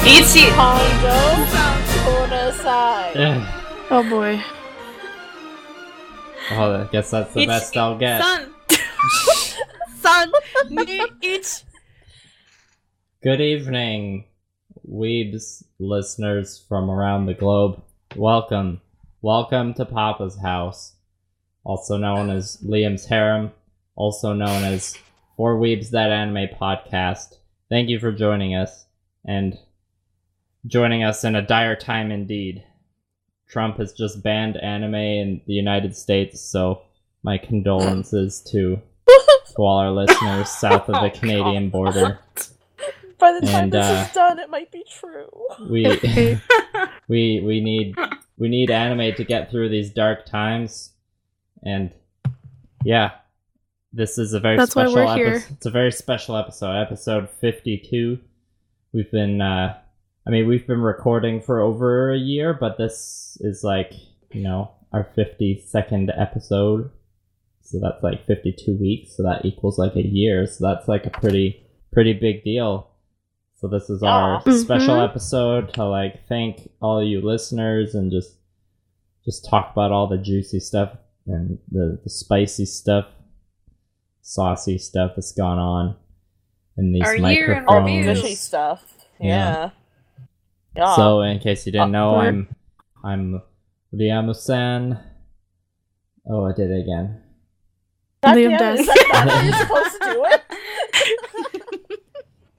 Ichi! Pongo Kudasai. Oh boy. Oh, I guess that's the best I'll get. San! Ni ich! Good evening, Weebs listeners from around the globe. Welcome. Welcome to Papa's House, also known as Liam's Harem, also known as For Weebs That Anime Podcast. Thank you for joining us, and joining us in a dire time indeed. Trump has just banned anime in the United States, so my condolences to all our listeners south of the Canadian border. By the time this is done, it might be true. We need anime to get through these dark times, and yeah, this is a very special episode. It's a very special episode 52. We've been recording for over a year, but this is like, our 52nd episode. So that's like 52 weeks, so that equals like a year. So that's like a pretty big deal. So this is our special episode to like thank all you listeners and just talk about all the juicy stuff and the spicy stuff, saucy stuff that's gone on in these microphones. All the fishy stuff. Yeah. So in case you didn't know, I'm Liam-san. Oh, I did it again. Liam does. Is that how you're supposed to do it?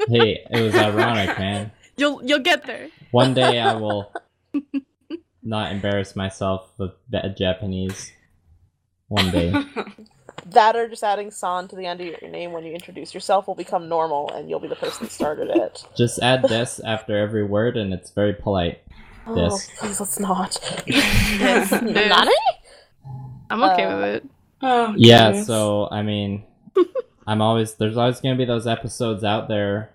Hey, it was ironic, man. You'll get there. One day I will not embarrass myself with bad Japanese. One day. That or just adding san to the end of your name when you introduce yourself will become normal and you'll be the person that started it. Just add this after every word and it's very polite. This. Oh, please let's not. Yes. Nani? I'm okay with it. Oh, yeah, goodness. so, I mean, there's always going to be those episodes out there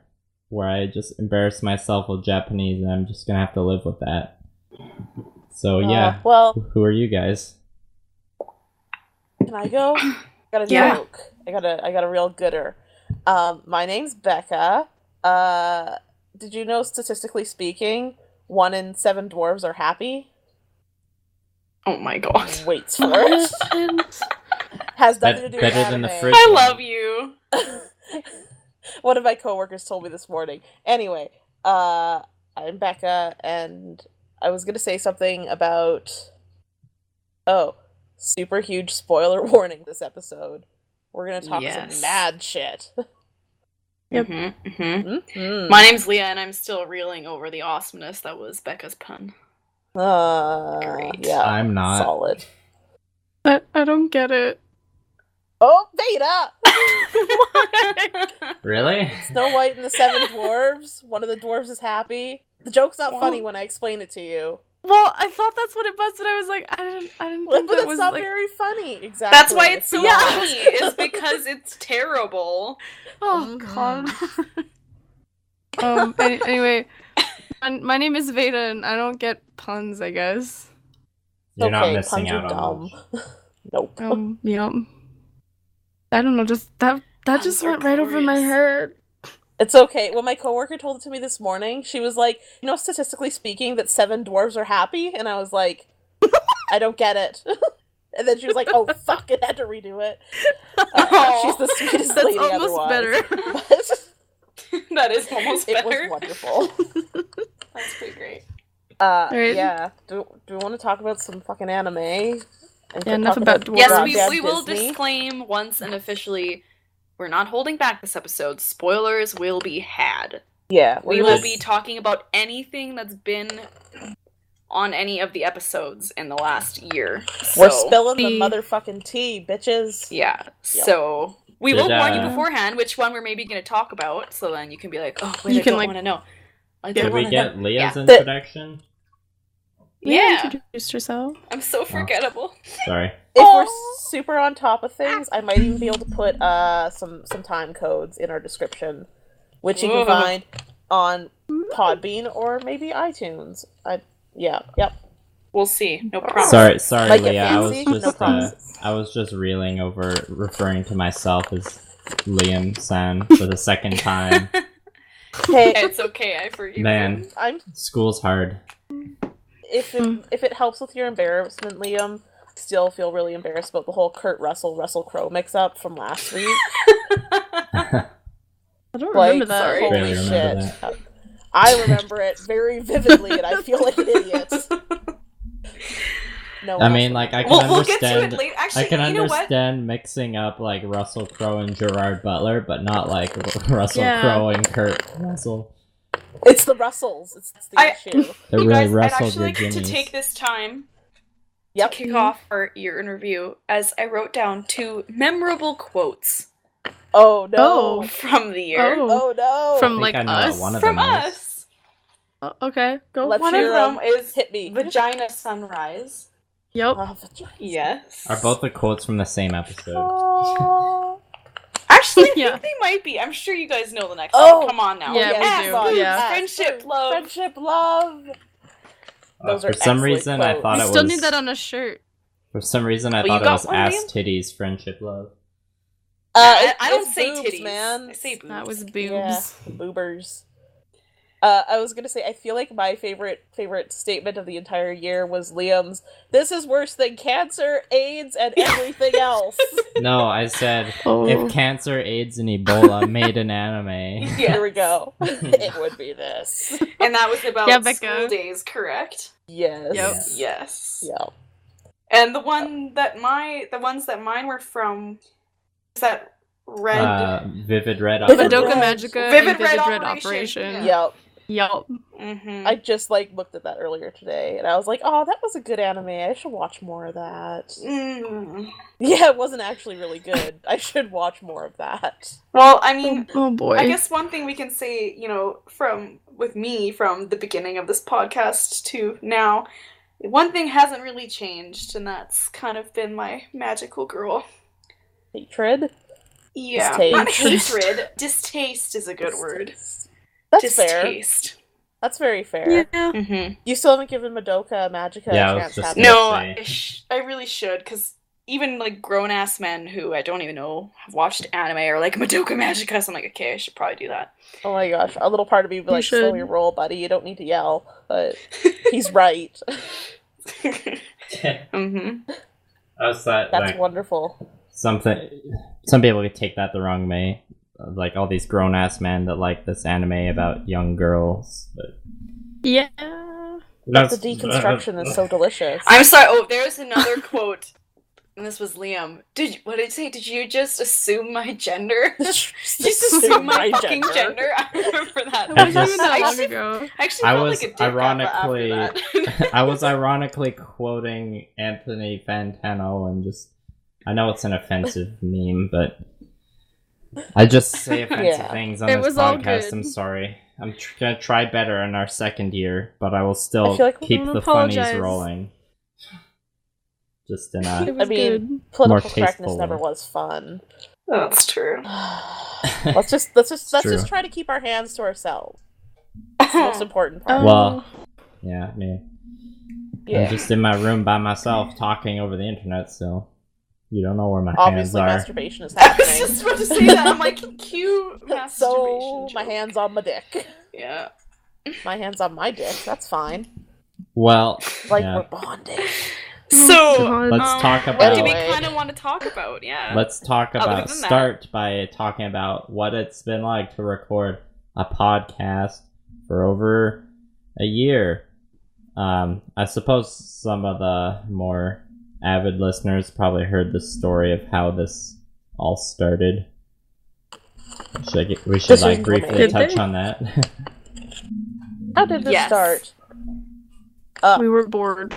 where I just embarrass myself with Japanese and I'm just going to have to live with that. So, yeah. Well, who are you guys? Can I go? I got a joke. I got a real gooder. My name's Becca. Did you know, statistically speaking, 1 in 7 dwarves are happy? Oh my god. Waits for it. Has nothing to do with better anime. than the fridge. I love you! One of my coworkers told me this morning. Anyway, I'm Becca, and I was gonna say something about... Oh, super huge spoiler warning this episode. We're gonna talk some mad shit. Yep. My name's Leah, and I'm still reeling over the awesomeness that was Becca's pun. Great. Yeah, I'm not. Solid. I don't get it. Oh, Veda! Really? Snow White and the 7 dwarves. One of the dwarves is happy. The joke's not funny when I explain it to you. Well, I thought that's what it was, but I was like, I didn't think But that it's was not like... very funny. Exactly. That's why it's so funny, is because it's terrible. Oh, God. Anyway, my name is Veda, and I don't get puns, I guess. You're not okay, missing puns are out on dumb. Nope. Yeah. I don't know, just that just went right over my head. It's okay. When my coworker told it to me this morning, she was like, statistically speaking, that 7 dwarves are happy? And I was like, I don't get it. And then she was like, oh, fuck, it had to redo it. She's the sweetest lady almost otherwise. better. That is almost It better. was wonderful. That's pretty great. Right. Yeah. Do we want to talk about some fucking anime? And Yeah, enough talk about dwarves. Yes, goddamn we will Disney? disclaim once and officially, we're not holding back this episode. Spoilers will be had. Yeah. We will be talking about anything that's been on any of the episodes in the last year. We're So, spilling the motherfucking tea, bitches. yeah, Yep. so we will warn you uh, beforehand which one we're maybe going to talk about, so then you can be like, oh, wait, You I can, don't like- want to know. I Did don't we wanna get know. Leah's Yeah. introduction? Yeah. Introduced yourself. I'm so forgettable. Sorry. If we're super on top of things, I might even be able to put some time codes in our description, which you can Whoa. find on Podbean or maybe iTunes. Yep. We'll see. No problem. Sorry, Might get Leah. fancy, no promises. I was just reeling over referring to myself as Liam-san for the second time. Hey, It's okay, I forgive you. Man, I'm school's hard. if it helps with your embarrassment, Liam, I still feel really embarrassed about the whole Kurt Russell Crowe mix-up from last week. I don't remember that. sorry. Holy Really remember shit. that. I remember it very vividly, and I feel like an idiot. No, I mean, like, I can We'll get to understand. it later. Actually, I can you know what? understand mixing up like Russell Crowe and Gerard Butler, but not like Russell Yeah. Crowe and Kurt Russell. It's the Russells. It's the issue. They You really guys, I'd wrestled actually your like to jimmies. take this time Yep. to kick off our year in review, as I wrote down 2 memorable quotes Oh no. from the year. Oh no. From I like think I know what us? one of From them is. us. Okay, go. Let's One hear of them is Hit me. Vagina Sunrise. Yep. Oh, vagina. Yes. Are both the quotes from the same episode? Oh. Actually, I Yeah. think they might be. I'm sure you guys know the next Oh. one. Come on now. Yeah, we Ass, do. boobs, Yeah. Friendship, love. Friendship, love. Those are For some excellent reason, I quotes. thought We it still was. need that on a shirt. For some reason, I Well, you thought it got was one, ass Liam? titties, friendship, love. I don't it's say boobs, titties. man. I say boobs. That was boobs. Yeah, boobers. I was gonna say, I feel like my favorite statement of the entire year was Liam's, "This is worse than cancer, AIDS, and everything else." No, I said Oh. if cancer, AIDS, and Ebola made an anime. Yes. Here we go. It would be this. And that was about Yeah, Becca. school days, correct? Yes. Yep. Yes. Yeah. And the ones that mine were from is that Red Vivid Red. Vivid Madoka Red. Magica Vivid and Vivid Red Red Operation. Operation. Yep. Yup. Mm-hmm. I just looked at that earlier today, and I was like, "Oh, that was a good anime. I should watch more of that." Yeah, it wasn't actually really good. I should watch more of that. Well, I mean, Oh boy. I guess one thing we can say, from the beginning of this podcast to now, one thing hasn't really changed, and that's kind of been my magical girl. Hatred. Yeah, Distaste. not hatred. Distaste is a good word. That's fair. Distaste. That's very fair. Yeah. Mm-hmm. You still haven't given Madoka Magica Yeah, I a was chance, just have gonna you? No, say. I really should, because even grown-ass men who I don't even know have watched anime are like, Madoka Magica, so I'm like, okay, I should probably do that. Oh my gosh, a little part of me would be like, slow should. your roll, buddy. You don't need to yell, but he's right. Mm-hmm. I was thought That's like wonderful. some people could take that the wrong way, like all these grown ass men that like this anime about young girls. But Yeah. The deconstruction is so delicious. I'm sorry. Oh, there's another quote, and this was Liam. What did it say? Did you just assume my gender? Just assume my fucking gender. I remember that. It wasn't just- even that long Actually- ago. I actually I felt was like a dick ironically- after that. I was ironically quoting Anthony Fantano, and I know it's an offensive meme, but I just say offensive Yeah. things on It this was all podcast. good. I'm sorry. I'm gonna try better in our second year, but I will still I feel like we keep don't the funnies apologize. rolling. Just in It a was mean- good. Political tasteful correctness never way. was fun. That's true. let's just true. try to keep our hands to ourselves. That's the most important part. Well, yeah, I mean, Yeah. I'm just in my room by myself talking over the internet, so you don't know where my Obviously, hands are. masturbation is I was happening. just about to say that. I'm like, cue masturbation. So my joke. hands on my dick. Yeah. My hands on my dick. That's fine. Well, Like yeah. we're bonding. So, God. Let's talk what about. do we Anyway. kind of want to talk about? Yeah. Let's talk Other about. than that. Start by talking about what it's been like to record a podcast for over a year. I suppose some of the more avid listeners probably heard the story of how this all started. We should This like was briefly amazing. touch Did they? on that. How did this Yes. start? We were bored.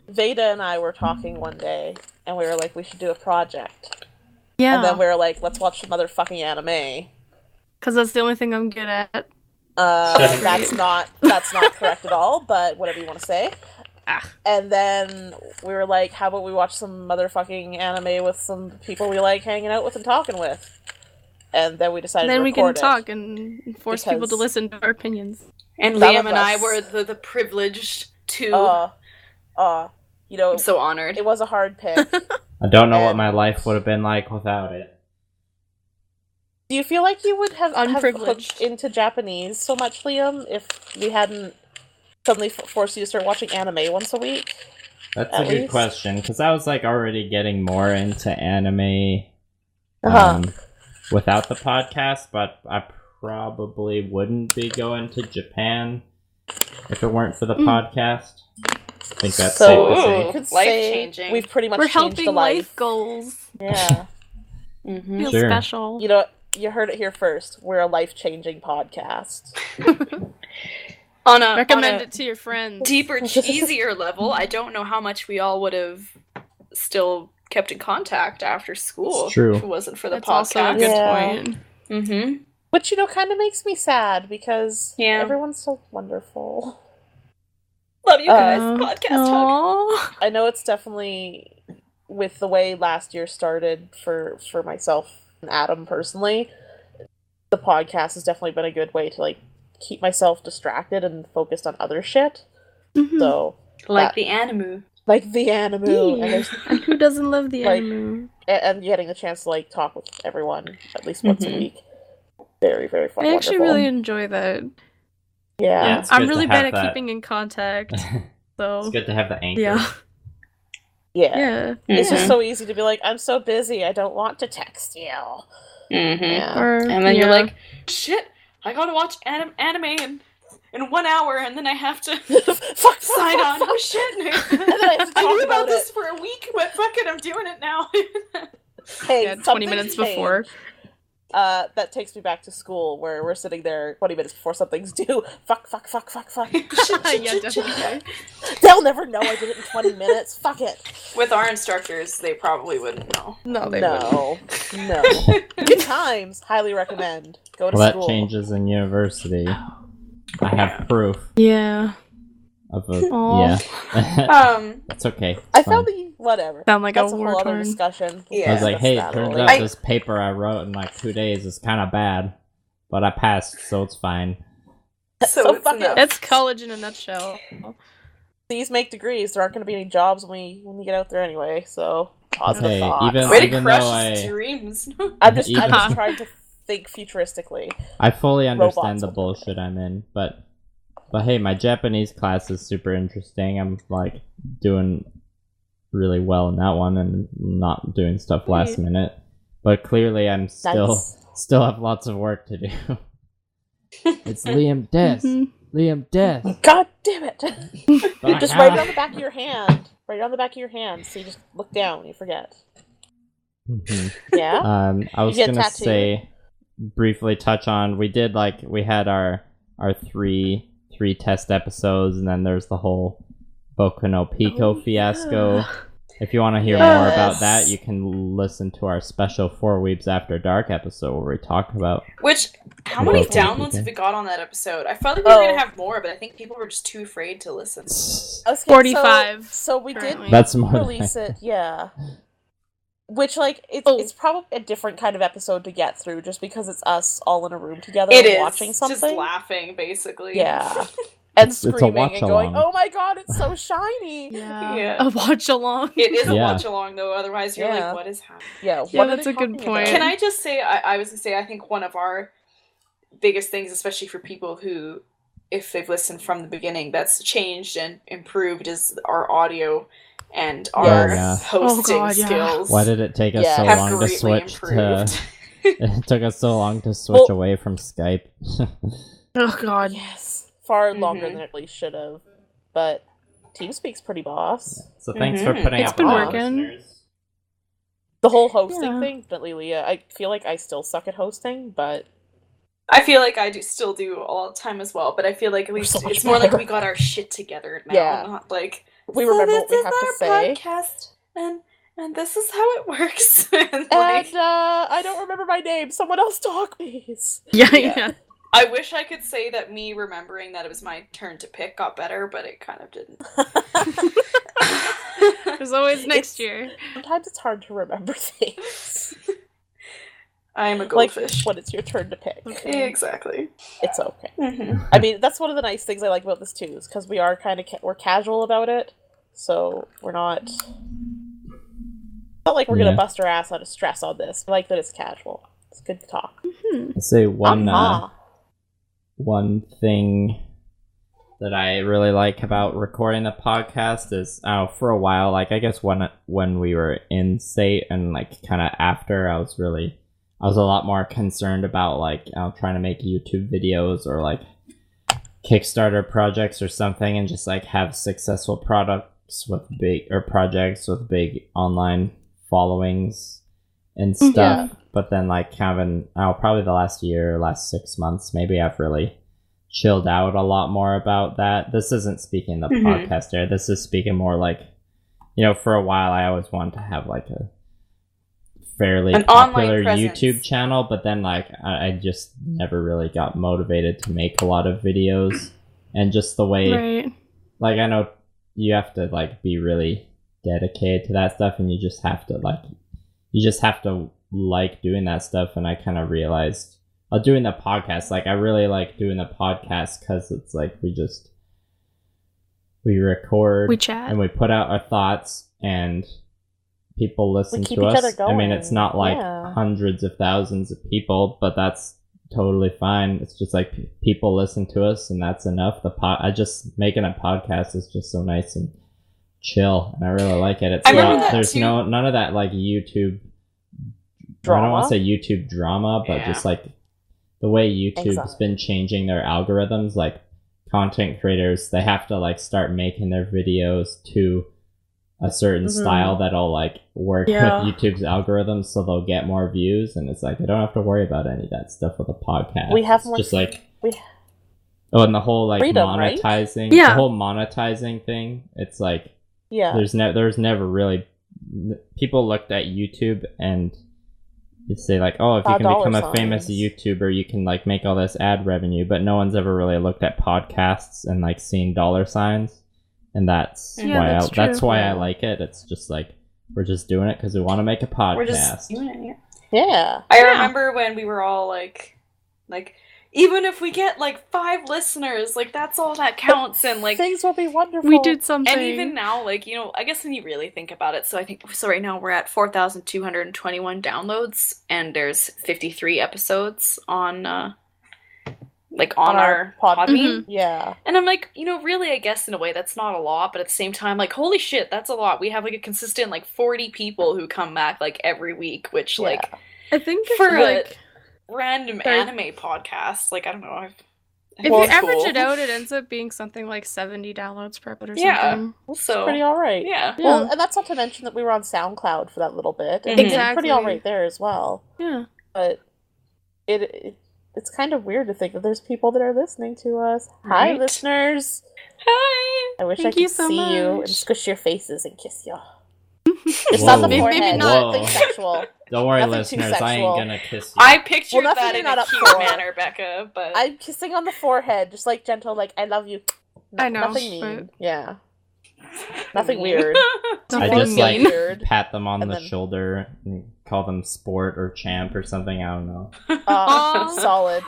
Veda and I were talking one day, and we were like, we should do a project. Yeah. And then we were like, let's watch some other fucking anime. Because that's the only thing I'm good at. That's not correct at all, but whatever you want to say. Ah. And then we were like, how about we watch some motherfucking anime with some people we like hanging out with and talking with? And then we decided Then to we can record it. talk and force people to Because- listen to our opinions. And None Liam of and I us- were the privileged to. You know, I'm so honored. it was a hard pick. I don't know what And- my life would have been like without it. Do you feel like you would have Unprivileged. hooked into Japanese so much, Liam, if we hadn't suddenly forced you to start watching anime once a week? That's a good question, because I was like already getting more into anime without the podcast, but I probably wouldn't be going to Japan if it weren't for the podcast. I think that's safe to say. Life-changing. We've pretty much We're changed helping the life goals. Yeah. Feel Sure. special. You know what? You heard it here first. We're a life-changing podcast. Recommend it to your friends. Deeper, easier level, I don't know how much we all would have still kept in contact after school. It's true. If it wasn't for the That's also a podcast. good point. Mm-hmm. Which, kind of makes me sad because Yeah. everyone's so wonderful. Love you guys. Podcast hug. I know it's definitely, with the way last year started for myself and Adam personally, the podcast has definitely been a good way to, keep myself distracted and focused on other shit. Mhm. So, The anime. like the anime. Yeah. And who doesn't love the anime? And getting the chance to, talk with everyone at least once a week. Very, very fun. I actually wonderful. really enjoy that. Yeah. It's I'm good really to bad have at that. keeping in contact. So It's good to have the anchor. yeah. Yeah. Yeah. It's just so easy to be like, I'm so busy, I don't want to text you. Mm-hmm. Yeah. Or, And then you're like, shit, I gotta watch anime in 1 hour, and then I have to fuck, sign on. fuck. Oh shit! And then I have to I talk knew about about this for a week, but fuck it, I'm doing it now. Hey, 20 something's minutes changed. before. That takes me back to school where we're sitting there 20 minutes before something's due. Fuck. Yeah, definitely. They'll never know I did it in 20 minutes. Fuck it. With our instructors, they probably wouldn't know. No, they wouldn't. No. Good times. Highly recommend. Go to Well, school. that changes in university. I have proof Yeah. of a... Aw. Yeah. That's okay. It's I fine. found the... Whatever. Sound like That's a a whole other war-torn. discussion. Yeah. I was like, hey, it turns out I- this paper I wrote in 2 days is kind of bad, but I passed, so it's fine. So it's fuck it. enough. That's college in a nutshell. These make degrees. There aren't going to be any jobs when we get out there anyway, so positive Hey, thoughts. even- Way to even crush though I- dreams. I'm just even- trying to think futuristically. I fully understand Robots the will- bullshit I'm in, but hey, my Japanese class is super interesting. I'm doing really well in that one and not doing stuff last minute. But clearly I'm still have lots of work to do. It's Liam Death. Mhm. Liam Death. God damn it! Fuck Just write it off. on the back of your hand. Write it on the back of your hand so you just look down and you forget. Mhm. Yeah? I was You get a gonna tattoo. say, briefly touch on, we had our three test episodes, and then there's the whole Boku no Pico fiasco. Yeah. If you want to hear more about Yes. that, you can listen to our special 4 Weebs After Dark episode where we talk about... Which, how many Both of them. downloads have we got on that episode? I felt like we were Oh. going to have more, but I think people were just too afraid to listen. Okay, 45 So we did currently. That's more release than... it, yeah. Which, it's probably a different kind of episode to get through just because it's us all in a room together It and is. watching something. Just laughing, basically. Yeah. And It's a screaming and going, watch-along. oh my god, it's so shiny! Yeah. Yeah. A watch along. It is a Yeah. watch along, though, otherwise you're Yeah. like, what is happening? Yeah, Yeah, what are that's they a good talking point. about? Can I just say, I was going to say, I think one of our biggest things, especially for people who, if they've listened from the beginning, that's changed and improved is our audio and our Yes. hosting Oh God, yeah. skills. Why did it take us Yeah. so have long to greatly switch to... improved. It took us so long to switch Well- away from Skype. Oh god. Yes. Far longer Mhm. than it really should have. But TeamSpeak's pretty boss. So thanks for Mhm. putting It's up been with us, working. listeners. The whole hosting Yeah. thing, definitely, Leah. I feel like I still suck at hosting, but I feel like I still do all the time as well, but I feel like at We're least so much it's more like better. we got our shit together now, Yeah. not like we "So remember this what we is have to our say. podcast, and this is how it works. and And like, I don't remember my name. Someone else talk, please. Yeah, Yeah. yeah. I wish I could say that me remembering that it was my turn to pick got better, but it kind of didn't. There's always next It's- year. Sometimes it's hard to remember things. I am a Like goldfish. when it's your turn to pick. Exactly. It's okay. Mm-hmm. I mean, that's one of the nice things I like about this too, is because we are kind of we're casual about it, so we're not. It's not like we're Yeah. gonna bust our ass out of stress on this. I like that it's casual. It's good to talk. I'd say one thing that I really like about recording the podcast is, for a while, like, I guess when we were in state and, like, kind of after, I was a lot more concerned about, like, trying to make YouTube videos or, like, Kickstarter projects or something, and just, like, have successful projects with big online followings and stuff. But then, like, kind of probably the last 6 months, maybe I've really chilled out a lot more about that. This isn't speaking the podcast there. This is speaking more like, for a while I always wanted to have, like, a fairly popular YouTube channel, but then, like, I just never really got motivated to make a lot of videos. And just the way, like, I know you have to, like, be really dedicated to that stuff, and you just have to like doing that stuff. And I kind of realized doing the podcast, like, I really like doing the podcast because it's like we record, we chat, and we put out our thoughts, and people listen to us. I mean, it's not like hundreds of thousands of people, but that's totally fine. It's just like people listen to us, and that's enough. I just making a podcast is just so nice and chill, and I really like it. It's there's none of that, like, YouTube drama. I don't want to say YouTube drama, but just like the way YouTube's been changing their algorithms, like, content creators, they have to, like, start making their videos to a certain style that'll, like, work with YouTube's algorithms, so they'll get more views. And it's like, I don't have to worry about any of that stuff with a podcast. We have it's more, just like and the whole, like, freedom, monetizing, the whole monetizing thing. It's like, there's never really, people looked at YouTube and you say, like, oh, if you can become a famous YouTuber, you can, like, make all this ad revenue, but no one's ever really looked at podcasts and, like, seen dollar signs. And that's why I like it. It's just like, we're just doing it because we want to make a podcast. We're just doing it. Yeah. I remember when we were all like, even if we get, like, 5 listeners, like, that's all that counts, and, like, things will be wonderful. We did something. And even now, like, I guess when you really think about it, so right now we're at 4,221 downloads, and there's 53 episodes on our Podbean. Yeah. And I'm like, really, I guess in a way that's not a lot, but at the same time, like, holy shit, that's a lot. We have, like, a consistent, like, 40 people who come back, like, every week, which, like, I think for a random anime podcast, like, I don't know. If you average it out, it ends up being something like 70 downloads per episode or something. That's pretty alright. Yeah. Well, and that's not to mention that we were on SoundCloud for that little bit. And exactly. Pretty alright there as well. Yeah. But it's kind of weird to think that there's people that are listening to us. Right. Hi, listeners. Hi. I wish I could see you and squish your faces and kiss you. Just on the forehead. Maybe not. Nothing sexual. Don't worry, Nothing listeners. I ain't gonna kiss you. I pictured that in a cute manner, Becca, but I'm kissing on the forehead, just like gentle, like, I love you. I know. Nothing mean. Yeah. Nothing weird. I just, like, pat them on the shoulder and call them sport or champ or something. I don't know. Solid.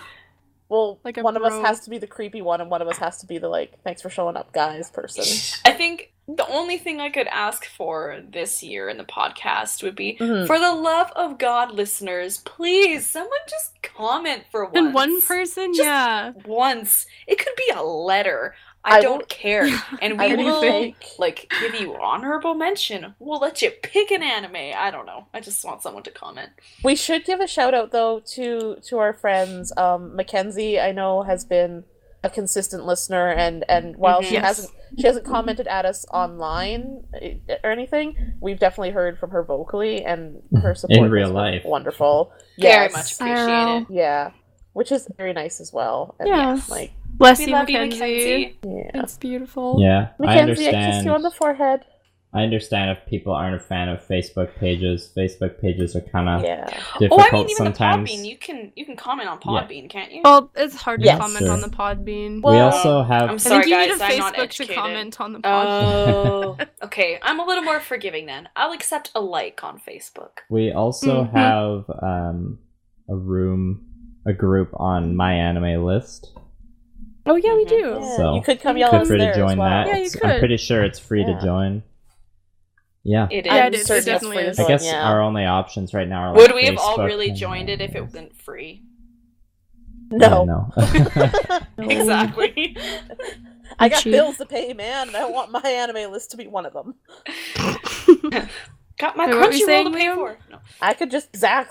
Well, like one of us has to be the creepy one, and one of us has to be the, like, thanks for showing up, guys, person. I think the only thing I could ask for this year in the podcast would be, for the love of God, listeners, please, someone just comment for once. And one person? Just once. It could be a letter. I don't care. And we will, like, give you honorable mention. We'll let you pick an anime. I don't know. I just want someone to comment. We should give a shout out, though, to our friends. Mackenzie, I know, has been a consistent listener, and while she hasn't commented at us online or anything, we've definitely heard from her vocally, and her support in real life. Wonderful. Very much appreciated. Yeah. Which is very nice as well. And like, bless we you, love Mackenzie. Yeah. It's beautiful. Yeah, Mackenzie, I understand. I kiss you on the forehead. I understand if people aren't a fan of Facebook pages. Facebook pages are kind of difficult Oh, I mean, even sometimes. the Podbean, you can comment on Podbean, can't you? Well, it's hard to comment on the Podbean. Well, we also have. I'm sorry, I think guys. you need a I'm not Facebook educated. to comment on the Podbean. Oh, okay. I'm a little more forgiving then. I'll accept a like on Facebook. We also have a group on My Anime List. Oh yeah, we do. Yeah. So you could come yell at us free there to join as well. that. Yeah, you could. I'm pretty sure it's free to join. Yeah. It is. Yeah, it is. It definitely is. I guess our only options right now are Would we Facebook have all really and joined it if it wasn't free? No. Yeah, no. Exactly. I got Cheap. bills to pay, man, and I want my anime list to be one of them. Got my Wait, what were you Crunchyroll saying, to pay Liam? for. No. I could just fuck.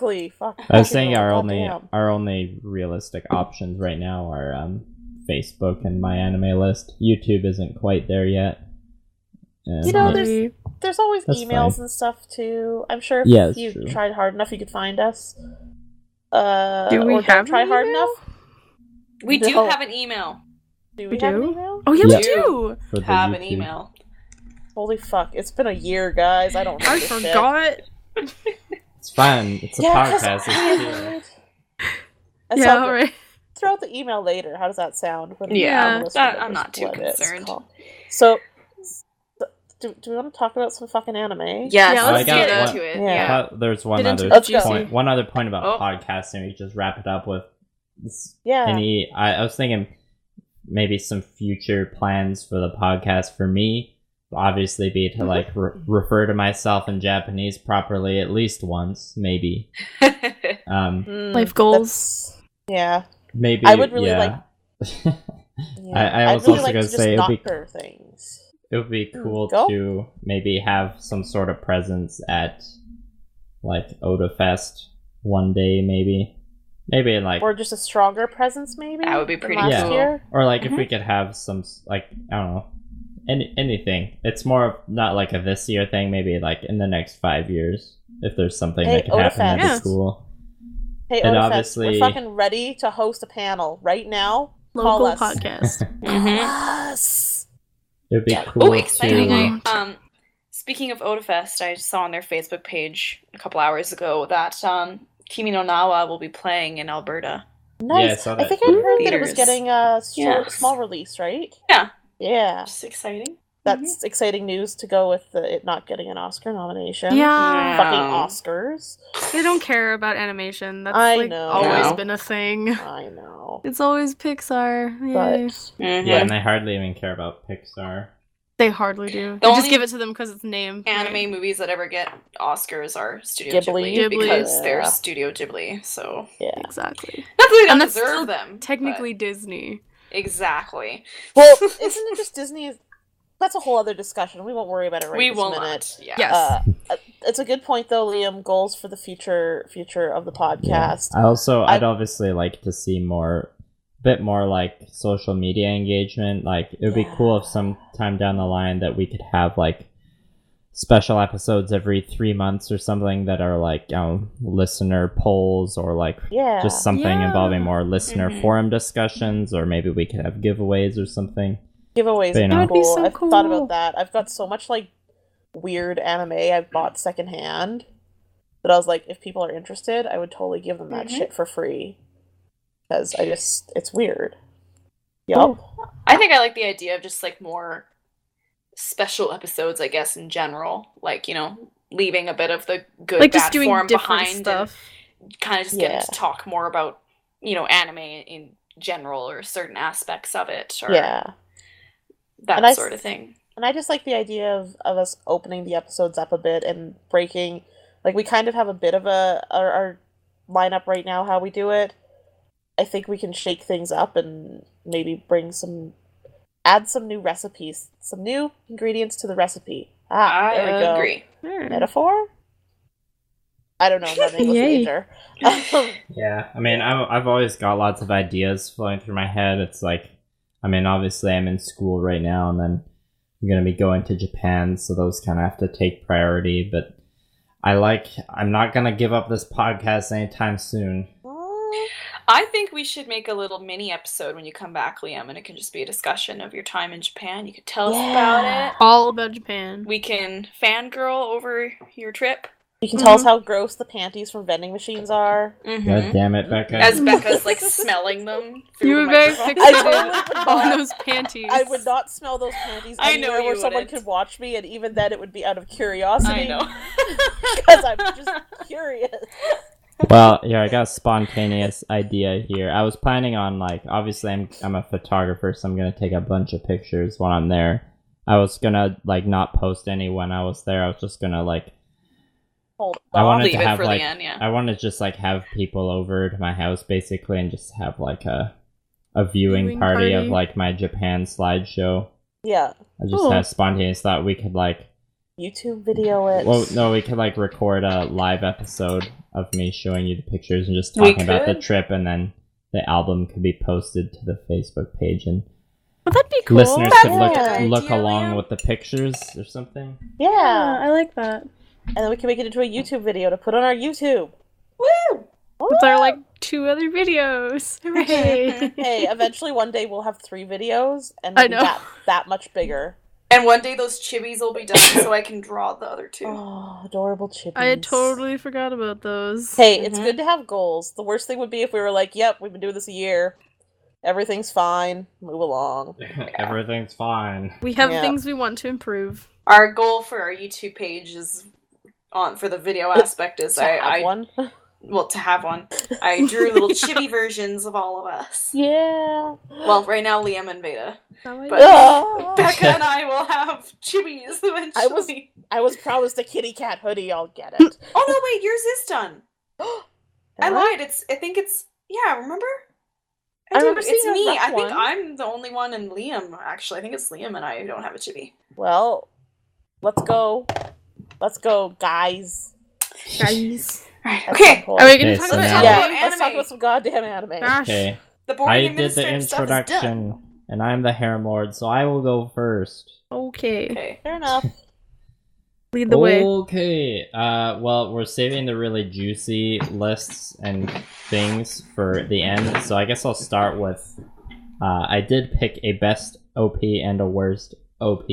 I was saying Crunchyroll, our only realistic options right now are Facebook and my anime list. YouTube isn't quite there yet. You know, there's always That's emails fine. and stuff too. I'm sure if Yeah, it's you true. tried hard enough, you could find us. Do we or have don't try an hard email? enough. We do No. have an email. Do We we have an do? email? Oh, yeah, We we do. do! For the Have an YouTube. email. Holy fuck! It's been a year, guys. I don't. I remember shit. forgot. It's fine. It's a 'cause podcast. It's I- chill. That's Yeah, all good. alright. Throw out the email later. How does that sound? When Yeah, list that- remembers I'm not too what it's concerned. called. So, do we want to talk about some fucking anime? Yes, Yeah, let's I got get one- into it. Yeah. Yeah. I thought there's one Get into other the Let's go. point. One other point about Oh. podcasting. We just wrap it up with. Yeah. I was thinking maybe some future plans for the podcast for me. Obviously, be to like refer to myself in Japanese properly at least once, maybe. Life goals. Yeah. Maybe I would really yeah. Yeah. I was I'd really also like gonna to just say it would be knocker things. it would be cool Go. to maybe have some sort of presence at like Oda Fest one day, maybe in like Or just a stronger presence, maybe. That would be than pretty last cool. year. or like if we could have some like I don't know anything. It's more of not like a this year thing. Maybe like in the next 5 years, if there's something Hey, that could Oda happen, that'd Fest. be cool. Hey, And Oda Fest, obviously- we're fucking ready to host a panel right now. Call Local us. podcast. Yes. It'd be Yeah. cool. Oh, exciting! to- Speaking of Odafest, I saw on their Facebook page a couple hours ago that Kimi no Nawa will be playing in Alberta. Nice. Yeah, I saw that think I heard that it was Theaters. getting a Yes. small release, right? Yeah. Yeah. Just exciting. That's exciting news to go with it not getting an Oscar nomination. Yeah. Fucking Oscars. They don't care about animation. That's I like know. always No. been a thing. I know. It's always Pixar. Yay. But Mhm. Yeah, and they hardly even care about Pixar. They hardly do. The They just only give it to them because it's named. Anime movies that ever get Oscars are Studio Ghibli. Ghibli, Ghibli. because they're Yeah. Studio Ghibli. So yeah. Exactly. not that they don't And that's deserve still them. Technically Disney. but- exactly. Well, isn't it just Disney? That's a whole other discussion. We won't worry about it right We this will minute. not. Yeah. Yes. It's a good point though, Liam. Goals for the future of the podcast. I'd obviously like to see bit more like social media engagement. Like it would be cool if sometime down the line that we could have like special episodes every 3 months or something that are like listener polls or like Yeah. just something Yeah. involving more listener Mhm. forum discussions, or maybe we could have giveaways or something. Giveaways But, you would know. be That'd be cool. so I've cool. thought about that. I've got so much like weird anime I've bought secondhand that I was like, if people are interested, I would totally give them that Mhm. shit for free. Because it's weird. Yup. I think I like the idea of just like more special episodes, I guess, in general. Like, leaving a bit of the good, Like bad just doing form different behind stuff. and kind of just getting Yeah. to talk more about, anime in general or certain aspects of it or Yeah. that And I sort of thing. And I just like the idea of us opening the episodes up a bit and breaking. Like, we kind of have a bit of our lineup right now, how we do it. I think we can shake things up and maybe add some new recipes, some new ingredients to the recipe. There we I go. agree. Metaphor? I don't know, I'm not an English Yay. major. Yeah, I mean, I've always got lots of ideas flowing through my head. It's like, I mean, obviously I'm in school right now, and then I'm going to be going to Japan, so those kind of have to take priority, but I'm not going to give up this podcast anytime soon. I think we should make a little mini episode when you come back, Liam, and it can just be a discussion of your time in Japan. You could tell us about it. All about Japan. We can fangirl over your trip. You can tell us how gross the panties from vending machines are. Mm-hmm. God damn it, Becca. As Becca's like smelling them. Through You were the very microphone. I fixated totally would on not. those panties. I would not smell those panties I know anywhere where you someone wouldn't. could watch me, and even then it would be out of curiosity. I know. Because I'm just curious. Well, yeah, I got a spontaneous idea here. I was planning on, like, obviously I'm a photographer, so I'm going to take a bunch of pictures when I'm there. I was gonna like not post any when I was there. I was just gonna like I wanted to have like I wanted to just like have people over to my house basically and just have like a viewing party of like my Japan slideshow. Yeah. I just had spontaneous thought we could like YouTube video it. Well, no, we could like record a live episode of me showing you the pictures and just talking about the trip, and then the album could be posted to the Facebook page, and that'd be cool. Listeners could look along with the pictures or something. Yeah, I like that. And then we can make it into a YouTube video to put on our YouTube. Woo! With our like 2 other videos. Hooray! Hey, eventually one day we'll have 3 videos, and they'll be that much bigger. And one day those chibis will be done so I can draw the other 2. Oh, adorable chibis. I totally forgot about those. Hey, it's good to have goals. The worst thing would be if we were like, yep, we've been doing this a year. Everything's fine. Move along. Everything's fine. We have things we want to improve. Our goal for our YouTube page is for the video aspect is to have one. Well, to have one. I drew little chibi versions of all of us. Yeah. Well, right now, Liam and Veda. But Becca and I will have chibis eventually. I was promised a kitty cat hoodie. I'll get it. Oh, no, wait. Yours is done. I lied. I think it's... Yeah, remember? I remember it's seeing me. a rough I think one. I'm the only one in Liam, actually. I think it's Liam and I who don't have a chibi. Well, let's go. Let's go, guys. Right, okay. Are we going to talk about anime? anime? Let's talk about some goddamn anime. Okay. The boring I did the introduction, and I'm the Harem Lord, so I will go first. Okay. Fair enough. Lead the way. Okay. Well, we're saving the really juicy lists and things for the end, so I guess I'll start with... I did pick a best OP and a worst OP.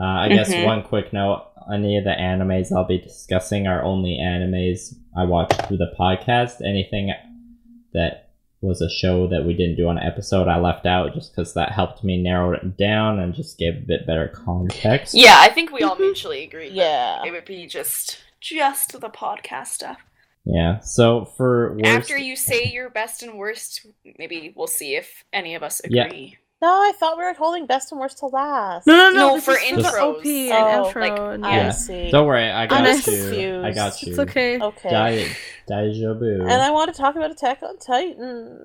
I guess one quick note, any of the animes I'll be discussing are only animes I watched through the podcast. Anything that was a show that we didn't do on an episode, I left out just because that helped me narrow it down and just gave a bit better context. Yeah, I think we all mutually agreed. Yeah. It would be just the podcast stuff. Yeah, so for worst... After you say your best and worst, maybe we'll see if any of us agree. Yeah. No, I thought we were holding best and worst till last. No, for this is intros. the OP and outro. like, and I see. Don't worry, I got I'm you. confused. I got you. It's okay. Okay. Daijobu. And I want to talk about Attack on Titan.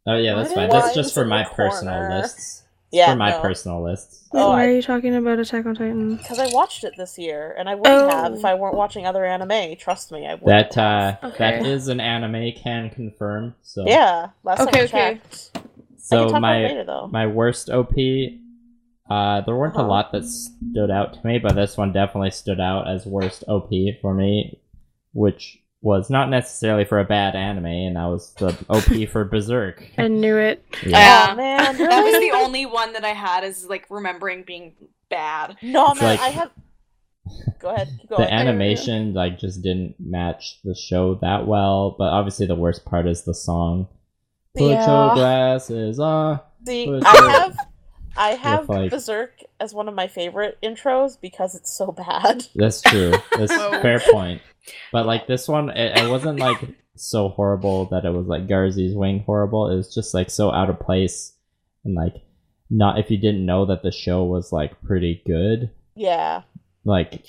Oh yeah, that's fine. That's just for my personal lists. Yeah, for my personal lists. Why are you talking about Attack on Titan? Because I watched it this year, and I wouldn't have if I weren't watching other anime. Trust me, I wouldn't. That is an anime, can confirm. So yeah, last time I checked. So later, my worst OP, there weren't a lot that stood out to me, but this one definitely stood out as worst OP for me, which was not necessarily for a bad anime, and that was the OP for Berserk. I knew it. Yeah. Oh, man, really? That was the only one that I had is like remembering being bad. No, man, I have... Go ahead. Keep going. The animation like just didn't match the show that well, but obviously the worst part is the song. Put your glasses on. See, Put I have Berserk as one of my favorite intros because it's so bad. That's true. That's a fair point. But like this one, it wasn't like so horrible that it was like Garzy's Wing horrible. It was just like so out of place, and like not if you didn't know that the show was like pretty good. Yeah. Like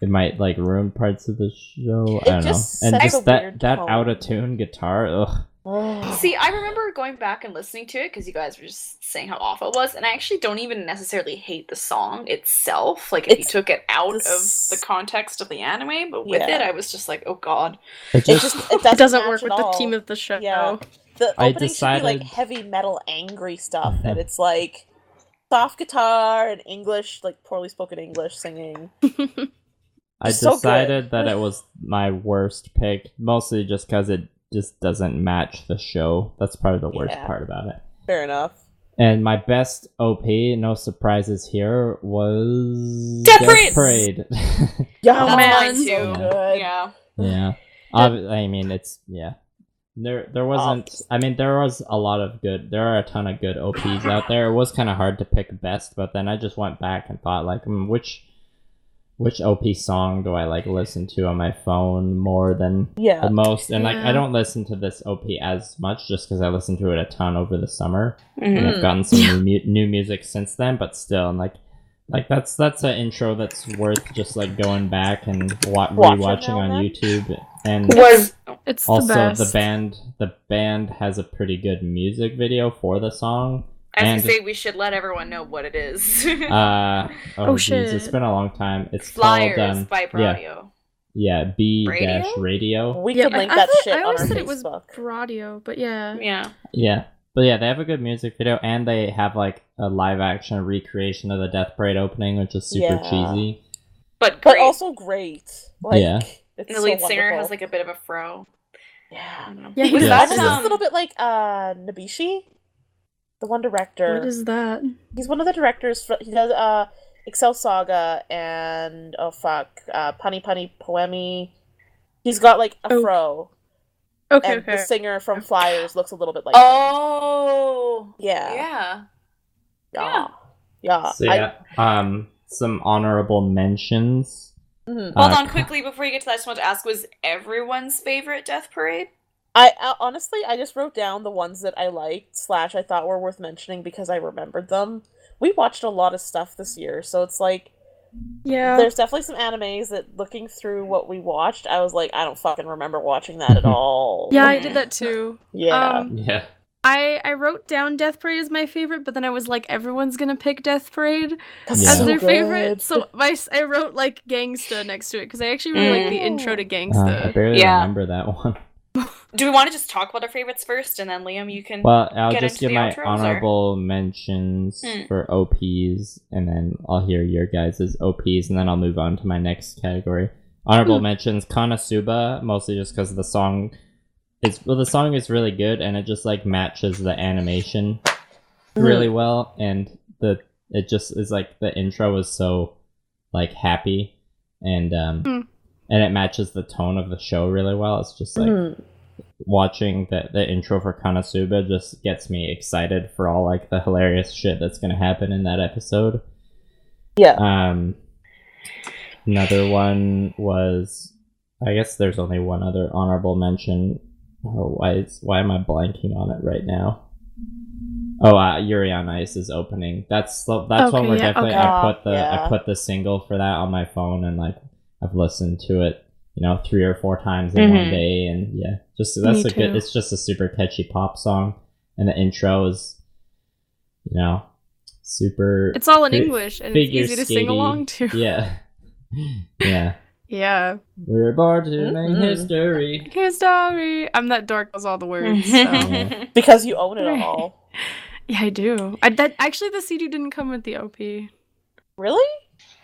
it might like ruin parts of the show. I don't know. And just that out of tune guitar. Ugh. See, I remember going back and listening to it because you guys were just saying how awful it was, and I actually don't even necessarily hate the song itself. Like, if you took it out of the context of the anime, but with it, I was just like, oh god. It doesn't work with the theme of the show. Yeah. The opening should be like heavy metal, angry stuff, and it's like soft guitar and English, like poorly spoken English singing. I decided that it was my worst pick, mostly just because it just doesn't match the show. That's probably the worst part about it. Fair enough. And my best OP, no surprises here, was Death Parade. Yeah, man, so too. Good. Yeah. Yeah. I mean, it's There wasn't. I mean, there was a lot of good. There are a ton of good OPs out there. It was kind of hard to pick best, but then I just went back and thought, like, which OP song do I like listen to on my phone more than the most? And like, I don't listen to this OP as much just because I listened to it a ton over the summer, and I've gotten some new music since then. But still, and like Like that's an intro that's worth just like going back and rewatching on YouTube. And it's also the best. the band has a pretty good music video for the song. I was gonna say we should let everyone know what it is. Shit! It's been a long time. It's Flyers called by Radio. Yeah, B-Radio. We can link that shit on our Facebook. It was radio, but yeah. Yeah. But yeah, they have a good music video, and they have like a live action recreation of the Death Parade opening, which is super cheesy. But also great. Like, yeah. It's the lead so singer wonderful. has like a bit of a fro. Yeah. He's a little bit like Nabishi, the one director. What is that? He's one of the directors. He does Excel Saga and Punny Punny Poemi. He's got like a fro. Okay. The singer from Flyers looks a little bit like him. Yeah. So some honorable mentions. Mm-hmm. Hold on quickly before you get to that. I just want to ask, was everyone's favorite Death Parade? I honestly, I just wrote down the ones that I liked / I thought were worth mentioning because I remembered them. We watched a lot of stuff this year, so it's like, there's definitely some animes that, looking through what we watched, I was like, I don't fucking remember watching that at all. Yeah, I did that too. Yeah. I wrote down Death Parade as my favorite, but then I was like, everyone's gonna pick Death Parade as their favorite. So I wrote like Gangsta next to it because I actually really like the intro to Gangsta. I barely remember that one. Do we want to just talk about our favorites first, and then Liam, you can? Well, I'll just give my outros, honorable mentions for OPs, and then I'll hear your guys' OPs, and then I'll move on to my next category. Honorable mentions: Konosuba, mostly just because the song the song is really good, and it just like matches the animation really well, and it just is like the intro is so like happy, and it matches the tone of the show really well. It's just like watching the intro for Konosuba just gets me excited for all like the hilarious shit that's gonna happen in that episode. Another one was, I guess there's only one other honorable mention. Why am I blanking on it right now? Urrea on Ice is opening. That's one where definitely I put the single for that on my phone, and like I've listened to it 3 or 4 times in one day, and it's just a super catchy pop song, and the intro is super, it's all in English and it's easy to sing along to. Yeah. We're born to make history. I'm that dork knows all the words. So. Because you own it all. Yeah, I do. Actually, the CD didn't come with the OP. Really?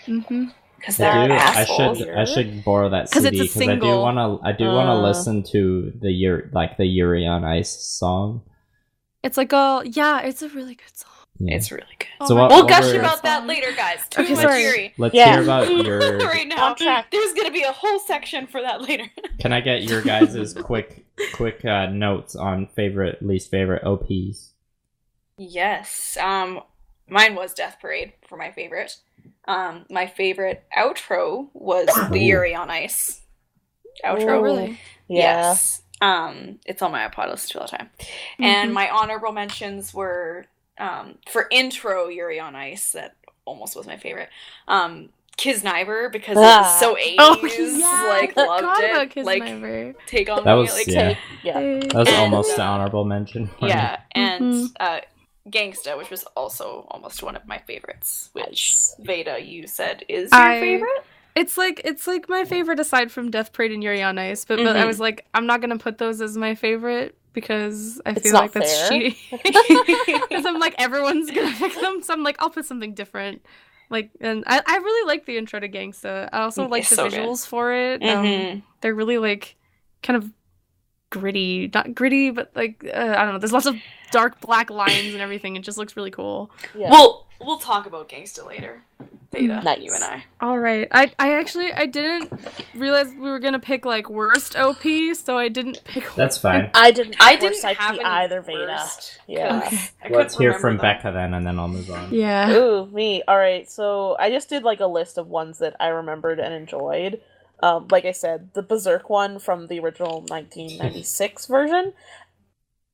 Mm-hmm. Because they're assholes. I should borrow that CD because I do want to listen to the Urrea on Ice song. It's like it's a really good song. Yeah. It's really good. So we'll gush about that later, guys. Too much Yuri. Let's hear about your... right now. There's going to be a whole section for that later. Can I get your guys' quick notes on least favorite OPs? Yes. Mine was Death Parade for my favorite. My favorite outro was the Yuri on Ice outro. Oh, really? Yeah. Yes. It's on my iPod, listen to all the time. And my honorable mentions were... for intro Yuri on Ice, that almost was my favorite. Kiznaiver, because it was so 80s, loved it. Kiznaiver. Take on that me, was, that was almost an honorable mention. And Gangsta, which was also almost one of my favorites, which Veda, you said is your favorite? It's like my favorite aside from Death Parade and Yuri on Ice, but I was like, I'm not gonna put those as my favorite because I feel like that's cheating. Because I'm like, everyone's gonna pick them, so I'm like, I'll put something different. Like, and I really like the intro to Gangsta. I also like the visuals for it. They're really like kind of gritty, not gritty, but like I don't know. There's lots of dark black lines and everything. It just looks really cool. Yeah. We'll talk about Gangsta later. Veda, you and I. All right. I didn't realize we were gonna pick like worst OP, so I didn't pick. That's fine. I didn't have either, Veda. Yeah. Okay. Let's hear from Becca then, and then I'll move on. Yeah. Ooh, me. All right. So I just did like a list of ones that I remembered and enjoyed. Like I said, the Berserk one from the original 1996 version.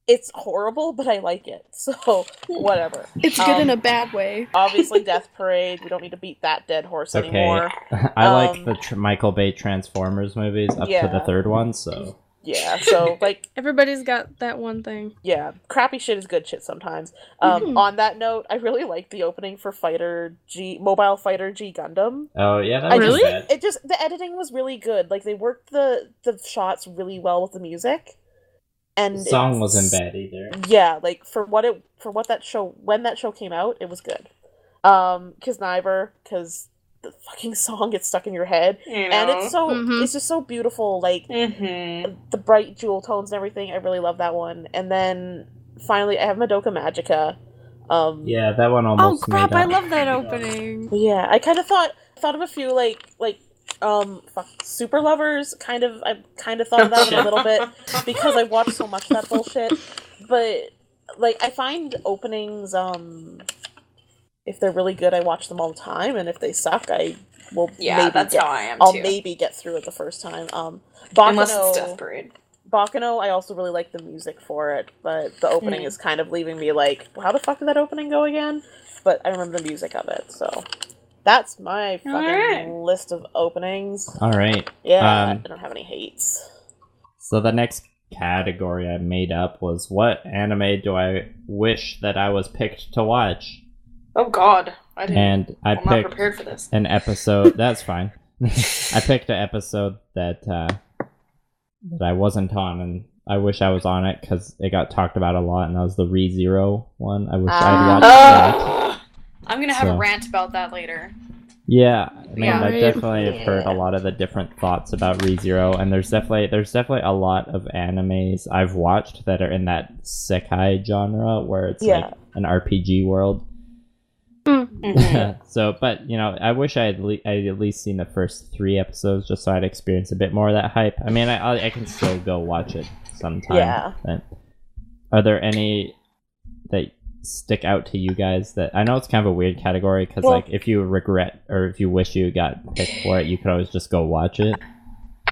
it's horrible, but I like it. So, whatever. It's good in a bad way. Obviously, Death Parade. We don't need to beat that dead horse anymore. I like the Michael Bay Transformers movies up to the third one, so... Yeah, so, like... Everybody's got that one thing. Yeah, crappy shit is good shit sometimes. On that note, I really like the opening for Mobile Fighter G Gundam. Oh, yeah, that was bad. The editing was really good. Like, they worked the shots really well with the music. And the song wasn't bad either. Yeah, like when that show came out, it was good. Because the fucking song gets stuck in your head, and it's so it's just so beautiful. Like the bright jewel tones and everything. I really love that one. And then finally, I have Madoka Magica. Yeah, that one almost. Oh crap! I love that opening. Yeah, I kind of thought of a few like Super Lovers, I kind of thought of that a little bit because I watched so much of that bullshit. But like, I find openings, if they're really good, I watch them all the time, and if they suck, I will. Yeah, that's how I am too. I'll maybe get through it the first time. Unless it's Death Parade. Bakano, I also really like the music for it, but the opening is kind of leaving me like, how the fuck did that opening go again? But I remember the music of it, so. That's my fucking list of openings. Alright. Yeah, I don't have any hates. So the next category I made up was, what anime do I wish that I was picked to watch? Oh god. I'm not prepared for this. An episode, that's fine. I picked an episode that I wasn't on, and I wish I was on it because it got talked about a lot, and that was the ReZero one. I wish I'd watched that. I'm gonna have a rant about that later. Yeah, I mean, I definitely have heard a lot of the different thoughts about ReZero, and there's definitely a lot of animes I've watched that are in that Sekai genre, where it's like an RPG world. So, but, you know, I wish I'd at least seen the first 3 episodes just so I'd experience a bit more of that hype. I mean, I can still go watch it sometime. Yeah. But are there any that stick out to you guys that I know it's kind of a weird category because like if you regret or if you wish you got picked for it, you could always just go watch it.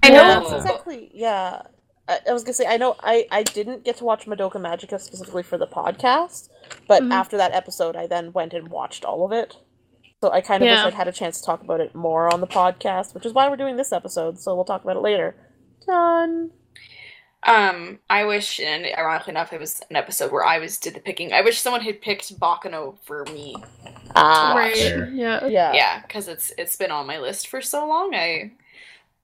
I know exactly. Yeah, I was gonna say I know I didn't get to watch Madoka Magica specifically for the podcast, but after that episode, I then went and watched all of it. So I kind of wish I'd had a chance to talk about it more on the podcast, which is why we're doing this episode. So we'll talk about it later. Done. I wish, and ironically enough, it was an episode where I did the picking. I wish someone had picked Bakano for me. Right. Sure. Yeah, because it's been on my list for so long. I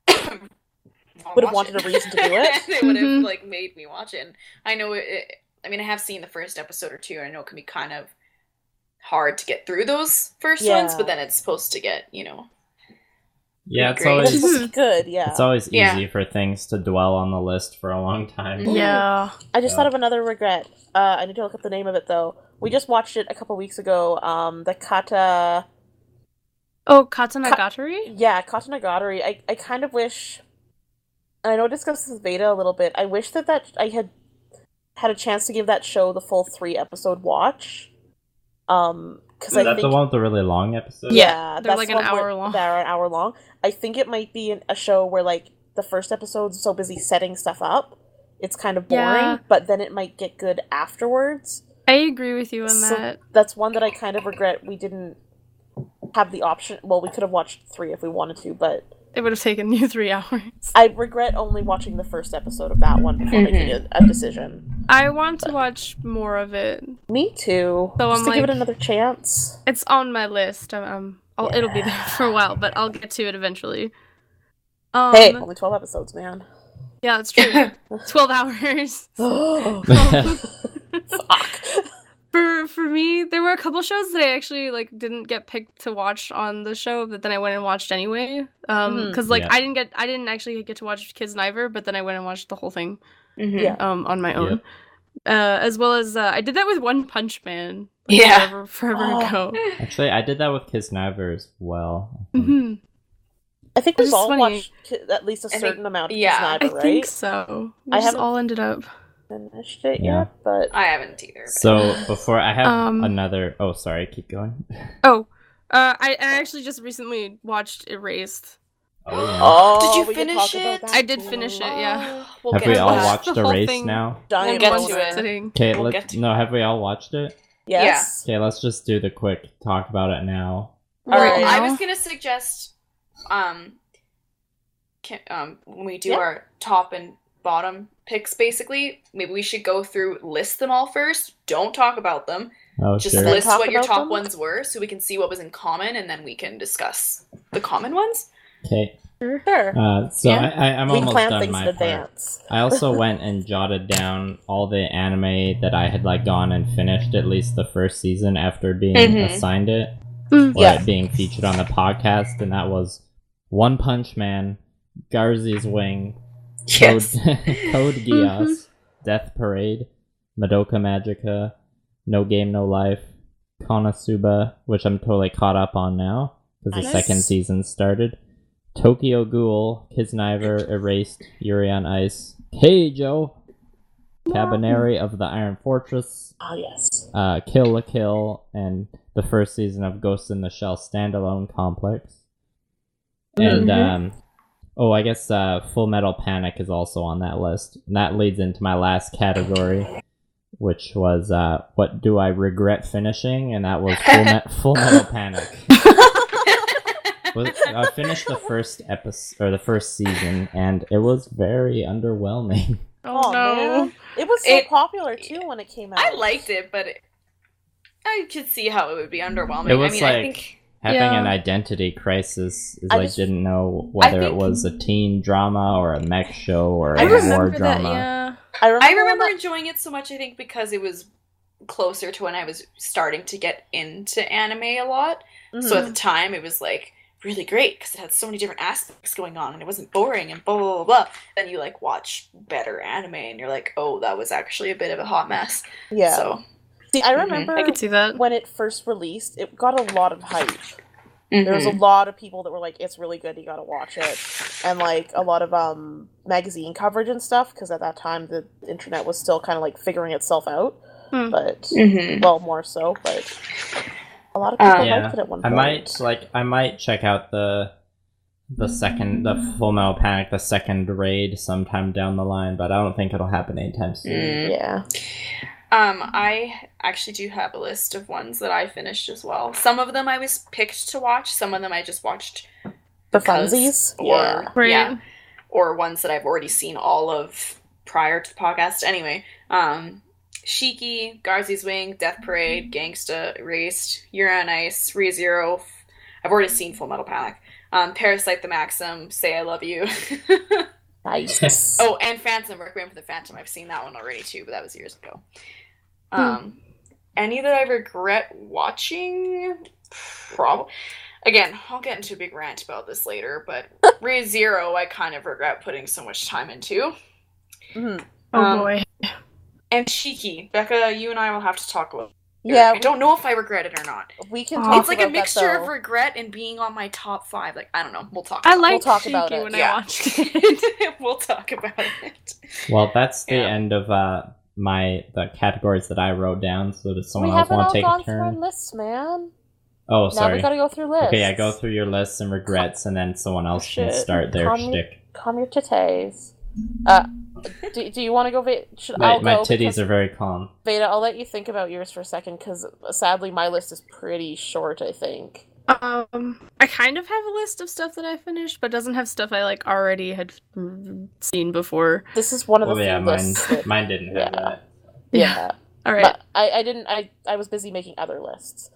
would have wanted a reason to do it. They would have like made me watch it. And I know I mean, I have seen the first episode or two. And I know it can be kind of hard to get through those first ones, but then it's supposed to get, you know. Yeah, it's always good. Yeah, it's always easy for things to dwell on the list for a long time. Yeah, I just thought of another regret. I need to look up the name of it though. We just watched it a couple weeks ago. The Kata. Oh, Katanagatari? Yeah, Katanagatari. I kind of wish. And I know I discussed this with Veda a little bit. I wish that I had a chance to give that show the full 3-episode watch. Is that the one with the really long episodes? Yeah, they're like an hour long. They're an hour long. I think it might be a show where like the first episode's so busy setting stuff up, it's kind of boring. But then it might get good afterwards. I agree with you on that. That's one that I kind of regret we didn't have the option. Well, we could have watched 3 if we wanted to, but it would have taken you 3 hours. I regret only watching the first episode of that one before making a decision. I want to watch more of it. Me too. So just to give it another chance. It's on my list. It'll be there for a while, but I'll get to it eventually. Hey, only 12 episodes, man. Yeah, that's true. 12 hours. Fuck. For me, there were a couple shows that I actually didn't get picked to watch on the show, but then I went and watched anyway. Because I didn't actually get to watch Kids Niver, but then I went and watched the whole thing. On my own. As well as I did that with One Punch Man. Forever ago. Actually, I did that with Kids Niver as well. I think we've all watched at least a certain amount of Kids Niver, right? I think so. We just all ended up. Finished it yet, but I haven't either. But... So before I have another. Oh, sorry. Keep going. I actually just recently watched Erased. Did you finish it? I did finish it, yeah. Have we all watched Erase now? We'll get to it. Okay, have we all watched it? Yes. Yeah. Okay, let's just do the quick talk about it now. Alright, I was gonna suggest, when we do our top and bottom picks, basically, maybe we should go through, list them all first. Don't talk about them. Just list what your top ones were, so we can see what was in common, and then we can discuss the common ones. Okay. Sure. I'm almost done my advance. I also went and jotted down all the anime that I had gone and finished at least the first season after being assigned it, or it being featured on the podcast, and that was One Punch Man, Garzy's Wing, Code Geass, Death Parade, Madoka Magica, No Game No Life, Konosuba, which I'm totally caught up on now because the second season started. Tokyo Ghoul, Kisniver, Erased, Urrea on Ice, Keijo, Cabaneri of the Iron Fortress, Kill la Kill, and the first season of Ghost in the Shell standalone complex. And, I guess Full Metal Panic is also on that list. And that leads into my last category, which was, what do I regret finishing? And that was Full Metal Panic. I finished the first episode, or the first season, and it was very underwhelming. Oh no. Man. It was so popular, too, when it came out. I liked it, but I could see how it would be underwhelming. It was I think having an identity crisis. Didn't know whether it was a teen drama or a mech show or a war drama. I remember enjoying it so much, I think, because it was closer to when I was starting to get into anime a lot. Mm-hmm. So at the time, it was really great because it had so many different aspects going on and it wasn't boring and blah, blah, blah, blah. Then you watch better anime and you're like, oh, that was actually a bit of a hot mess. Yeah. So, see, I remember I could see that. When it first released, it got a lot of hype. There was a lot of people that were like, it's really good, you gotta watch it. And a lot of magazine coverage and stuff, because at that time the internet was still kind of figuring itself out. But, well, more so, but a lot of people liked it at one point. I might check out the Full Metal Panic, the second raid sometime down the line, but I don't think it'll happen anytime soon. Yeah. I actually do have a list of ones that I finished as well. Some of them I was picked to watch, some of them I just watched for funsies. Or ones that I've already seen all of prior to the podcast. Anyway, Shiki, Garzy's Wing, Death Parade, Gangsta, Erased, Urrea on Ice, ReZero. I've already seen Full Metal Panic. Parasite the Maxim, Say I Love You. Nice. Oh, and Phantom, Requiem for the Phantom. I've seen that one already too, but that was years ago. Any that I regret watching? Probably. Again, I'll get into a big rant about this later, but ReZero I kind of regret putting so much time into. Oh boy. And Shiki. Becca, you and I will have to talk about it. Yeah. I don't know if I regret it or not. We can talk It's about a mixture that, of regret and being on my top 5. I don't know. We'll talk about it. I liked about Shiki it. when I watched it. We'll talk about it. Well, that's the end of the categories that I wrote down, so does someone else want to take a turn? We haven't all gone through our lists, man. Oh, sorry. Now we gotta go through lists. Okay, go through your lists and regrets, and then someone else can start their shtick. Calm your titties. Do you want to go, Veda? My titties are very calm. Veda, I'll let you think about yours for a second, because sadly my list is pretty short, I think. I kind of have a list of stuff that I finished, but doesn't have stuff I already had seen before. This is one of the few lists. Mine didn't have that. Yeah. All right. But I didn't. I was busy making other lists.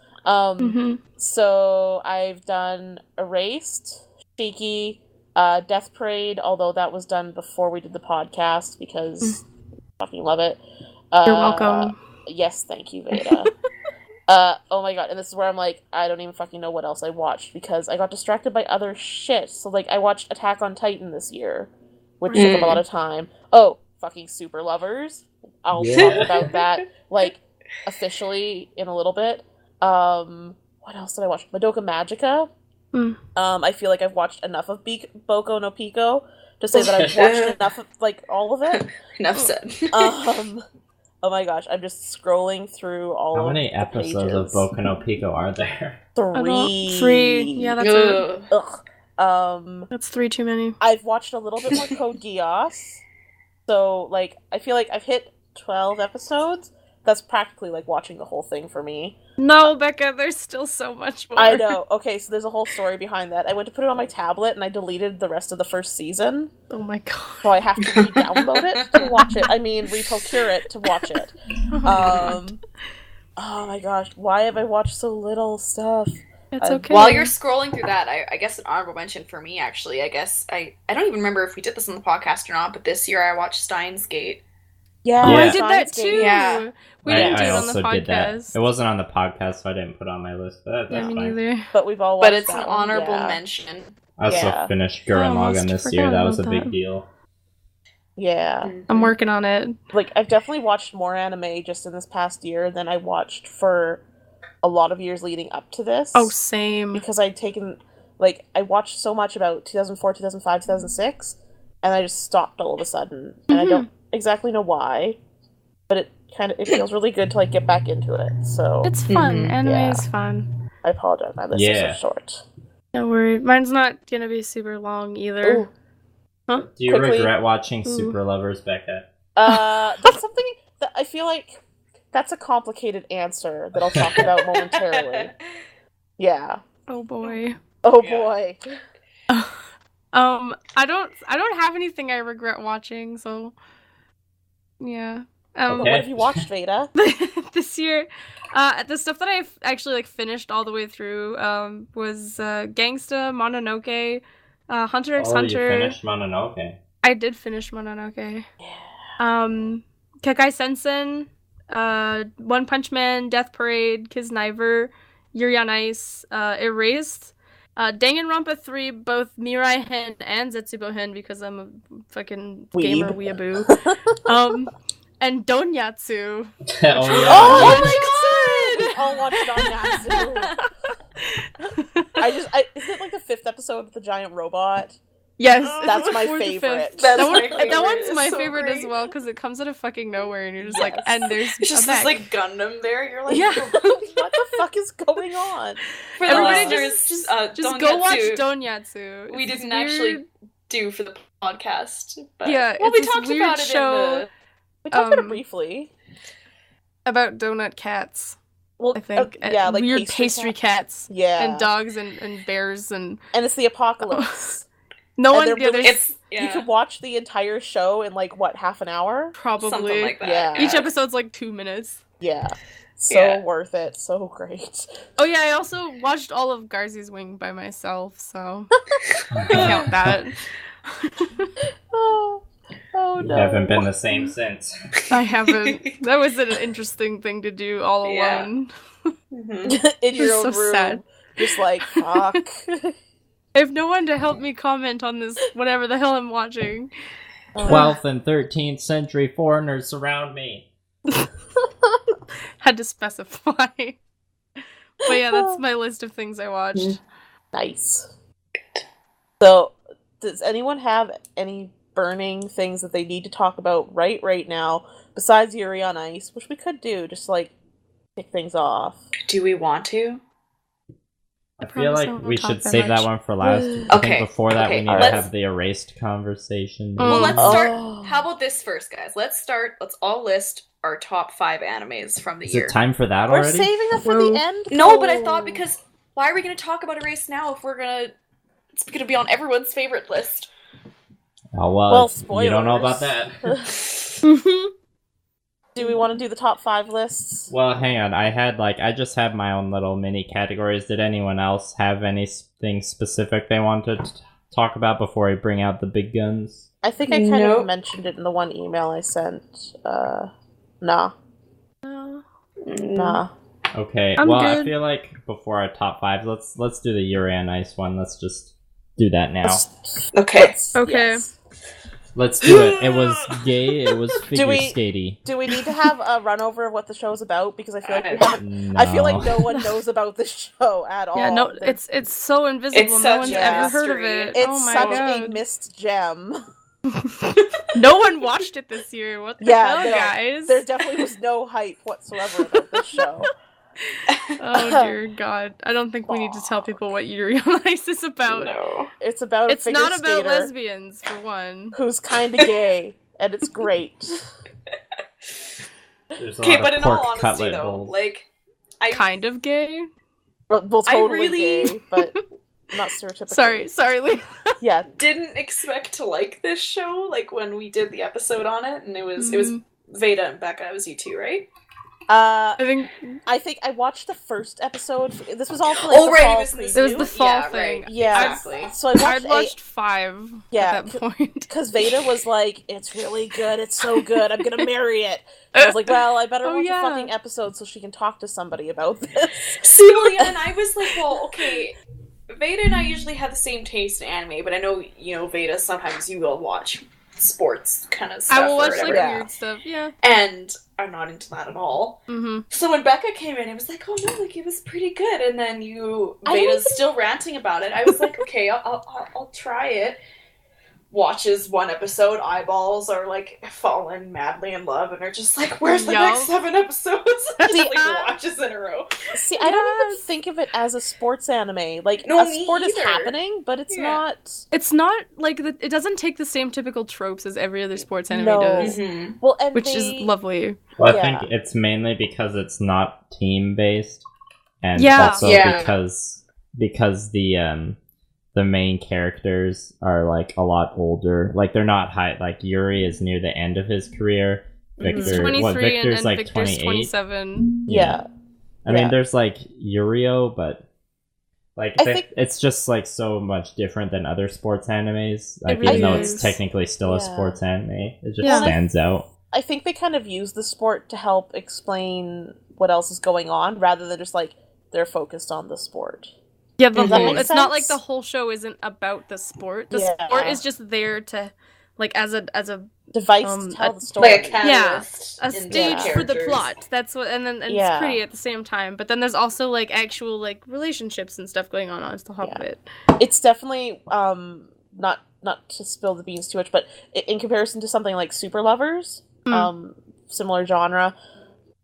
So I've done Erased, Shiki, Death Parade, although that was done before we did the podcast because I fucking love it. You're welcome. Yes, thank you, Veda. Oh my god, and this is where I'm like, I don't even fucking know what else I watched because I got distracted by other shit. So I watched Attack on Titan this year, which took up a lot of time. Oh, fucking Super Lovers. I'll talk about that officially in a little bit. What else did I watch? Madoka Magica. I feel like I've watched enough of Boku no Pico to say that I've watched enough of all of it. Enough said. Oh my gosh, I'm just scrolling through all of the pages. How many episodes of Boku no Pico are there? 3. 3. Yeah, that's it. Ugh. That's 3 too many. I've watched a little bit more Code Geass. So, like, I feel like I've hit 12 episodes. That's practically, like, watching the whole thing for me. No, Becca, there's still so much more. I know. Okay, so there's a whole story behind that. I went to put it on my tablet, and I deleted the rest of the first season. Oh my god. So I have to re-download it to watch it. I mean, re-procure it to watch it. Oh my gosh, why have I watched so little stuff? It's okay. While you're scrolling through that, I guess an honorable mention for me, actually, I guess, I don't even remember if we did this on the podcast or not, but this year I watched Steins Gate. Yeah, I did that too. Yeah. We didn't do it on the also did that. podcast. It wasn't on the podcast, so I didn't put it on my list, but that's me fine. neither. But we've all watched But it's that an one, honorable yeah. mention. I also finished Gurren Lagann almost this year. forgot That was a about big that. deal. Yeah. I'm working on it. Like, I've definitely watched more anime just in this past year than I watched for a lot of years leading up to this. Oh, same. Because I'd taken, like, I watched so much about 2004, 2005, 2006, and I just stopped all of a sudden. And I don't exactly know why, but it feels really good to, like, get back into it, so... It's fun. Anime is fun. I apologize, my list is so short. Don't worry. Mine's not gonna be super long either. Ooh. Huh? Do you regret watching Super Lovers, Becca? That's something that I feel like that's a complicated answer that I'll talk about momentarily. Yeah. Oh boy. Oh boy. I don't have anything I regret watching, so yeah. What have you watched, Veda? This year, the stuff that I've actually like finished all the way through was Gangsta, Mononoke, Hunter x Hunter. You finished Mononoke. I did finish Mononoke. Yeah. Kekai Sensen, One Punch Man, Death Parade, Kisniver, Yuri on Ice, Erased, Danganronpa 3, both Mirai Hen and Zetsubo Hen because I'm a fucking gamer weeaboo. And Donyatsu. Oh my god! I'll watch Donyatsu. Isn't it like the 5th episode with the giant robot? Yes, that's my favorite. That one's my favorite as well because it comes out of fucking nowhere and you're just like, and there's just this like Gundam there. You're like, yeah, what the fuck is going on? For everybody, just go watch Donyatsu. We didn't actually do for the podcast, but yeah, we talked about it in the. We talked about it briefly. About donut cats. Well, I think. Like weird pastry cats. Yeah. And dogs and bears and it's the apocalypse. No one You could watch the entire show in like what, half an hour? Probably. Something like that. Yeah. Each episode's like 2 minutes. Yeah. So worth it. So great. Oh yeah, I also watched all of Garzy's Wing by myself, so I count that. Oh no. You haven't been the same since. I haven't. That was an interesting thing to do all alone. In your own room. Sad. Just like, fuck. I have no one to help me comment on this, whatever the hell I'm watching. 12th and 13th century foreigners surround me. Had to specify. But yeah, that's my list of things I watched. Nice. So, does anyone have any burning things that they need to talk about right now, besides Yuri on Ice, which we could do, just like kick things off? Do we want to? I feel like we should save that one for last. I think before that we need to have the erased conversation. Well, let's start. How about this first, guys? Let's all list our top 5 animes from the year. Is it time for that already? We're saving it for the end. No, but I thought because why are we going to talk about Erased now if it's going to be on everyone's favorite list? Oh, well spoilers. You don't know about that. Do we want to do the top 5 lists? Well, hang on. I just had my own little mini categories. Did anyone else have anything specific they wanted to talk about before I bring out the big guns? I think I kind of mentioned it in the one email I sent. Nah. Nah. Okay. I'm good. I feel like before our top 5, let's do the Urrea on Ice one. Let's just do that now. Okay. Okay. Yes. Let's do it. It was gay. It was figure skatey. Do we need to have a run over of what the show's about? Because I feel like we haven't. I feel like no one knows about the show at all. Yeah, no, it's so invisible. No one's ever heard of it. It's such a missed gem. No one watched it this year. What the hell, guys? There definitely was no hype whatsoever about this show. Oh dear God! I don't think we need to tell people what Urrea on Ice is about. No, it's about. It's not about lesbians, for one. Who's kind of gay, and it's great. Okay, but in all honesty, though, like, kind of gay. Well, totally gay, but not stereotypical. Sorry, Leah. Yeah, didn't expect to like this show. Like when we did the episode on it, and it was Veda and Becca. It was you two, right? I think I watched the first episode. This was all for like, the fall preview. It was the fall thing. Right. Yeah, exactly. So I watched 5 at that point. Because Veda was like, it's really good, it's so good, I'm gonna marry it. And I was like, well, I better watch a fucking episode so she can talk to somebody about this. See, Leah, and I was like, well, okay, Veda and I usually have the same taste in anime, but I know, Veda, sometimes you will watch sports kind of stuff. I will watch like weird stuff, yeah. And I'm not into that at all. Mm-hmm. So when Becca came in, it was like, oh no, like it was pretty good. And then Veda's still ranting about it. I was like, okay, I'll try it. Watches one episode, eyeballs are like fallen madly in love, and are just like, where's the next 7 episodes? Like watches in a row. See, I don't even think of it as a sports anime. Like, no, a sport is happening, but it's not. It's not like it doesn't take the same typical tropes as every other sports anime does. Mm-hmm. Well, which is lovely. Well, I think it's mainly because it's not team based, and also because the main characters are like a lot older. Like they're not high. Like Urrea is near the end of his career. Victor's 23 and like Victor's 27. Yeah. I mean, there's like Urrea, but like it's just like so much different than other sports animes. Like even though it's technically still a sports anime, it just stands out. I think they kind of use the sport to help explain what else is going on, rather than just like they're focused on the sport. Yeah, it's not like the whole show isn't about the sport. The sport is just there to, like, as a device to tell the story. Like a catalyst. A stage for the plot. That's what, and it's pretty at the same time. But then there's also like actual like relationships and stuff going on the top of it. It's definitely not to spill the beans too much, but in comparison to something like Super Lovers, similar genre.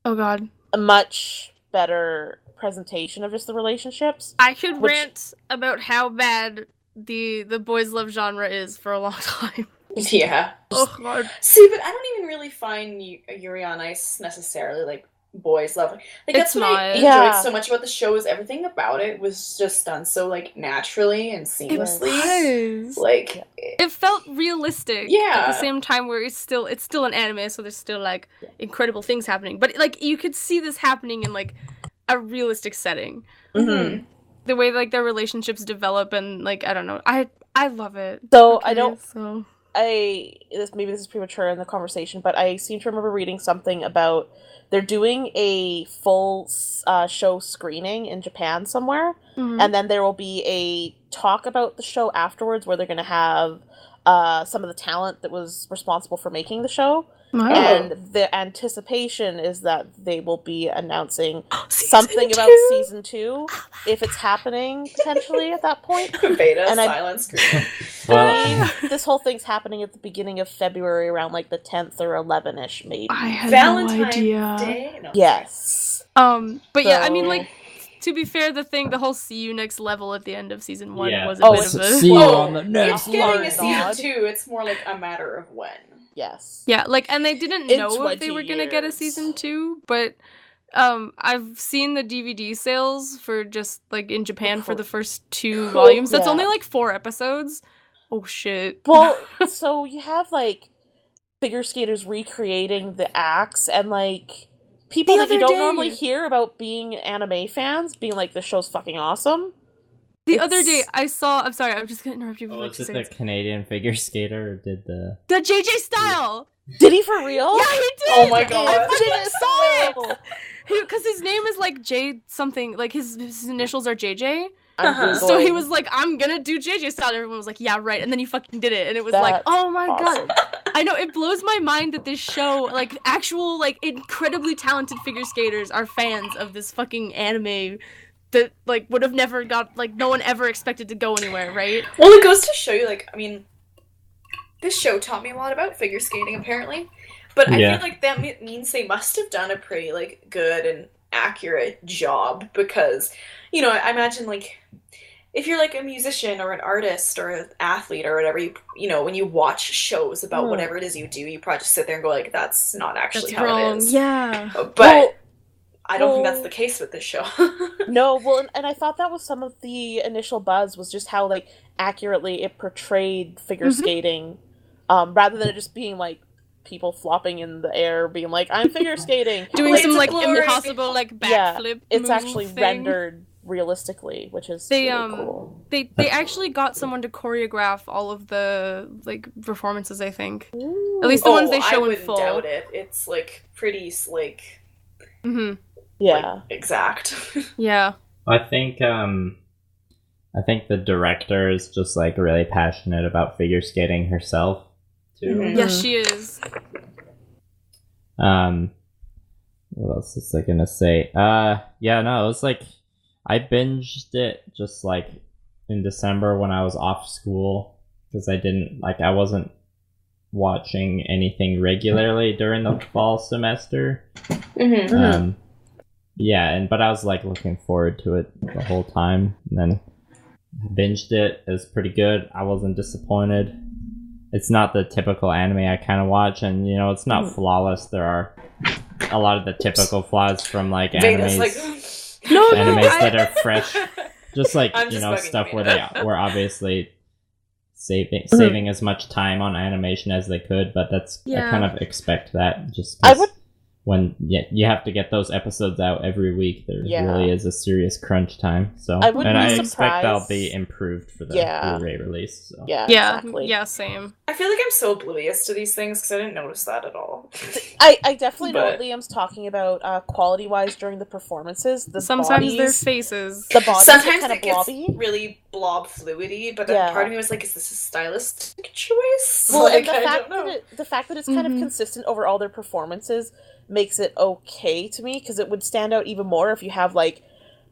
Oh God, a much better presentation of just the relationships. I could rant about how bad the boys love genre is for a long time. Yeah. Oh God. See, but I don't even really find Urrea on Ice necessarily like boys love. Like that's what I enjoyed so much about the show, is everything about it was just done so like naturally and seamlessly. Like it felt realistic. Yeah. At the same time, where it's still an anime, so there's still like incredible things happening. But like you could see this happening in like a realistic setting. Mm-hmm. The way like their relationships develop, and like I don't know, I love it. So maybe this is premature in the conversation, but I seem to remember reading something about they're doing a full show screening in Japan somewhere, and then there will be a talk about the show afterwards where they're going to have some of the talent that was responsible for making the show. Wow. And the anticipation is that they will be announcing something about season 2, if it's happening potentially at that point. Beta silent screen. This whole thing's happening at the beginning of February, around like the 10th or 11ish, maybe. I had Valentine's Day. No, yes. But yeah, I mean, like, to be fair, the whole see you next level at the end of season 1 was a bit of a... See you on the next level. It's getting a season 2, it's more like a matter of when. Yes. Yeah, like, and they didn't know if they were gonna get a season 2, but I've seen the DVD sales for just, like, in Japan for the first 2 volumes. That's only, like, 4 episodes. Oh, shit. Well, so you have, like, figure skaters recreating the acts, and, like, people that you don't normally hear about being anime fans being like, this show's fucking awesome. The other day, I saw... I'm sorry, I'm just going to interrupt you. Was it the Canadian figure skater, or did the... The JJ Style! Did he for real? Yeah, he did! Oh my god. I saw it! Because his name is, like, J something. Like, his initials are JJ. So he was like, I'm gonna do JJ Style. And everyone was like, yeah, right. And then he fucking did it. And it was like, oh my god. I know, it blows my mind that this show, like, actual, like, incredibly talented figure skaters are fans of this fucking anime that, like, would have never got, like, no one ever expected to go anywhere, right? Well, it goes to show you, like, I mean, this show taught me a lot about figure skating, apparently. But I feel like that means they must have done a pretty, like, good and accurate job because, you know, I imagine, like, if you're, like, a musician or an artist or an athlete or whatever, you know, when you watch shows about whatever it is you do, you probably just sit there and go, like, that's not actually how wrong. it is. Yeah. But I don't think that's the case with this show. No, well, and I thought that was some of the initial buzz, was just how, like, accurately it portrayed figure skating, rather than it just being, like, people flopping in the air, being like, I'm figure skating. Doing some, like, impossible, like, backflip it's actually thing. rendered realistically, which is really cool. They actually got someone to choreograph all of the, like, performances, I think. Ooh. At least the ones they show in full. I wouldn't doubt it. It's, like, pretty, like... Yeah. Like, exact. Yeah. I think the director is just, like, really passionate about figure skating herself, too. Mm-hmm. Yes, she is. What else was I gonna say? Yeah, no, it was, like, I binged it just, like, in December when I was off school, because I wasn't watching anything regularly during the fall semester. But I was, like, looking forward to it the whole time, and then binged it. It was pretty good. I wasn't disappointed. It's not the typical anime I kind of watch, and, you know, it's not flawless. There are a lot of the typical flaws from, like, animes, that are fresh. Just, like, you know, stuff where they were obviously saving as much time on animation as they could, but I kind of expect that just when you have to get those episodes out every week, there really is a serious crunch time. So, I expect they'll be improved for the Blu-ray release. So. Yeah, exactly. Yeah, same. I feel like I'm so oblivious to these things because I didn't notice that at all. I definitely know what Liam's talking about, quality-wise during the performances. Sometimes their faces. The bodies sometimes are kind of blobby. Really blob fluidy, but then part of me was like, is this a stylistic choice? Well, like, and the fact that it's kind of consistent over all their performances makes it okay to me, because it would stand out even more if you have, like,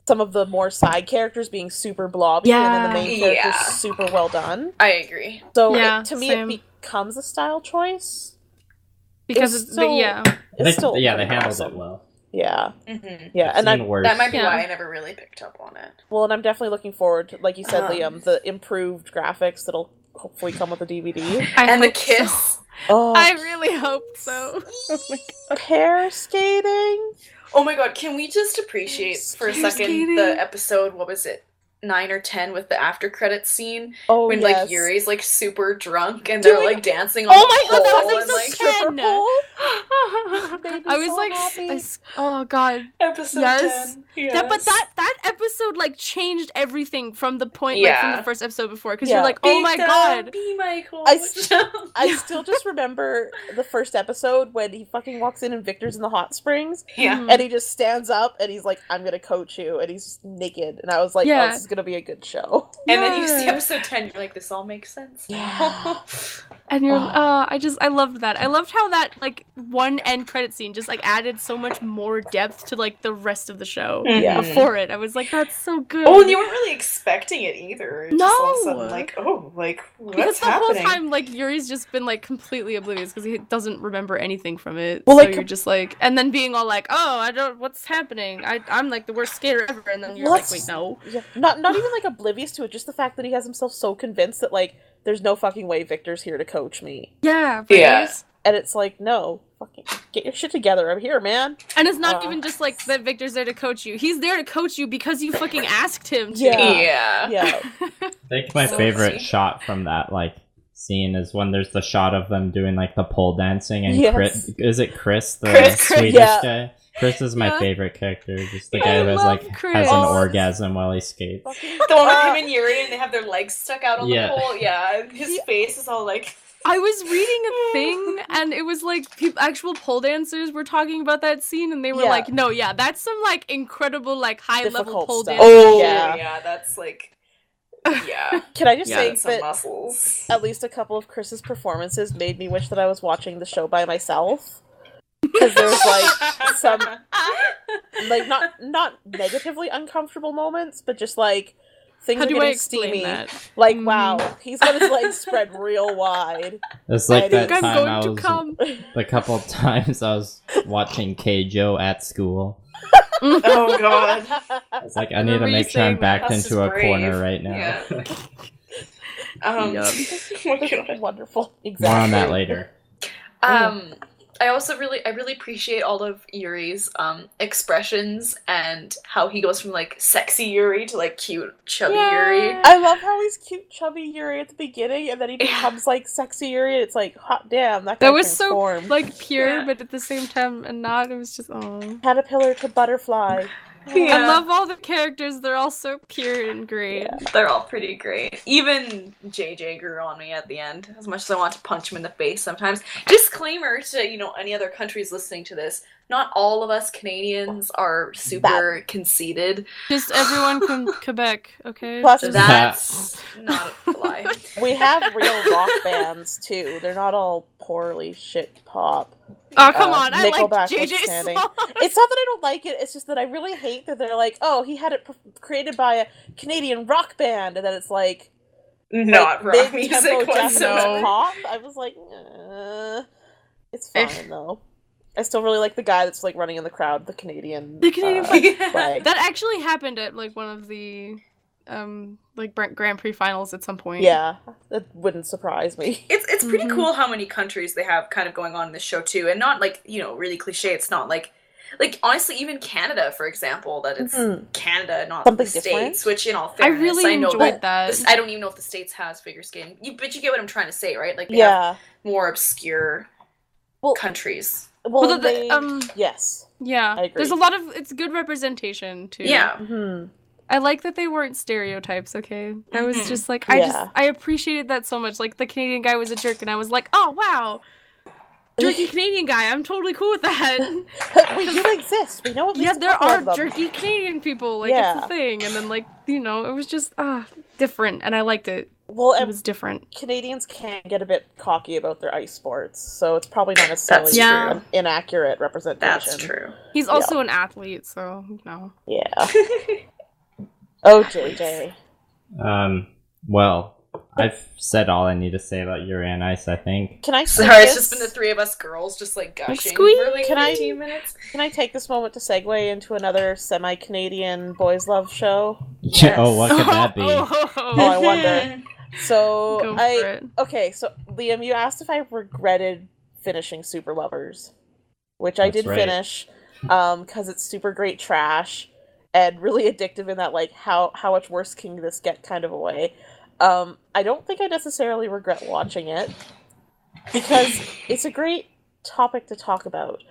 some of the more side characters being super blobby and then the main characters super well done. I agree. So to me it becomes a style choice. Because they handled it well. Yeah. Mm-hmm. Yeah, and that might be why I never really picked up on it. Well, and I'm definitely looking forward to, like you said, Liam, the improved graphics that'll hopefully come with the DVD. And the kiss. So. Oh, I really hope so. Oh my god. Pair skating. Oh my god, can we just appreciate for a second the episode, what was it, 9 or 10 with the after credits scene? When like Yuri's like super drunk and they're like dancing on the pole. Oh my god, that was like I was so like, oh god. Episode 10. Yes. But that episode like changed everything from the point like from the first episode before, because you're like, oh my god. Be my coach. I still just remember the first episode when he fucking walks in and Victor's in the hot springs. Yeah. And he just stands up and he's like, I'm gonna coach you, and he's just naked, and I was like, oh, this is gonna be a good show. And then you see episode 10, you're like, this all makes sense. Yeah. And you're I loved that. I loved how that like one end credit scene just like added so much more depth to like the rest of the show. Yeah. Before it, I was like, that's so good. Oh, and you weren't really expecting it either. No. Just all of a sudden, like, oh, like, what's happening? Because the whole time, like, Yuri's just been like completely oblivious because he doesn't remember anything from it. Well, so like, you're just like, and then being all like, oh, what's happening? I'm like the worst skater ever, and then you're like, wait, no. Yeah. Not even like oblivious to it, just the fact that he has himself so convinced that like there's no fucking way Victor's here to coach me. Yeah, please. Yeah. And it's like, no, fucking get your shit together. I'm here, man. And it's not even just like that Victor's there to coach you. He's there to coach you because you fucking asked him to. Yeah. I think my favorite shot from that like scene is when there's the shot of them doing like the pole dancing and Chris, is it Chris, the Swedish guy? Chris is my favorite character. Just the guy who has an orgasm while he skates. The one with him and Yuri, and they have their legs stuck out on the pole. Yeah, his face is all like. I was reading a thing, and it was like actual pole dancers were talking about that scene, and they were like, "No, that's some like incredible like high level pole dancing." Oh yeah, that's like. Yeah. Can I just say some that muscles. At least a couple of Chris's performances made me wish that I was watching the show by myself. Because there was like some like not negatively uncomfortable moments, but just like things are getting steamy. That? Like, wow, he's got his legs spread real wide. It's like that time the couple of times I was watching K-Joe at school. Oh god. It's like, I need to make sure I'm backed into a corner right now. Yeah. Oh my god. Wonderful. Exactly. More on that later. I also really appreciate all of Yuri's expressions and how he goes from like sexy Yuri to like cute chubby Yuri. I love how he's cute chubby Yuri at the beginning and then he becomes like sexy Yuri and it's like, hot damn, that guy was transformed. So like pure but at the same time and not. It was just caterpillar to butterfly. Yeah. I love all the characters. They're all so pure and great. Yeah, they're all pretty great. Even JJ grew on me at the end, as much as I want to punch him in the face sometimes. Disclaimer to, any other countries listening to this. Not all of us Canadians are super conceited. Just everyone from Quebec, okay? Plus, that's not a lie. We have real rock bands, too. They're not all poorly shit pop. Oh, come on. I like JJ's song. It's not that I don't like it. It's just that I really hate that they're like, oh, he had it created by a Canadian rock band. And then it's like... Not rock music whatsoever. Pop. I was like, it's fine, though. I still really like the guy that's like running in the crowd, the Canadian flag. That actually happened at like one of the Grand Prix finals at some point. Yeah, that wouldn't surprise me. It's pretty cool how many countries they have kind of going on in this show too, and not like really cliche. It's not like honestly even Canada, for example, that it's Canada, not something the different. States. Which in all fairness, I really enjoyed that. I don't even know if the States has figure skating, but you get what I'm trying to say, right? Like they have more obscure countries. Well, yes. Yeah. I agree. There's a lot of, it's good representation, too. Yeah. Mm-hmm. I like that they weren't stereotypes, okay? I was just like, I appreciated that so much. Like, the Canadian guy was a jerk, and I was like, oh, wow. Jerky Canadian guy, I'm totally cool with that. We do exist. We know at least there are jerky Canadian people. Like, it's a thing. And then, like, it was just, different, and I liked it. Well, it was different. Canadians can get a bit cocky about their ice sports, so it's probably not necessarily an inaccurate representation. That's true. He's also an athlete, so, Yeah. Oh, JJ. Well, I've said all I need to say about Urrea on Ice, I think. Can I Sorry, it's just been the three of us girls just, like, gushing for, like, 15 minutes. Can I take this moment to segue into another semi-Canadian boys' love show? Yes. Oh, what could that be? I wonder. So, so, Liam, you asked if I regretted finishing Super Lovers, which I did finish, because it's super great trash, and really addictive in that, like, how much worse can this get kind of a way. I don't think I necessarily regret watching it, because it's a great topic to talk about.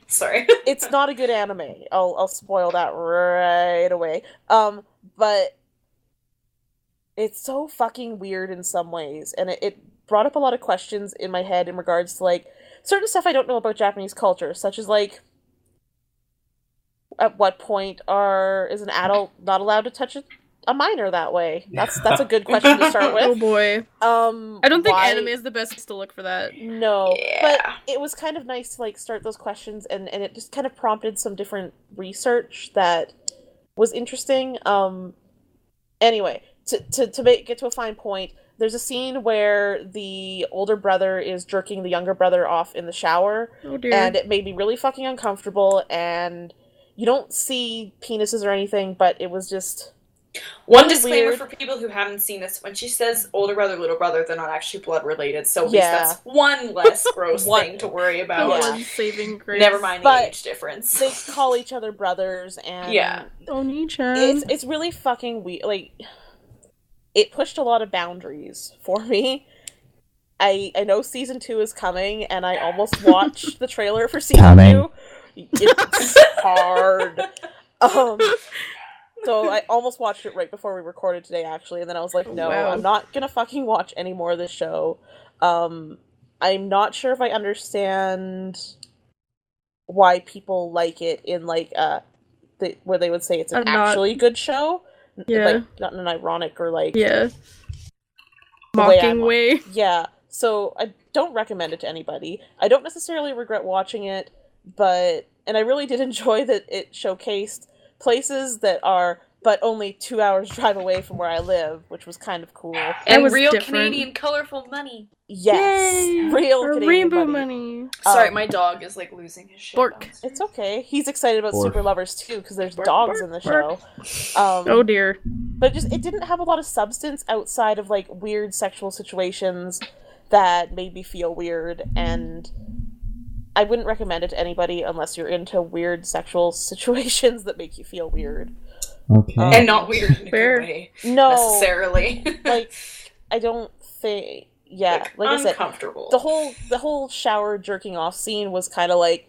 Sorry. It's not a good anime. I'll spoil that right away. But it's so fucking weird in some ways, and it brought up a lot of questions in my head in regards to, like, certain stuff I don't know about Japanese culture, such as, like, at what point is an adult not allowed to touch a minor that way? That's a good question to start with. Oh boy. I don't think anime is the best place to look for that. No. Yeah. But it was kind of nice to, like, start those questions, and it just kind of prompted some different research that was interesting. Anyway, to get to a fine point, there's a scene where the older brother is jerking the younger brother off in the shower. Oh dear. And it made me really fucking uncomfortable, and you don't see penises or anything, but it was just... One disclaimer for people who haven't seen this: when she says older brother, little brother, they're not actually blood related, so at least that's one less gross thing to worry about. One saving grace. Never mind the age difference. They call each other brothers, and it's really fucking weird. Like, it pushed a lot of boundaries for me. I know season 2 is coming, and I almost watched the trailer for season 2. It's hard. So I almost watched it right before we recorded today, actually, and then I was like, no, I'm not gonna fucking watch any more of this show. I'm not sure if I understand why people like it in, like, where they would say it's an actually good show. Yeah. Like, not in an ironic or, like... Yeah. Mocking way. Yeah. So I don't recommend it to anybody. I don't necessarily regret watching it, and I really did enjoy that it showcased places that are but only 2 hours drive away from where I live, which was kind of cool. And real different. Canadian colorful money. Yes, Yay! Real Canadian rainbow money. Sorry, my dog is like losing his shit. Bork. It's okay. He's excited about Super Lovers too because there's Bork, dogs bork, in the bork. show. Oh dear. But it didn't have a lot of substance outside of like weird sexual situations that made me feel weird, and I wouldn't recommend it to anybody unless you're into weird sexual situations that make you feel weird. Okay. And not weird in a good way. No. Necessarily. Like, I don't think... Yeah, like I said, uncomfortable. The whole shower jerking off scene was kind of like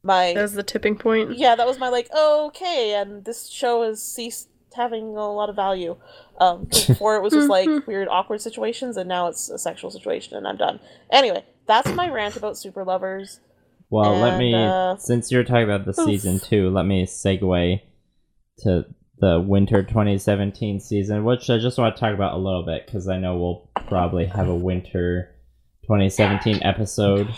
my... That was the tipping point. Yeah, that was my like, oh, okay, and this show has ceased having a lot of value. Before it was just like weird, awkward situations, and now it's a sexual situation, and I'm done. Anyway, that's my rant about Super Lovers. Well, and, let me, since you're talking about the season 2, let me segue to the winter 2017 season, which I just want to talk about a little bit, because I know we'll probably have a winter 2017 episode.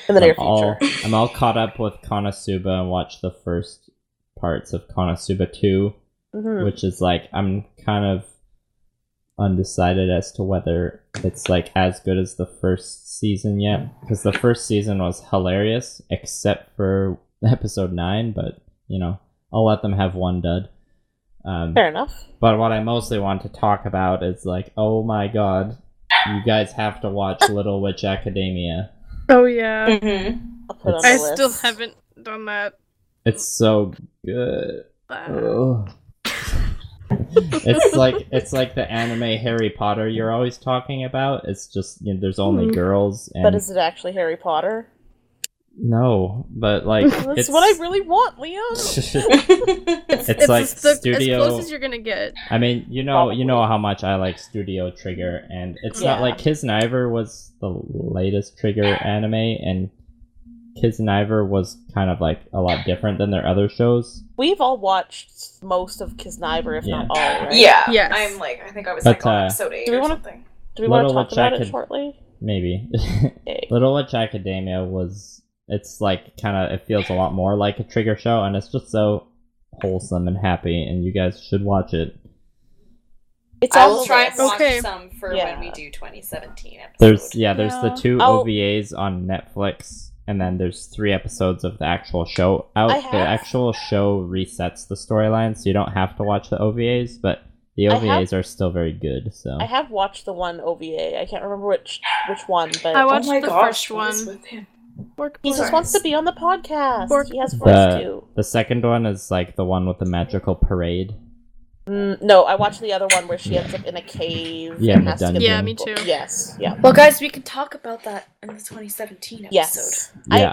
In the near future. I'm all caught up with Konosuba and watched the first parts of Konosuba 2, which is like, I'm kind of undecided as to whether it's like as good as the first season yet, because the first season was hilarious, except for episode 9, but, you know, I'll let them have one dud. Fair enough. But what I mostly want to talk about is like, oh my god, you guys have to watch Little Witch Academia. Oh yeah. I'll put it on the I list. still haven't done that. It's so good. Ugh. It's like the anime Harry Potter you're always talking about. It's just, you know, there's only girls. And... But is it actually Harry Potter? No, but like that's what I really want, Liam. it's like Studio. As close as you're gonna get. I mean, you know how much I like Studio Trigger, and it's not like Kisniver was the latest Trigger anime, and Kisniver was kind of like a lot different than their other shows. We've all watched most of Kisniver, if not all, right? Yeah. Yes. I think I was like on episode 8 or something. Do we want to talk about it shortly? Maybe. Little Witch Academia was... It's like kind of, it feels a lot more like a Trigger show, and it's just so wholesome and happy, and you guys should watch it. I will try and watch some for when we do 2017 episodes. There's the 2 OVAs on Netflix, and then there's 3 episodes of the actual show out. The actual show resets the storyline, so you don't have to watch the OVAs, but the OVAs are still very good. So I have watched the one OVA. I can't remember which one, but I watched the first one. With him. He just wants to be on the podcast. He has voice too. The second one is like the one with the magical parade. No, I watched the other one where she ends up in a cave. Yeah, in the dungeon. Yeah, me too. Yes, yeah. Well, guys, we can talk about that in the 2017 episode. Yes. Yeah,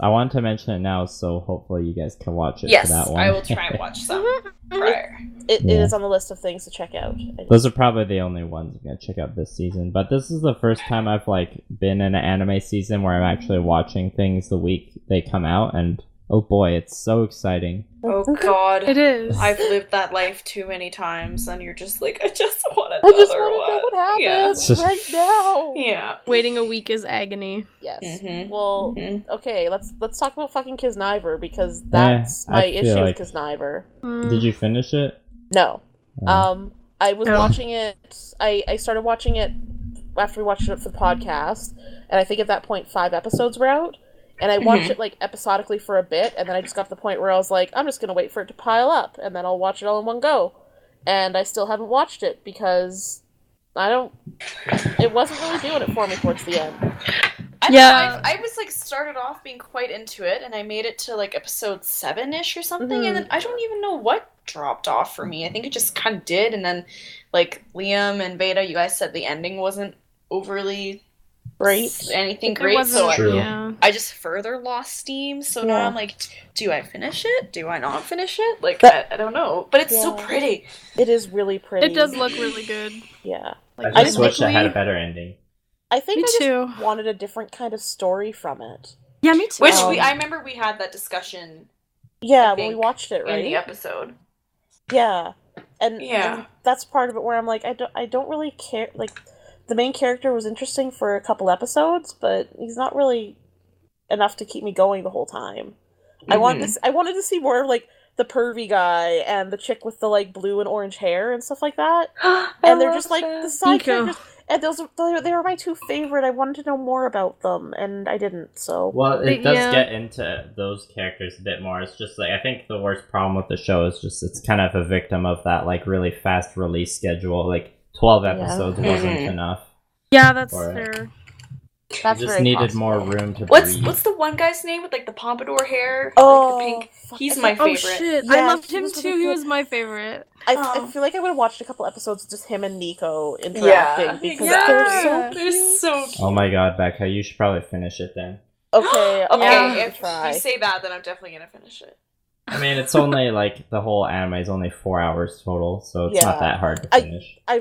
I want to mention it now, so hopefully you guys can watch it for that one. I will try and watch some prior. It is on the list of things to check out. Those are probably the only ones I'm going to check out this season, but this is the first time I've like been in an anime season where I'm actually watching things the week they come out, and oh boy, it's so exciting. Oh god. It is. I've lived that life too many times, and you're just like, I just want another one. I just want to know what happens right now. Yeah. Waiting a week is agony. Yes. Mm-hmm. Well, okay, let's talk about fucking Kisniver, because that's my issue with Kisniver. Did you finish it? No. I was watching it, I started watching it after we watched it for the podcast, and I think at that point 5 episodes were out. And I watched it, like, episodically for a bit, and then I just got to the point where I was like, I'm just gonna wait for it to pile up, and then I'll watch it all in one go. And I still haven't watched it, because it wasn't really doing it for me towards the end. I was, like, started off being quite into it, and I made it to, like, episode 7-ish or something, and then I don't even know what dropped off for me. I think it just kind of did, and then, like, Liam and Veda, you guys said the ending wasn't overly... anything great, so I just further lost steam, so now I'm like, do I finish it? Do I not finish it? Like, I don't know, but it's so pretty. It is really pretty. It does look really good. Yeah. Like, I just wish I had a better ending. I think I just wanted a different kind of story from it. Yeah, me too. Which I remember we had that discussion. Yeah, when we watched it, right? In the episode. Yeah. And that's part of it where I'm like, I don't really care, like... The main character was interesting for a couple episodes, but he's not really enough to keep me going the whole time. I wanted to see more of, like, the pervy guy and the chick with the like blue and orange hair and stuff like that. And they're just like the side characters. And they were my two favorite. I wanted to know more about them, and I didn't. So it does get into those characters a bit more. It's just like I think the worst problem with the show is just it's kind of a victim of that like really fast release schedule. Like 12 episodes wasn't enough. Yeah, that's fair. That's just needed more room to breathe. What's the one guy's name with like the pompadour hair? Oh, like, the pink. He's my favorite. Oh shit! Yeah, I loved him too. He was my favorite. I feel like I would have watched a couple episodes of just him and Nico interacting because they're so cute. Oh my god, Becca, you should probably finish it then. Okay. If you say that, then I'm definitely gonna finish it. I mean, it's only like the whole anime is only 4 hours total, so it's not that hard to finish. I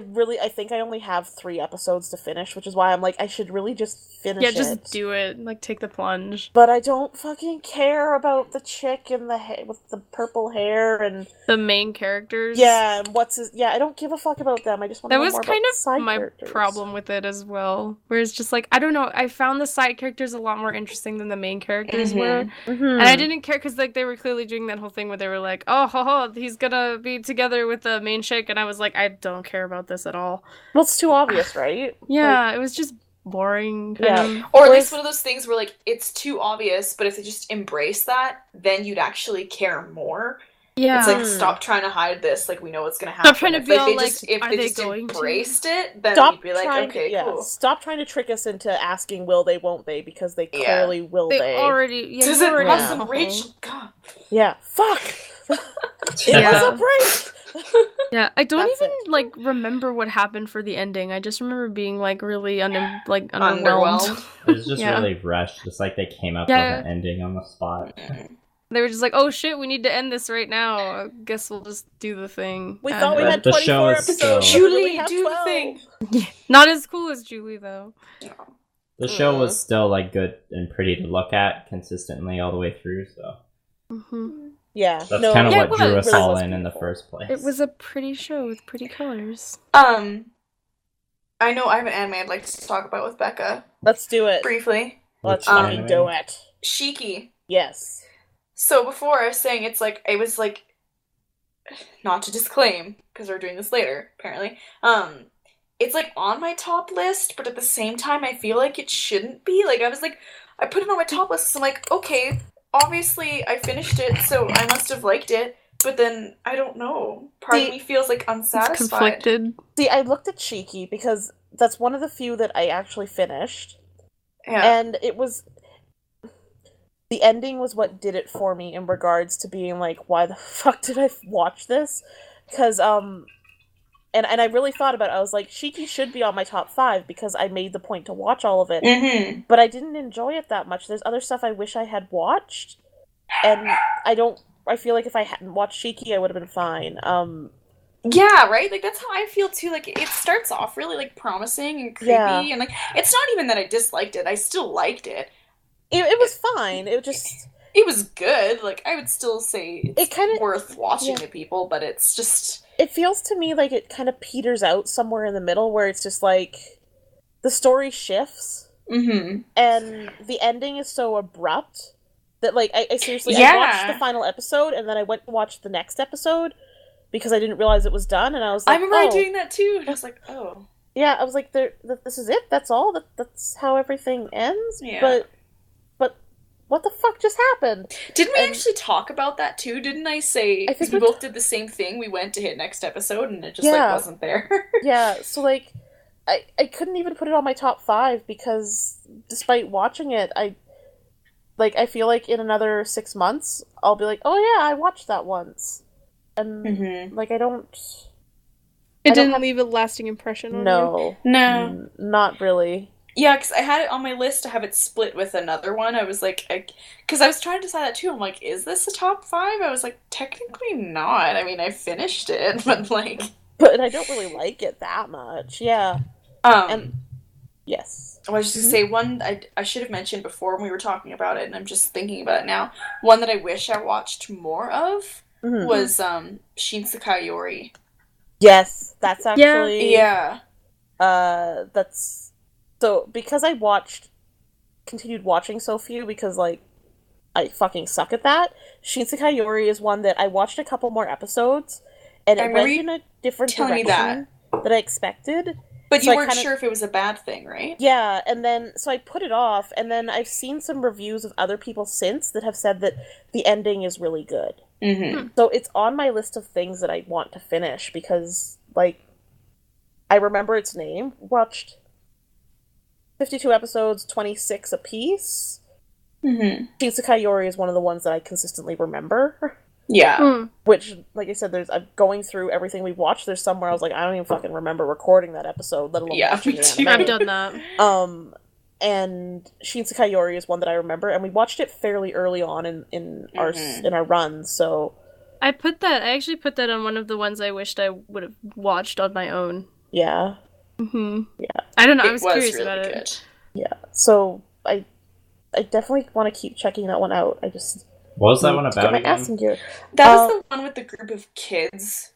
think I only have 3 episodes to finish, which is why I'm like, I should really just finish it. Yeah, just do it. Like, take the plunge. But I don't fucking care about the chick in with the purple hair and the main characters. Yeah, and I don't give a fuck about them. I just want to know more about the side characters. That was kind of my problem with it as well. Whereas just like, I don't know, I found the side characters a lot more interesting than the main characters were. Mm-hmm. And I didn't care because like they were clearly doing that whole thing where they were like, oh, he's gonna be together with the main chick, and I was like, I don't care about this at all. Well, it's too obvious, right? Yeah, it was just boring. Or at least one of those things where like it's too obvious, but if they just embrace that, then you'd actually care more. Yeah, it's like stop trying to hide this. Like we know what's gonna happen. Stop trying to be all like, if they just embraced it, then you'd be like, okay, cool. Stop trying to trick us into asking will they, won't they, because they clearly will. They already. Does it wasn't Rachel? God. Yeah. Fuck. It was a break. Yeah, I don't like remember what happened for the ending. I just remember being like really underwhelmed. It was just really rushed. Just like they came up with an ending on the spot. They were just like, oh shit, we need to end this right now. I guess we'll just do the thing. We thought we had 24 episodes. Julie, do the thing. Not as cool as Julie, though. The show was still like good and pretty to look at consistently all the way through, so. Mm-hmm. Yeah. That's kind of what drew us all in the first place. It was a pretty show with pretty colors. I know I have an anime I'd like to talk about with Becca. Let's do it. Briefly. Let's do it. Shiki. Yes. So before I was saying it was like, not to disclaim, because we're doing this later, apparently, it's like on my top list, but at the same time I feel like it shouldn't be. Like I put it on my top list, so I'm like, okay, obviously I finished it, so I must have liked it, but then, I don't know, part of me feels like unsatisfied. It's conflicted. See, I looked at Shiki, because that's one of the few that I actually finished, and it was... The ending was what did it for me in regards to being like, why the fuck did I watch this? Because, and I really thought about it. I was like, Shiki should be on my top 5 because I made the point to watch all of it. Mm-hmm. But I didn't enjoy it that much. There's other stuff I wish I had watched. And I feel like if I hadn't watched Shiki, I would have been fine. Yeah, right? Like, that's how I feel, too. Like, it starts off really, like, promising and creepy. Yeah. And, like, it's not even that I disliked it. I still liked it. It was fine. It was good. Like, I would still say it's worth watching to people, but it's just... It feels to me like it kind of peters out somewhere in the middle, where it's just like, the story shifts, and the ending is so abrupt that, like, I seriously, I watched the final episode, and then I went to watch the next episode, because I didn't realize it was done, and I was like, I remember doing that too, and I was like, oh. Yeah, I was like, this is it? That's all? That's how everything ends? Yeah. But what the fuck just happened? Didn't we actually talk about that too? Didn't I say, because we both did the same thing, we went to hit next episode and it just wasn't there. Yeah, so like, I couldn't even put it on my top 5 because despite watching it, I feel like in another 6 months, I'll be like, oh yeah, I watched that once. And like, I don't... It didn't leave a lasting impression on you? No. Not really. Yeah, because I had it on my list to have it split with another one. I was like, because I was trying to decide that too. I'm like, is this a top 5? I was like, technically not. I mean, I finished it, but like... But I don't really like it that much, yeah. And yes. I was just going to say, one I should have mentioned before when we were talking about it, and I'm just thinking about it now. One that I wish I watched more of was Shinsekai Yori. Yes, that's actually... Yeah. That's... So, because I continued watching so few, because, like, I fucking suck at that. Shinsekai Yori is one that I watched a couple more episodes, and it went in a different direction that I expected. But you weren't sure if it was a bad thing, right? Yeah, and then, so I put it off, and then I've seen some reviews of other people since that have said that the ending is really good. Mm-hmm. So it's on my list of things that I want to finish, because, like, I remember its name, watched 52 episodes, 26 apiece. Mm-hmm. Shinsekai Yori is one of the ones that I consistently remember. Yeah. Which, like I said, I'm going through everything we've watched. There's somewhere I was like, I don't even fucking remember recording that episode, let alone watching the anime. I've done that. And Shinsekai Yori is one that I remember, and we watched it fairly early on in our run, so... I actually put that on one of the ones I wished I would have watched on my own. Yeah. Mm-hmm. Yeah. I don't know, I was curious really about it. Yeah, so I definitely want to keep checking that one out. I just... What was that one about again? That was the one with the group of kids.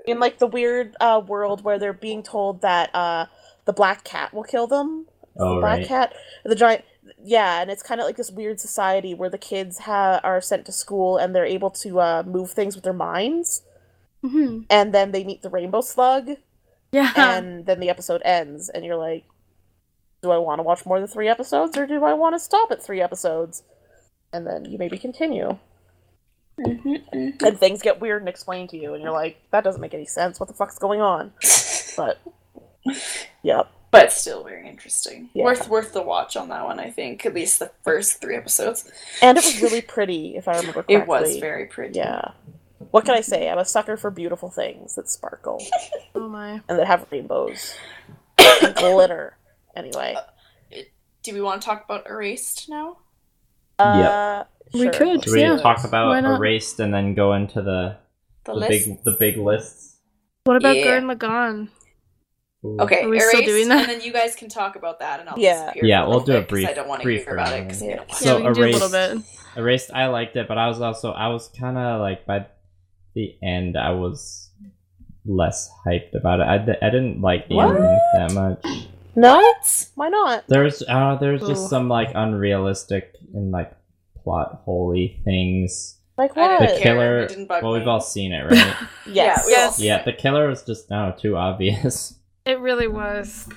In, like, the weird world where they're being told that the black cat will kill them. Oh, the black cat. The giant... Yeah, and it's kind of like this weird society where the kids are sent to school and they're able to move things with their minds. Mm-hmm. And then they meet the rainbow slug. Yeah. And then the episode ends, and you're like, do I want to watch more than 3 episodes, or do I want to stop at 3 episodes? And then you maybe continue. And things get weird and explained to you, and you're like, that doesn't make any sense. What the fuck's going on? But, yep. But still very interesting. Yeah. Worth the watch on that one, I think. At least the first 3 episodes. And it was really pretty, if I remember correctly. It was very pretty. Yeah. What can I say? I'm a sucker for beautiful things that sparkle. Oh my. And that have rainbows. And glitter. Anyway. Do we want to talk about Erased now? Yep. Sure. We could. Do we talk about Erased and then go into the big lists? What about Gurren Lagann? Okay, are we still doing that? And then you guys can talk about that, and I'll disappear. Yeah, we'll do a brief. I don't want to hear about it because we don't want So we can do a little bit. Erased, I liked it, but I was kind of like by the end, I was less hyped about it. I didn't like the ending that much. No? Why not? There's just some like unrealistic and like plot holy things. Like what? The killer. Well, we've all seen it, right? Yes. Yeah, the killer was just too obvious. It really was.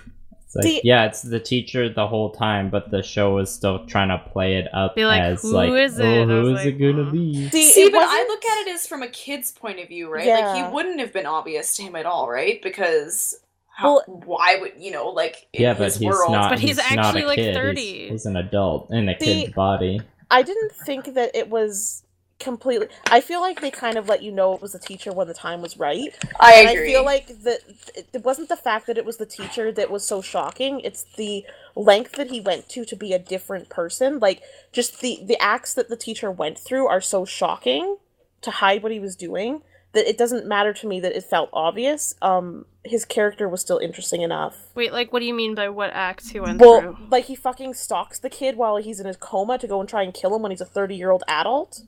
It's like, it's the teacher the whole time, but the show is still trying to play it up as who is it? Who is it gonna be? See, but I look at it as from a kid's point of view, right? Yeah. Like, he wouldn't have been obvious to him at all, right? Because why would, like, in his he's world... Not, but he's actually, not a kid. 30. He's an adult in a kid's body. I didn't think that it was completely... I feel like they kind of let you know it was the teacher when the time was right. I agree. I feel like that it wasn't the fact that it was the teacher that was so shocking, it's the length that he went to be a different person. Like, just the acts that the teacher went through are so shocking to hide what he was doing that it doesn't matter to me that it felt obvious. His character was still interesting enough. Wait, like, what do you mean by what acts he went through? Well, like, he fucking stalks the kid while he's in his coma to go and try and kill him when he's a 30-year-old adult.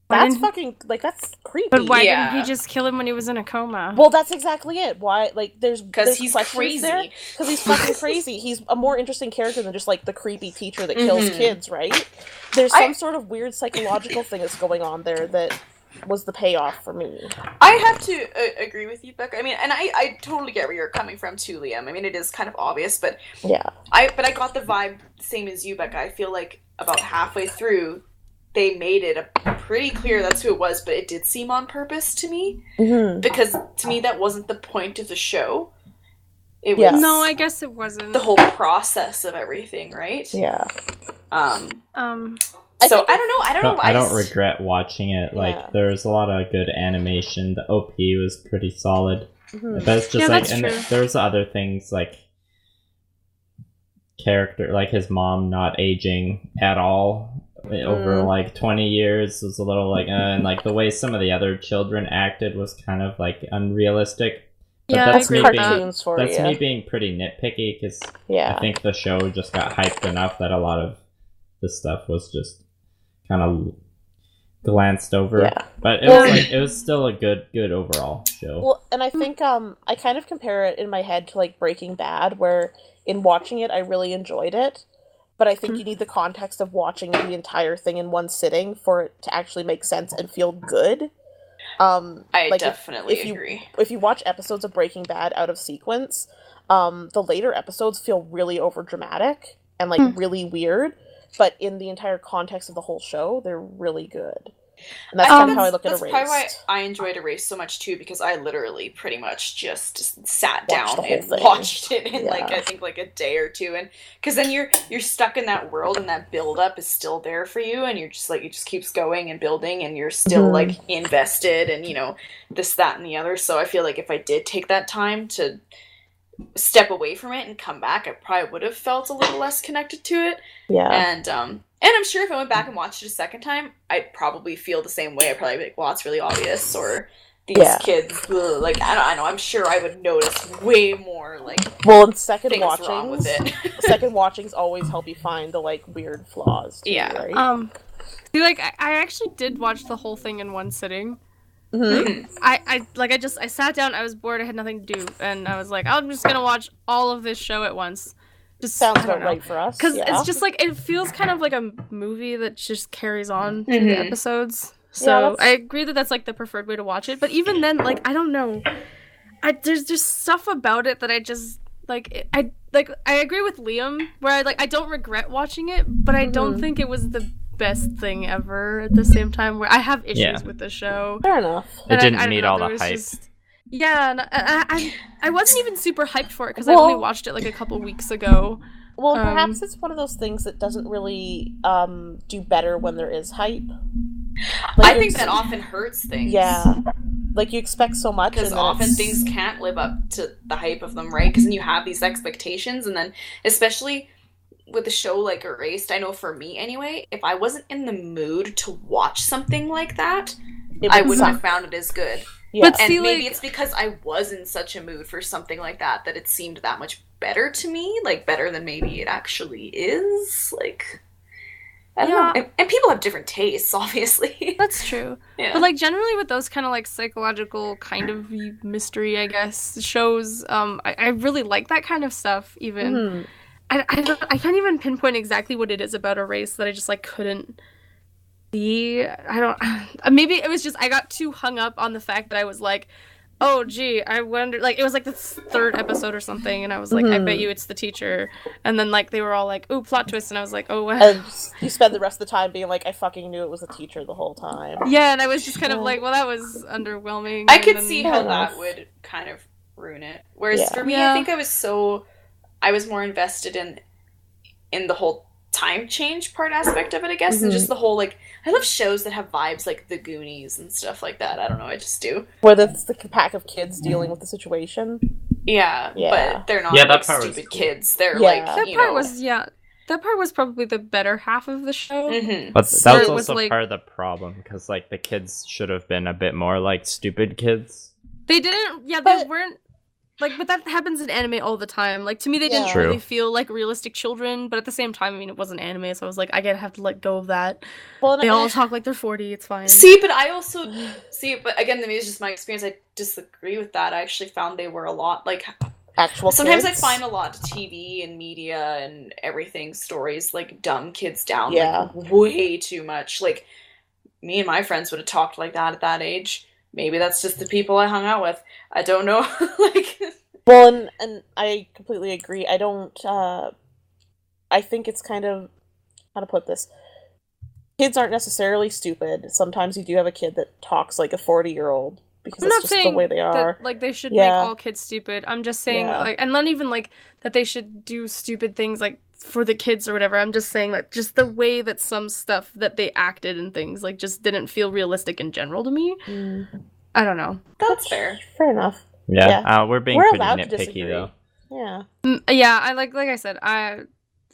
That's fucking, like, that's creepy. But why didn't he just kill him when he was in a coma? Well, that's exactly it. Why, like, there's he's crazy. Because he's fucking crazy. He's a more interesting character than just, like, the creepy teacher that kills kids, right? There's some sort of weird psychological thing that's going on there that was the payoff for me. I have to agree with you, Becca. I mean, and I totally get where you're coming from too, Liam. I mean, it is kind of obvious, but I got the vibe same as you, Becca. I feel like about halfway through, they made it pretty clear that's who it was, but it did seem on purpose to me because to me that wasn't the point of the show. It was no, I guess it wasn't the whole process of everything, right? Yeah. So I don't know. I don't regret watching it. Like there's a lot of good animation. The OP was pretty solid. But it's just like, and there's other things like character, like his mom not aging at all over like 20 years was a little like, and like the way some of the other children acted was kind of like unrealistic. But that's me me being pretty nitpicky because I think the show just got hyped enough that a lot of the stuff was just kind of glanced over. But it was still a good overall show. Well, and I think I kind of compare it in my head to like Breaking Bad, where in watching it I really enjoyed it, but I think you need the context of watching the entire thing in one sitting for it to actually make sense and feel good. I definitely agree. If you watch episodes of Breaking Bad out of sequence, the later episodes feel really overdramatic and like really weird, but in the entire context of the whole show, they're really good. And that's kind of how I look at Erased. That's probably why I enjoyed Erased so much too, because I literally pretty much just sat down and watched it in like I think like a day or two, and because then you're stuck in that world, and that build up is still there for you, and you're just like it just keeps going and building, and you're still like invested, and you know this, that, and the other. So I feel like if I did take that time to step away from it and come back, I probably would have felt a little less connected to it. And I'm sure if I went back and watched it a second time, I'd probably feel the same way. I'd probably be like, well, it's really obvious, or these kids, ugh, like, I don't know, I'm sure I would notice way more, like, well, in second watchings, wrong with it. Second watchings always help you find the, like, weird flaws, too, right? See, like, I actually did watch the whole thing in one sitting. I sat down, I was bored, I had nothing to do, and I was like, I'm just gonna watch all of this show at once. Just sounds about right for us. Because it's just like, it feels kind of like a movie that just carries on through the episodes. So I agree that that's like the preferred way to watch it. But even then, like, I don't know. There's just stuff about it that I just, like, I agree with Liam, where I don't regret watching it, but I don't think it was the best thing ever at the same time, where I have issues with the show. Fair enough. It didn't need all the hype. And I wasn't even super hyped for it because I only watched it like a couple weeks ago. Well, perhaps it's one of those things that doesn't really do better when there is hype. Like, I think that often hurts things. Yeah. Like, you expect so much. Because often things can't live up to the hype of them, right? Because then you have these expectations, and then, especially with a show like Erased, I know for me anyway, if I wasn't in the mood to watch something like that, I wouldn't have found it as good. Yeah. But and maybe it's because I was in such a mood for something like that it seemed that much better to me, like better than maybe it actually is. Like, I don't know. And people have different tastes, obviously. That's true. Yeah. But like generally with those kind of like psychological kind of mystery, I guess, shows, I really like that kind of stuff. Even I can't even pinpoint exactly what it is about Erased that I just like couldn't. Maybe it was just I got too hung up on the fact that I was like, oh gee, I wonder, like it was like the third episode or something, and I was like, I bet you it's the teacher, and then like they were all like, ooh, plot twist, and I was like, oh wow. And you spend the rest of the time being like, I fucking knew it was a teacher the whole time. Yeah, and I was just kind of like, well, that was underwhelming. I could see how that would kind of ruin it. Whereas for me, I think I was more invested in the whole time change part aspect of it, I guess, and just the whole, like, I love shows that have vibes like The Goonies and stuff like that. I don't know, I just do. Where it's the pack of kids dealing with the situation. Yeah, but they're not like stupid kids. They're like, that part was probably the better half of the show. But that was also like, part of the problem, because like the kids should have been a bit more like stupid kids. They didn't. Yeah, they weren't. Like, but that happens in anime all the time. Like, to me, they didn't really feel like realistic children, but at the same time, I mean, it wasn't anime, so I was like, I have to let go of that. Well, they all talk like they're 40, it's fine. But again, maybe it's just my experience, I disagree with that. I actually found they were a lot, like, actual sometimes kids. I find a lot of TV and media and everything, stories, like, dumb kids down, like, way too much. Like, me and my friends would have talked like that at that age. Maybe that's just the people I hung out with. I don't know. Well, and I completely agree. I don't, I think it's kind of, how to put this, kids aren't necessarily stupid. Sometimes you do have a kid that talks like a 40-year-old, because that's just the way they are. That, like, they should make all kids stupid. I'm just saying, like, and not even, like, that they should do stupid things, like, for the kids or whatever. I'm just saying that just the way that some stuff that they acted and things, like, just didn't feel realistic in general to me. I don't know. That's fair. Fair enough. Yeah. We're being pretty nitpicky, though. Yeah. Yeah, I like I said, I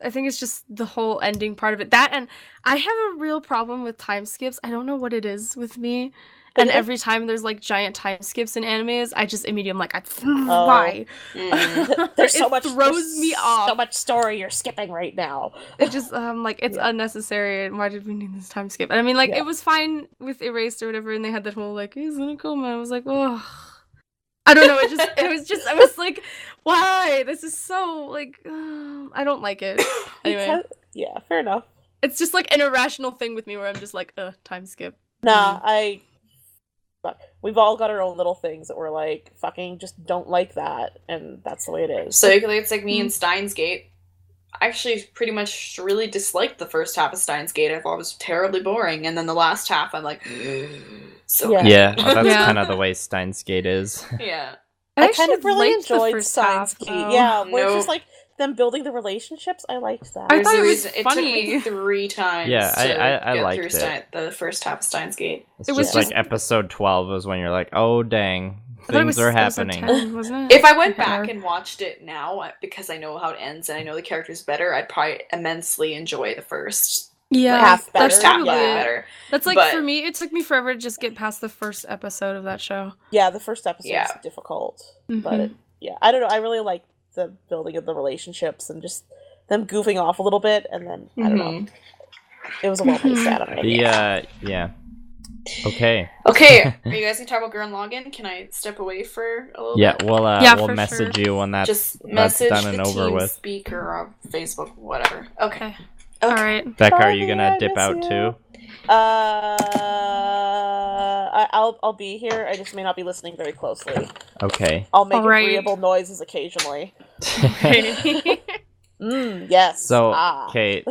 think it's just the whole ending part of it. That, and I have a real problem with time skips. I don't know what it is with me. And every time there's, like, giant time skips in animes, I just immediately am like, why? There's so much, throws me off. So much story you're skipping right now. It just, like, it's unnecessary, and why did we need this time skip? And I mean, like, it was fine with Erased or whatever, and they had that whole, like, he's in a coma. I was like, oh. I don't know, I was like, why? This is so, like, I don't like it. Anyway. Yeah, fair enough. It's just like an irrational thing with me where I'm just like, time skip. Nah, we've all got our own little things that we're like, fucking just don't like that, and that's the way it is. So it's like me and Steins Gate. I actually pretty much really disliked the first half of Steins Gate. I thought it was terribly boring, and then the last half, I'm like, so yeah, that's kind of the way Steins Gate is. Yeah, I kind of really enjoyed Steins Gate. Yeah, where it's just like them building the relationships. I liked that. I thought it was funny. It took me 3 times. Yeah, I liked the first half of Steins Gate. It was just like episode 12 was when you're like, oh dang, things are happening. 10, wasn't it? If I went back and watched it now, because I know how it ends and I know the characters better, I'd probably immensely enjoy the first half better. First half better. That's like, for me, it took me forever to just get past the first episode of that show. Yeah, the first episode is difficult. But I don't know, I really like the building of the relationships and just them goofing off a little bit, and then I don't know. It was a well-paced anime. Yeah. Okay. Are you guys gonna talk about Gurren Lagann? Can I step away for a little bit? We'll message you when that's done and over with. Speak or Facebook, whatever. Okay. All right. Becca, are you gonna dip out too? I'll be here. I just may not be listening very closely. Okay. I'll make agreeable noises occasionally. Yes. So, okay,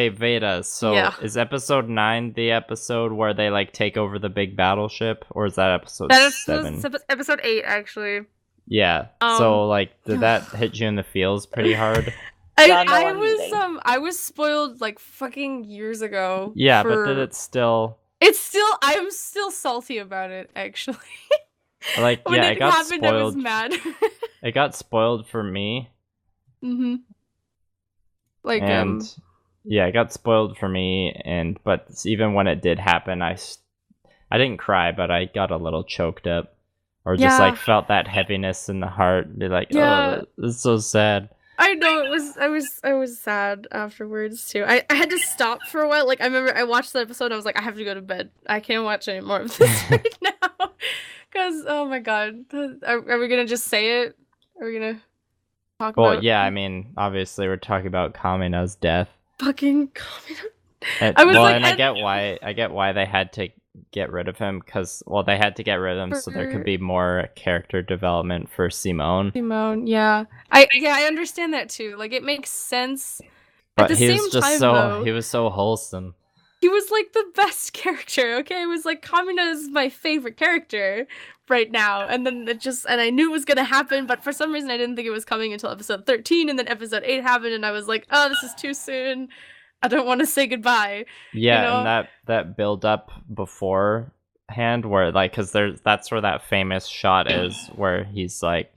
Veda. So, is episode 9 the episode where they like take over the big battleship, or is that episode 7? Episode 8, actually. Yeah. So, like, did that hit you in the feels pretty hard? I was spoiled like fucking years ago. Yeah, but did it still? I'm still salty about it, actually. Like, when it got happened, spoiled. I was mad. It got spoiled for me. Like, it got spoiled for me, but even when it did happen, I didn't cry, but I got a little choked up, or just like felt that heaviness in the heart. Be like, oh, it's so sad. I know, I was sad afterwards too. I had to stop for a while. Like, I remember I watched the episode and I was like, I have to go to bed. I can't watch any more of this right now. Because, oh my god. Are we gonna just say it? Are we gonna talk about it? Well, yeah, I mean, obviously we're talking about Kamina's death. Fucking Kamina. I get why they had to get rid of him, because they had to get rid of him so there could be more character development for Simone. I understand that too. Like, it makes sense. But he was so wholesome. He was like the best character. Okay, it was like Kamina is my favorite character right now, and then and I knew it was gonna happen, but for some reason I didn't think it was coming until episode 13, and then episode 8 happened, and I was like, oh, this is too soon. I don't want to say goodbye. Yeah, you know? And that build up beforehand, where like, because that's where that famous shot is, where he's like,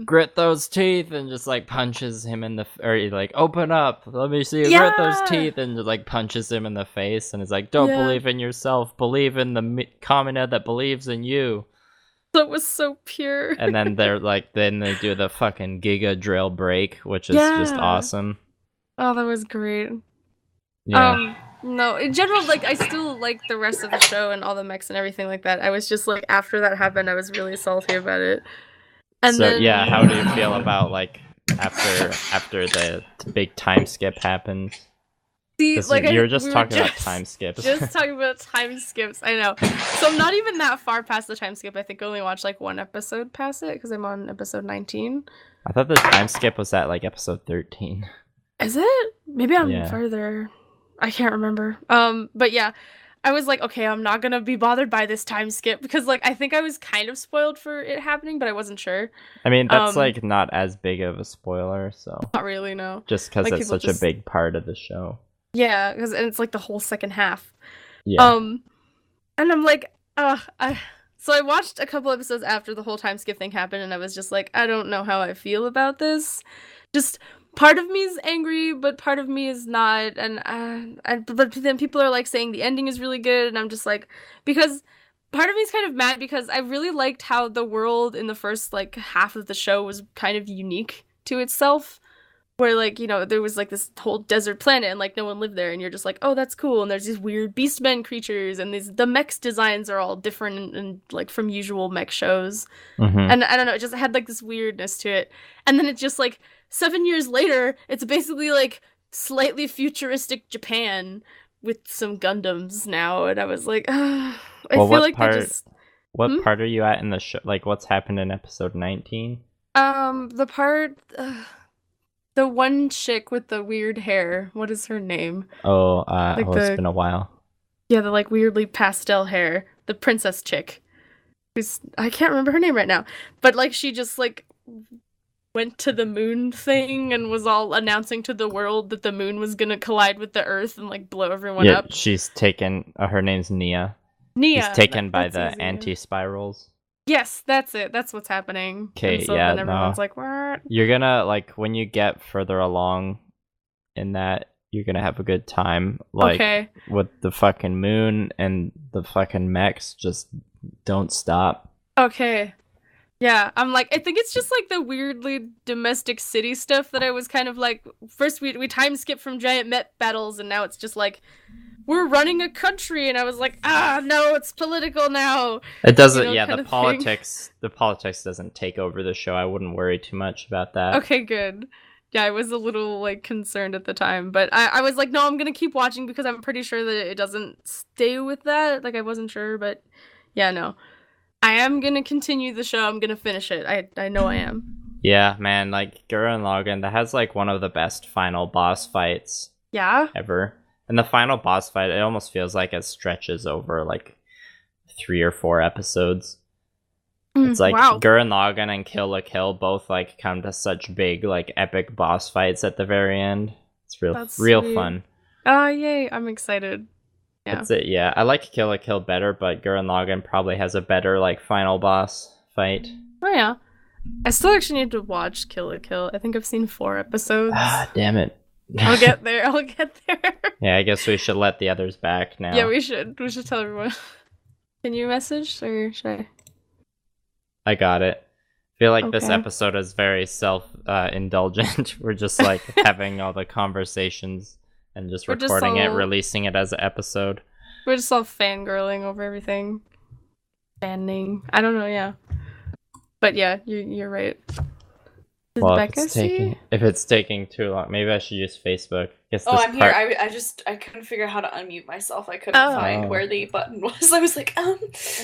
grit those teeth, and just like punches him in the, or he like, open up, let me see you grit those teeth, and just like punches him in the face, and is like, don't believe in yourself, believe in the Kamina that believes in you. That was so pure. And then then they do the fucking Giga drill break, which is just awesome. Oh, that was great. Yeah. No, in general, like, I still like the rest of the show and all the mechs and everything like that. I was just like, after that happened, I was really salty about it. And then, how do you feel about like after the big time skip happened? See, like, you were just talking about time skips. Just talking about time skips, I know. So I'm not even that far past the time skip. I think I only watched like one episode past it, because I'm on episode 19. I thought the time skip was at like episode 13. Is it? Maybe I'm further. I can't remember. But yeah, I was like, okay, I'm not gonna be bothered by this time skip, because like I think I was kind of spoiled for it happening, but I wasn't sure. I mean, that's like not as big of a spoiler, so not really, no. Just because it's such a big part of the show. Yeah, because it's like the whole second half. Yeah. And I'm like, so I watched a couple episodes after the whole time skip thing happened, and I was just like, I don't know how I feel about this. Just part of me is angry, but part of me is not, but then people are like saying the ending is really good, and I'm just like, because part of me is kind of mad, because I really liked how the world in the first like half of the show was kind of unique to itself, where like, you know, there was like this whole desert planet and like no one lived there, and you're just like, oh, that's cool, and there's these weird beastmen creatures, and the mech designs are all different and like from usual mech shows, and I don't know, it just had like this weirdness to it, and then it just like 7 years later, it's basically like slightly futuristic Japan with some Gundams now, and I was like, I feel like What part are you at in the show? Like, what's happened in episode 19? The part, the one chick with the weird hair. What is her name? It's been a while. Yeah, the like weirdly pastel hair, the princess chick. I can't remember her name right now, but like she just like went to the moon thing and was all announcing to the world that the moon was gonna collide with the Earth and like blow everyone up. She's taken. Her name's Nia. She's taken by the anti-spirals. Yes, that's it. That's what's happening. Okay, so then everyone's like, what? You're gonna, like, when you get further along in that, you're gonna have a good time. Like, with the fucking moon and the fucking mechs, just don't stop. Okay. Yeah, I'm like, I think it's just like the weirdly domestic city stuff that I was kind of like, first we time skip from giant mech battles, and now it's just like, we're running a country, and I was like, no, it's political now. It doesn't, the politics doesn't take over the show. I wouldn't worry too much about that. Okay, good. Yeah, I was a little, like, concerned at the time, but I was like, no, I'm gonna keep watching because I'm pretty sure that it doesn't stay with that. Like, I wasn't sure, but yeah, no. I am gonna continue the show. I'm gonna finish it. I know I am. Yeah, man, like, Gurren Lagann, that has, like, one of the best final boss fights ever. And the final boss fight, it almost feels like it stretches over, like, 3 or 4 episodes. It's like Gurren Lagann and Kill la Kill both, like, come to such big, like, epic boss fights at the very end. It's real fun. Oh, yay. I'm excited. Yeah. That's it, yeah. I like Kill la Kill better, but Gurren Lagann probably has a better, like, final boss fight. Oh, yeah. I still actually need to watch Kill la Kill. I think I've seen 4 episodes. Damn it. I'll get there. Yeah, I guess we should let the others back now. Yeah, we should tell everyone. Can you message, or should I got it. I feel like this episode is very self-indulgent. We're just like having all the conversations and just recording it, releasing it as an episode. We're just all fangirling over everything. Fanning. I don't know, yeah. But yeah, you're right. If it's taking too long, maybe I should use Facebook. I'm here. I couldn't figure out how to unmute myself. I couldn't find where the button was. I was like, Am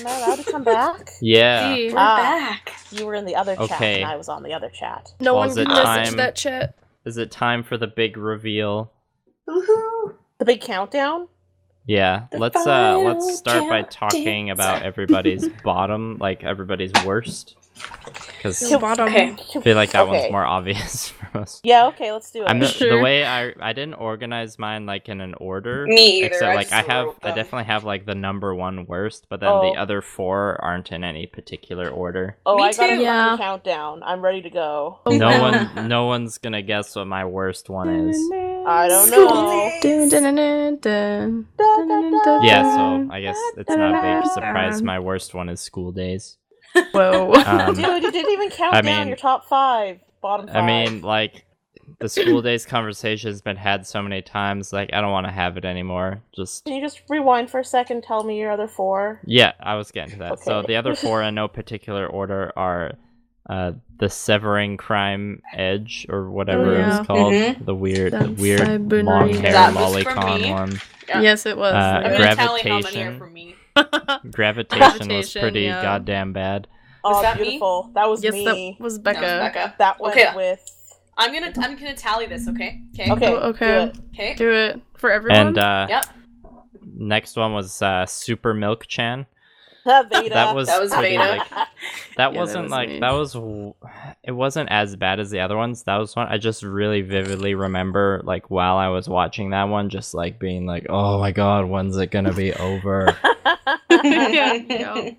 I allowed to come back? Yeah. We're back. You were in the other chat, and I was on the other chat. No one can message that chat. Is it time for the big reveal? Woohoo! The big countdown? Yeah. Let's start by talking about everybody's bottom, like everybody's worst. Because I feel like that one's more obvious for us. Yeah, okay, let's do it. The way I didn't organize mine like in an order. Me either. Except like I definitely have like the number 1 worst, but then the other 4 aren't in any particular order. Oh, I got a countdown. I'm ready to go. No one's gonna guess what my worst one is. I don't know. Yeah, so I guess it's not a big surprise. My worst one is School Days. Whoa. Dude, you didn't even count down your top 5, bottom 5. I mean, like, the School Days conversation has been had so many times, like, I don't want to have it anymore. Can you just rewind for a second, tell me your other 4? Yeah, I was getting to that. Okay. So the other 4 in no particular order are the Severing Crime Edge, or whatever it's called. Mm-hmm. The weird long hair lolicon one. Yeah. Yes, it was. Gravitation. Gravitation was pretty goddamn bad. Oh, that beautiful. Me? That was me. That was Becca. That was with. I'm gonna tally this. Okay. Okay. Do it for everyone. And yep. Next one was Super Milk Chan. Veda. That was Veda. It wasn't as bad as the other ones. That was one I just really vividly remember, like, while I was watching that one, just like being like, oh my god, when's it gonna be over? Yeah.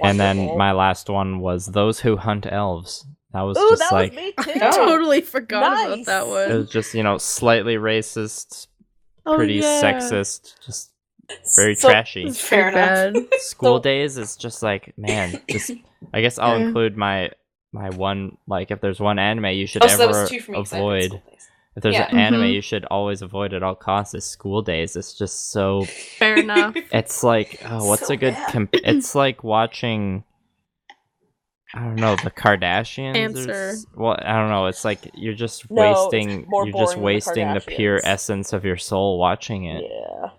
And then my last one was Those Who Hunt Elves. That was just that like was me too. I totally forgot about that one. It was just, slightly racist, pretty sexist, just very trashy. Fair enough. School Days is just like, man, I guess I'll include my one, like, if there's one anime you should ever avoid. If there's an anime you should always avoid at all costs, is School Days. It's just so... Fair enough. It's like, what's so a good... it's like watching... I don't know, the Kardashians. Answer. Well, I don't know. It's like you're just wasting. You're just wasting the pure essence of your soul watching it. Yeah.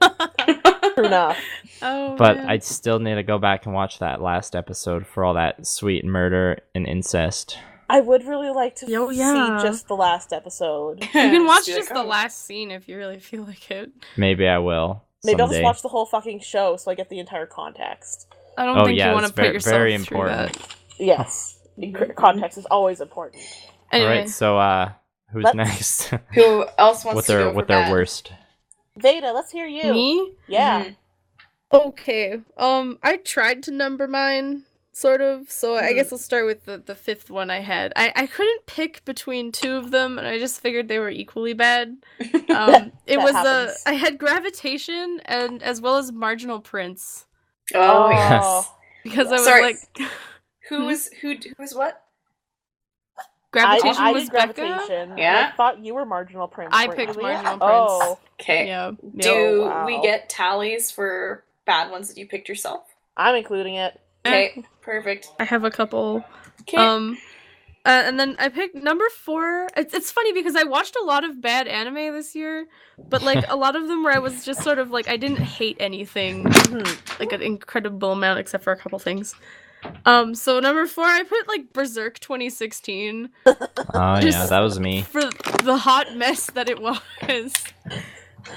True enough. Oh, but man. I still need to go back and watch that last episode for all that sweet murder and incest. I would really like to yeah. see just the last episode. You can watch just the last scene if you really feel like it. Maybe I will. Maybe I'll someday. just watch the whole fucking show so I get the entire context. I don't think you want to put yourself very through important. that. Yes. Context is always important. Anyway. All right, so who's next? Who else wants to go with their worst? Veda, let's hear you. Me? Yeah. Okay. I tried to number mine, sort of, so I guess I'll start with the fifth one I had. I couldn't pick between two of them, and I just figured they were equally bad. It was I had Gravitation and as well as Marginal Prince. Oh yes. Because I was like, who was what? Gravitation I was did Gravitation. Becca? Yeah. I thought you were Marginal Prince. I picked Marginal Prince. Oh. Okay. Yeah. Do we get tallies for bad ones that you picked yourself? I'm including it. Okay, perfect. I have a couple. Okay. And then I picked number 4. It's funny because I watched a lot of bad anime this year, but like a lot of them where I was just sort of like I didn't hate anything, like an incredible amount except for a couple things. So number 4 I put like Berserk 2016. Oh yeah, that was me. For the hot mess that it was.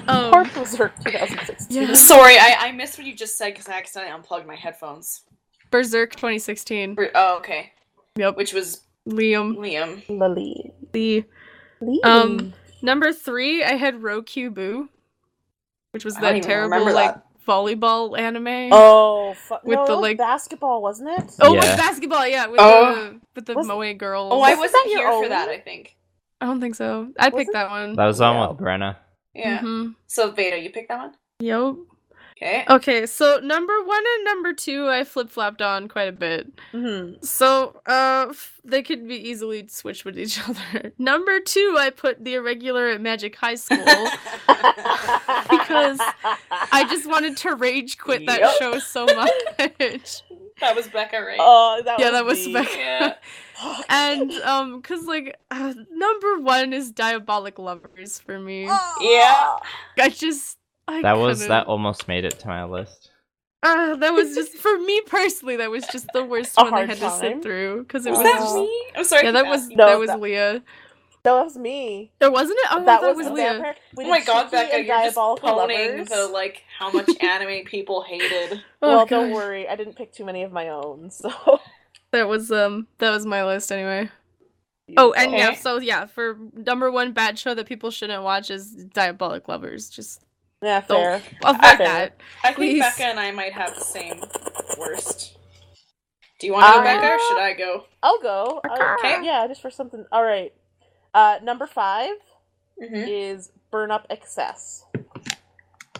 Poor Berserk 2016. Yeah. Sorry, I missed what you just said because I accidentally unplugged my headphones. Berserk 2016. Oh, okay. Yep. Which was Liam. Number 3, I had Roku-bu, which was that terrible like volleyball anime. Oh, with the like basketball, wasn't it? Oh, with basketball, yeah, with the Moe girls. Oh, I wasn't here for that. I think. I don't think so. I picked that one. That was on with Brenna. Yeah. Mm-hmm. So Veda, you picked that one? Yep. Okay. Okay, so number 1 and number 2 I flip-flopped on quite a bit. So, they could be easily switched with each other. Number 2 I put The Irregular at Magic High School. Because I just wanted to rage quit that show so much. That was Becca, right? Oh, that was Becca. Yeah. And, cause like, number 1 is Diabolic Lovers for me. Yeah. That almost made it to my list. That was just, for me personally, that was just the worst one I had to sit through. Cause it was that me? I'm sorry. Yeah, that was Leah. That was me. It wasn't it? Oh, that was Leah. Oh my god, Becca, you're just poning the, like, how much anime people hated. Well, don't worry, I didn't pick too many of my own, so... That was my list anyway. Oh, and for number 1 bad show that people shouldn't watch is Diabolic Lovers. Just fair. Avoid that. I think Becca and I might have the same worst. Do you want to go, Becca, or should I go? I'll go. Okay. Yeah, just for something. All right. Number 5 is Burn Up Excess.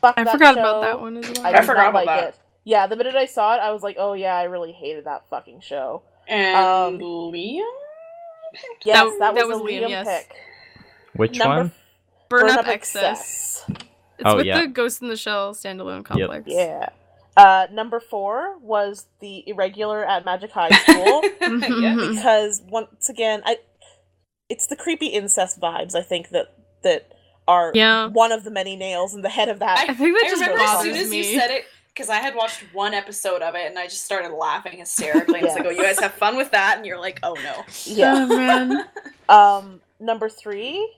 I forgot about that one as well. I forgot about that. Yeah, the minute I saw it, I was like, oh yeah, I really hated that fucking show. And Liam? Yes, that was a Liam pick. Which one? Burn Up Excess. It's with the Ghost in the Shell standalone complex. Yep. Yeah. Number 4 was The Irregular at Magic High School. Because, once again, it's the creepy incest vibes, I think, that are one of the many nails in the head of that. I think that just remember as soon as you said it, because I had watched one episode of it, and I just started laughing hysterically. It's like, oh, you guys have fun with that? And you're like, oh, no. Yeah. Oh, man. Number 3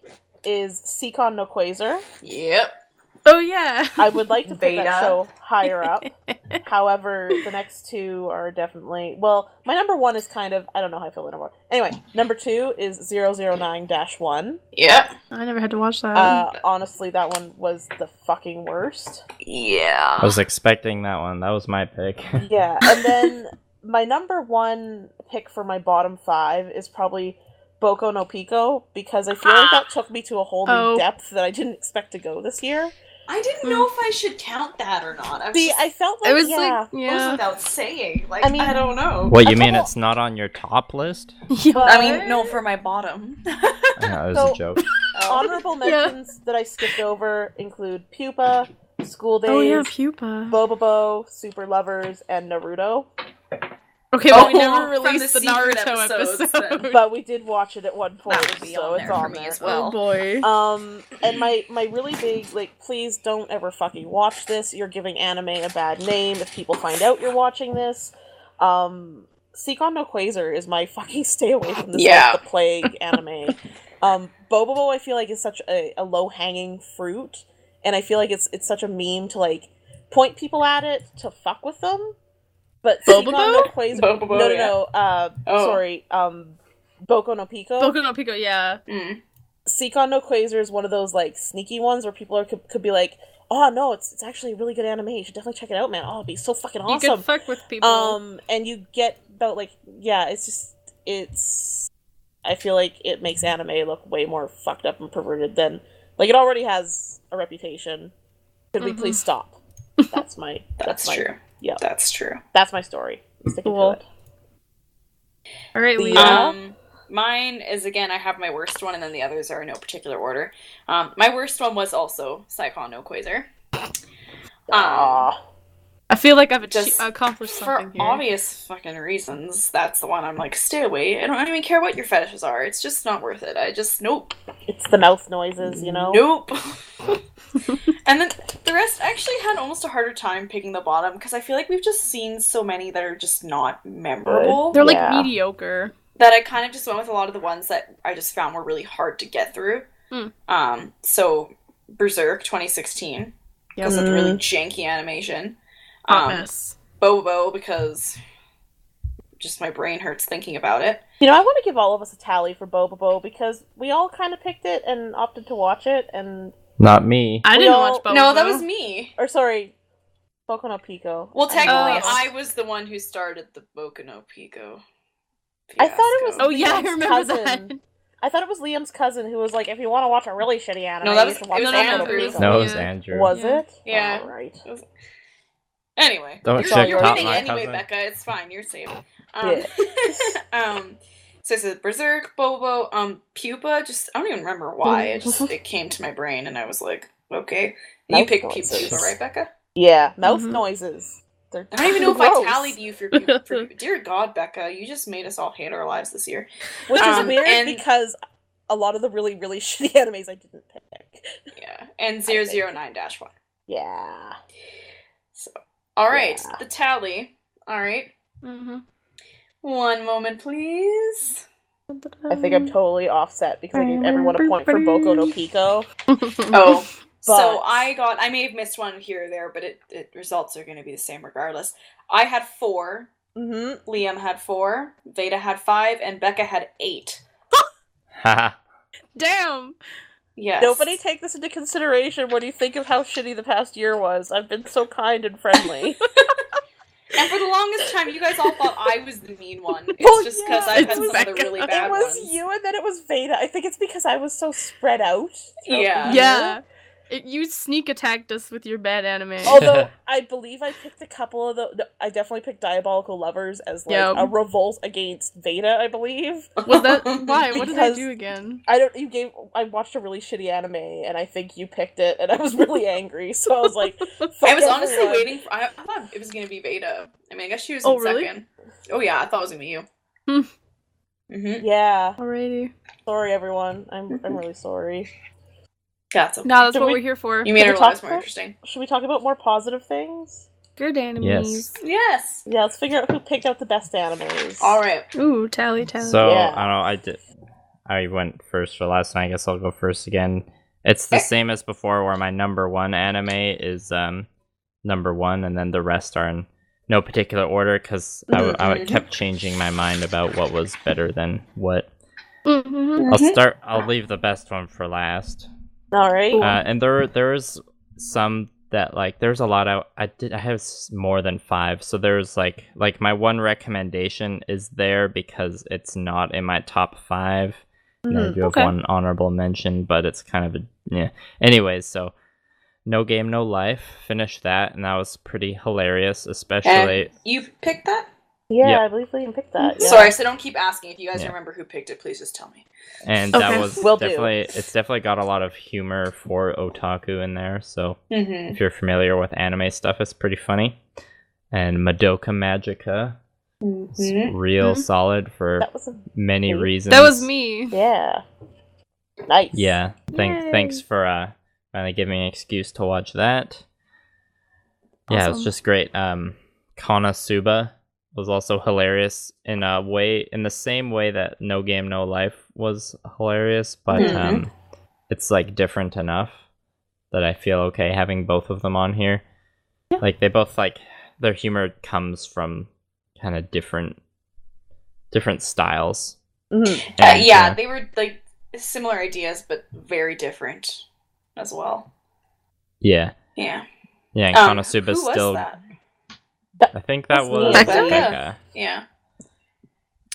is Seacon no Quasar. Yep. Oh, yeah. I would like to put that show higher up. However, the next 2 are definitely... Well, my number 1 is kind of... I don't know how I feel about it. Anyway, number 2 is 009-1. Yep. I never had to watch that. Honestly, that one was the fucking worst. Yeah. I was expecting that one. That was my pick. Yeah, and then my number 1 pick for my bottom 5 is probably Boku no Pico, because I feel like that took me to a whole new depth that I didn't expect to go this year. I didn't know if I should count that or not. I felt like, it was without saying. Like, I mean, I don't know. What, you mean it's not on your top list? I mean, no, for my bottom. That was a joke. Honorable mentions that I skipped over include Pupa, School Days, Pupa, Bobobo, Super Lovers, and Naruto. Okay, but we never released the Naruto episode. But we did watch it at one point, so it's on there there. as well. Oh boy. And my really big, like, please don't ever fucking watch this. You're giving anime a bad name if people find out you're watching this. Seikon no Quasar is my fucking stay away from this, like, the plague anime. Bobobo, I feel like, is such a low-hanging fruit, and I feel like it's such a meme to, like, point people at it to fuck with them. But Seikon no Quasar... Sorry, Boku no Pico? Boku no Pico, yeah. Seikon no Quasar is one of those, like, sneaky ones where people could be like, oh, no, it's actually a really good anime. You should definitely check it out, man. Oh, it'd be so fucking awesome. You can fuck with people. And you get about, like, I feel like it makes anime look way more fucked up and perverted than, like, it already has a reputation. Could we please stop? That's true. Yeah. That's true. That's my story. Sticking to it. All right, Leah. Mine is, again, I have my worst one, and then the others are in no particular order. My worst one was also Seikon no Quasar. I feel like I've accomplished something for here. obvious fucking reasons. That's the one I'm like, stay away. I don't even care what your fetishes are. It's just not worth it. Nope. It's the mouth noises, you know? Nope. And then the rest, I actually had almost a harder time picking the bottom, because I feel like we've just seen so many that are just not memorable. They're like mediocre. That I kind of just went with a lot of the ones that I just found were really hard to get through. So Berserk 2016, because of the really janky animation. Bobo, because just my brain hurts thinking about it. You know, I want to give all of us a tally for Bobo, because we all kind of picked it and opted to watch it, and... Not me. I didn't watch Bobo. No, that was me. Or, sorry, Boku no Pico. Well, technically, I was the one who started the Boku no Pico fiasco. I thought it was I remember that. I thought it was Liam's cousin who was like, if you want to watch a really shitty anime, no, you should watch Andrew. Pico. No, it was Andrew. Was it? Yeah. Oh, right. Anyway. Don't you're top winning my anyway, cousin. Becca. It's fine. You're safe. So it's Berserk, Bobo, Pupa. Just, I don't even remember why. It came to my brain, and I was like, okay. You picked Pupa, right, Becca? Yeah, mouth noises. I don't even know if I tallied you for dear God, Becca, you just made us all hate our lives this year. Which is weird because a lot of the really, really shitty animes I didn't pick. Yeah, and 009-1. Yeah. So, alright, the tally. Alright. One moment, please. I think I'm totally offset because I gave everyone a point for Boku no Pico. So I may have missed one here or there, but it results are going to be the same regardless. I had 4. Liam had 4. Veda had 5, and Becca had 8. Damn. Yes. Nobody take this into consideration when you think of how shitty the past year was. I've been so kind and friendly. And for the longest time, you guys all thought I was the mean one. It's just because I had some of the really bad ones. It was you, and then it was Veda. I think it's because I was so spread out. Yeah. You sneak attacked us with your bad anime. Although, I believe I picked a couple of I definitely picked Diabolical Lovers as, like, a revolt against Veda, I believe. Was that... Why? What did I do again? I watched a really shitty anime, and I think you picked it, and I was really angry, so I was like... I was honestly waiting for... I thought it was going to be Veda. I mean, I guess she was in second. Oh, yeah, I thought it was going to be you. Yeah. Alrighty. Sorry, everyone. I'm really sorry. That's okay. No, that's what we're here for. You made our lives more interesting. Should we talk about more positive things? Good animes. Yes. Yeah, let's figure out who picked out the best animes. Alright. Ooh, tally. So, I don't know, I went first for last night. I guess I'll go first again. It's the same as before, where my number 1 anime is number 1, and then the rest are in no particular order, because I kept changing my mind about what was better than what. I'll leave the best one for last. All right. And there's some that, like, there's a lot I have more than 5. So there's like my one recommendation is there because it's not in my top 5. And I do have one honorable mention, but it's kind of Anyways, so No Game No Life, finished that, and that was pretty hilarious, especially. And you picked that? Yeah, I believe Liam picked that. Yeah. Sorry, so don't keep asking. If you guys remember who picked it, please just tell me. And that was it's definitely got a lot of humor for otaku in there, so if you're familiar with anime stuff, it's pretty funny. And Madoka Magica It's real solid for many reasons. That was me. Yeah. Nice. Yeah. Thanks for finally giving me an excuse to watch that. Awesome. Yeah, it was just great. Konosuba was also hilarious in the same way that No Game No Life was hilarious, but it's like different enough that I feel okay having both of them on here. Yeah. Like they both their humor comes from kind of different styles. And, they were like similar ideas but very different as well. Yeah, and Konosuba still. That? I think that was Becca. Yeah.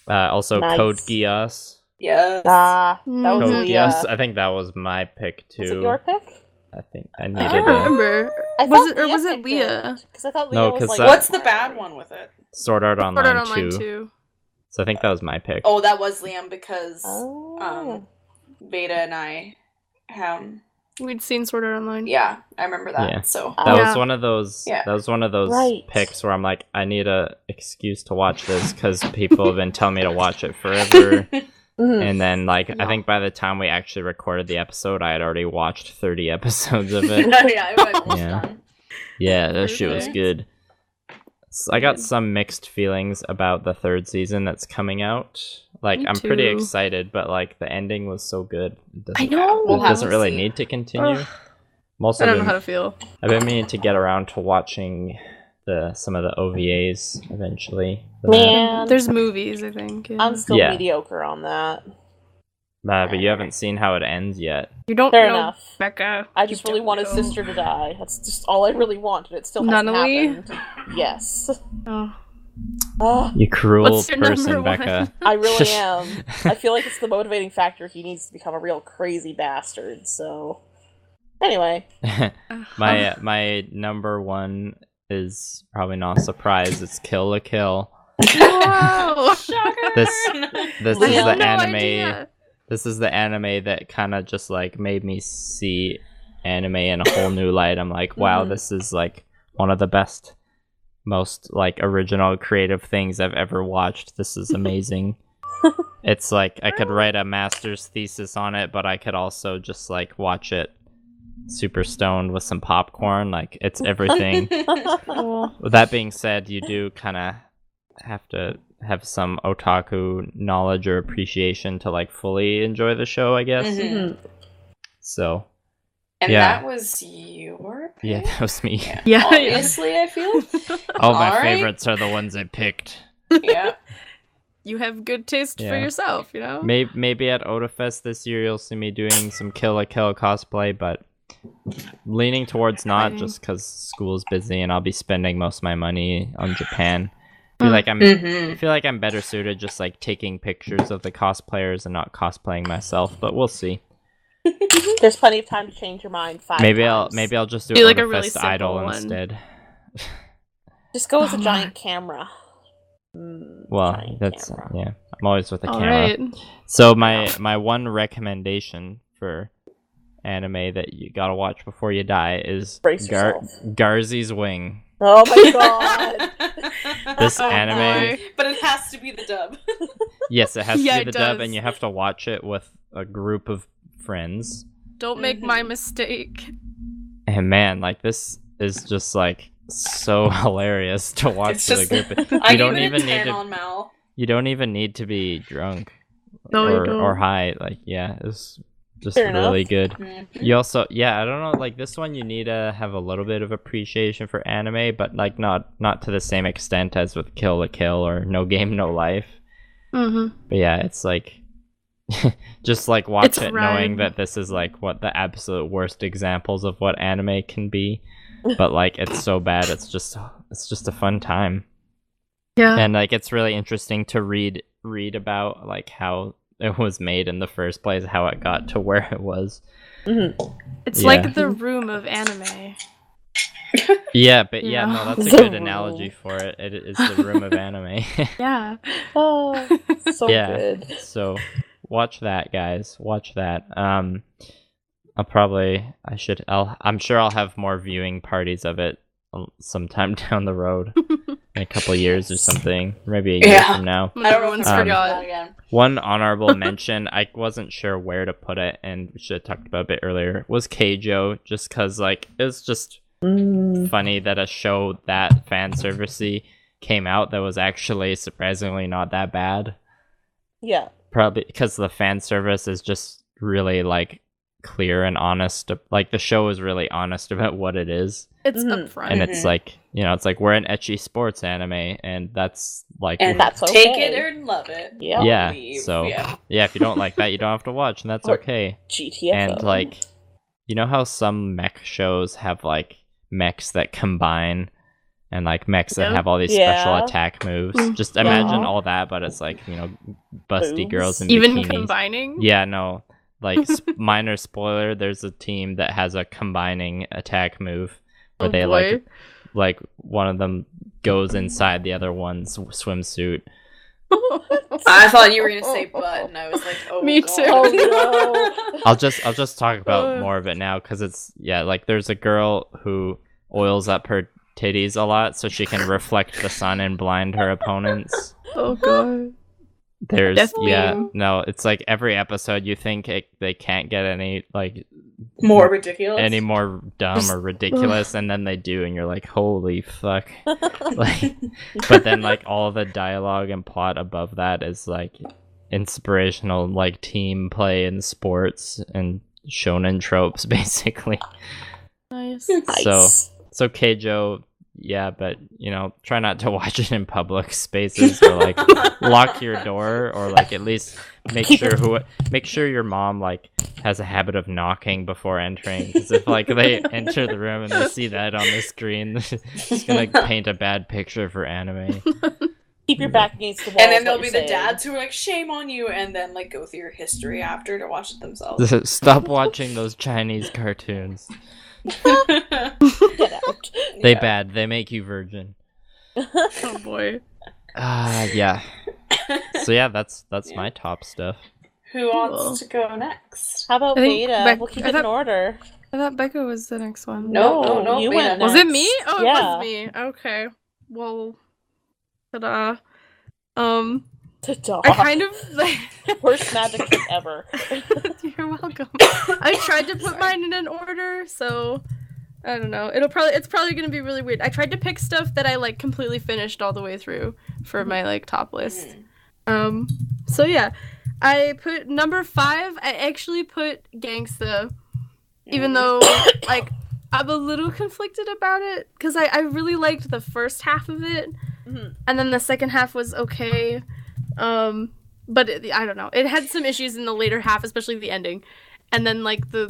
Also, nice. Code Geass. Yes. That was Code Geass. I think that was my pick too. Was it your pick? I think I needed. I don't remember. Was it Leah? Because I thought Leah was like. What's the bad one with it? Sword Art Online 2. So I think that was my pick. Oh, that was Liam because Veda and I we'd seen Sword Art Online. Yeah, I remember that. Yeah. So that was one of those. Yeah. That was one of those picks where I'm like, I need a excuse to watch this because people have been telling me to watch it forever. And then, I think by the time we actually recorded the episode, I had already watched 30 episodes of it. Yeah, that shit was good. So I got some mixed feelings about the third season that's coming out. I'm pretty excited, but the ending was so good. I know. It doesn't really need to continue. I don't know how to feel. I've been meaning to get around to watching some of the OVAs eventually. Man, there's movies, I think. Yeah. I'm still mediocre on that. But you haven't seen how it ends yet. You don't Fair know, enough. Becca. I just really want his sister to die. That's just all I really want, and it still hasn't happened. Yes. Oh. You cruel person, Becca. I really am. I feel like it's the motivating factor. He needs to become a real crazy bastard, so... Anyway. my number one is probably not a surprise. It's Kill la Kill. Whoa! Shocker! This is the anime. Idea. This is the anime that kind of just made me see anime in a whole new light. I'm like, wow, this is one of the best, most original creative things I've ever watched. This is amazing. It's I could write a master's thesis on it, but I could also just watch it super stoned with some popcorn. It's everything. With that being said, you do kind of have to have some otaku knowledge or appreciation to fully enjoy the show, I guess. So that was your pick? Yeah, that was me. Yeah. Obviously, I feel. All my favorites are the ones I picked. Yeah. You have good taste for yourself, you know? Maybe at Otafest this year you'll see me doing some Kill la Kill cosplay, but leaning towards not, just because school's busy and I'll be spending most of my money on Japan. I feel like I'm better suited just taking pictures of the cosplayers and not cosplaying myself, but we'll see. There's plenty of time to change your mind. Maybe I'll just do a really Idol one instead. Just go with a giant camera. Well, that's camera. I'm always with a camera. Right. So my one recommendation for anime that you gotta watch before you die is Garzy's Wing. Oh my god! This anime, but it has to be the dub. Yes, it has to be the dub, and you have to watch it with a group of friends. Don't make my mistake. And man, this is just so hilarious to watch with a group. You don't even need to be drunk or high. It's just really good. You also, I don't know, this one you need to have a little bit of appreciation for anime, but not to the same extent as with Kill la Kill or No Game No Life. But it's just watch it knowing that this is what the absolute worst examples of what anime can be, but it's so bad it's just a fun time. And it's really interesting to read about how it was made in the first place, how it got to where it was. It's like the room of anime. Yeah, but no, that's a good analogy for it. It is the room of anime. Yeah. Oh, so good. So watch that, guys. Watch that. I'm sure I'll have more viewing parties of it sometime down the road, in a couple years or something, maybe a year from now. Everyone's forgot. One honorable mention, I wasn't sure where to put it, and we should have talked about it a bit earlier, was Keijo, just because, like, it was just funny that a show that fan servicey came out that was actually surprisingly not that bad. Yeah. Probably because the fan service is just really, like, clear and honest. Like, the show is really honest about what it is. It's upfront. And it's like, you know, it's like, we're an ecchi sports anime, and that's like, and that's okay. Take it or love it. Yeah. So if you don't like that, you don't have to watch, and that's okay. GTFO. And like, you know how some mech shows have like mechs that combine, and like mechs that have all these special attack moves. Just imagine all that, but it's like, you know, busty girls in even bikinis. Combining. Yeah, no. Like, minor spoiler, there's a team that has a combining attack move where they like one of them goes inside the other one's swimsuit. I thought you were gonna say butt, and I was like, oh, me God. too. Oh, no. I'll just talk about more of it now, because it's like there's a girl who oils up her titties a lot so she can reflect the sun and blind her opponents. Oh god. There's it's like every episode you think they can't get any like more ridiculous, any more dumb or ridiculous, and then they do, and you're like, holy fuck. Like, but then like all the dialogue and plot above that is like inspirational, like team play in sports and shonen tropes, basically. Nice. So Keijo, yeah, but you know, try not to watch it in public spaces, or like lock your door, or like at least make sure your mom like has a habit of knocking before entering, because if like they enter the room and they see that on the screen, it's gonna paint a bad picture for anime. Keep your back against the wall. And then there'll be the dads who are like, shame on you, and then like go through your history after to watch it themselves. Stop watching those Chinese cartoons. Get out. They bad. They make you virgin. Oh boy. Yeah. So yeah, that's my top stuff. Who wants to go next? How about Veda? We'll keep it in order. I thought Becca was the next one. No. You went. Was it me? Oh, it was me. Okay. Well, ta-da. Ta-da. I kind of like worst magic trick ever. You're welcome. I tried to put mine in an order, so I don't know. It's probably gonna be really weird. I tried to pick stuff that I like completely finished all the way through for my like top list. So yeah, I put number 5. I actually put Gangsta, even though like I'm a little conflicted about it, because I really liked the first half of it, and then the second half was okay. But I don't know. It had some issues in the later half, especially the ending. And then, like, the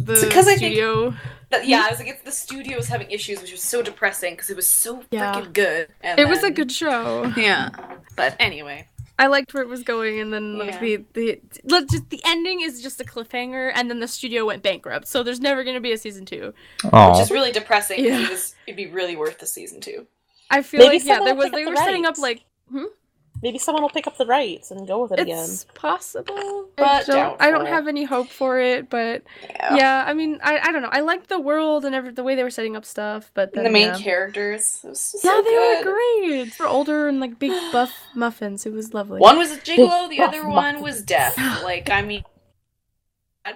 studio... I was like, it's the studio was having issues, which was so depressing, because it was so freaking good. And it was a good show. Yeah. But anyway. I liked where it was going, and then like, the ending is just a cliffhanger, and then the studio went bankrupt, so there's never going to be a season 2. Aww. Which is really depressing, because it'd be really worth the season 2. I feel they were setting up, like... Maybe someone will pick up the rights and go with it again. It's possible. But I don't have any hope for it, but I mean, I don't know. I liked the world and the way they were setting up stuff, but then, the main characters, it was so they were great. For older and like big buff muffins, it was lovely. One was a gigolo, the other one was deaf. Like, I mean,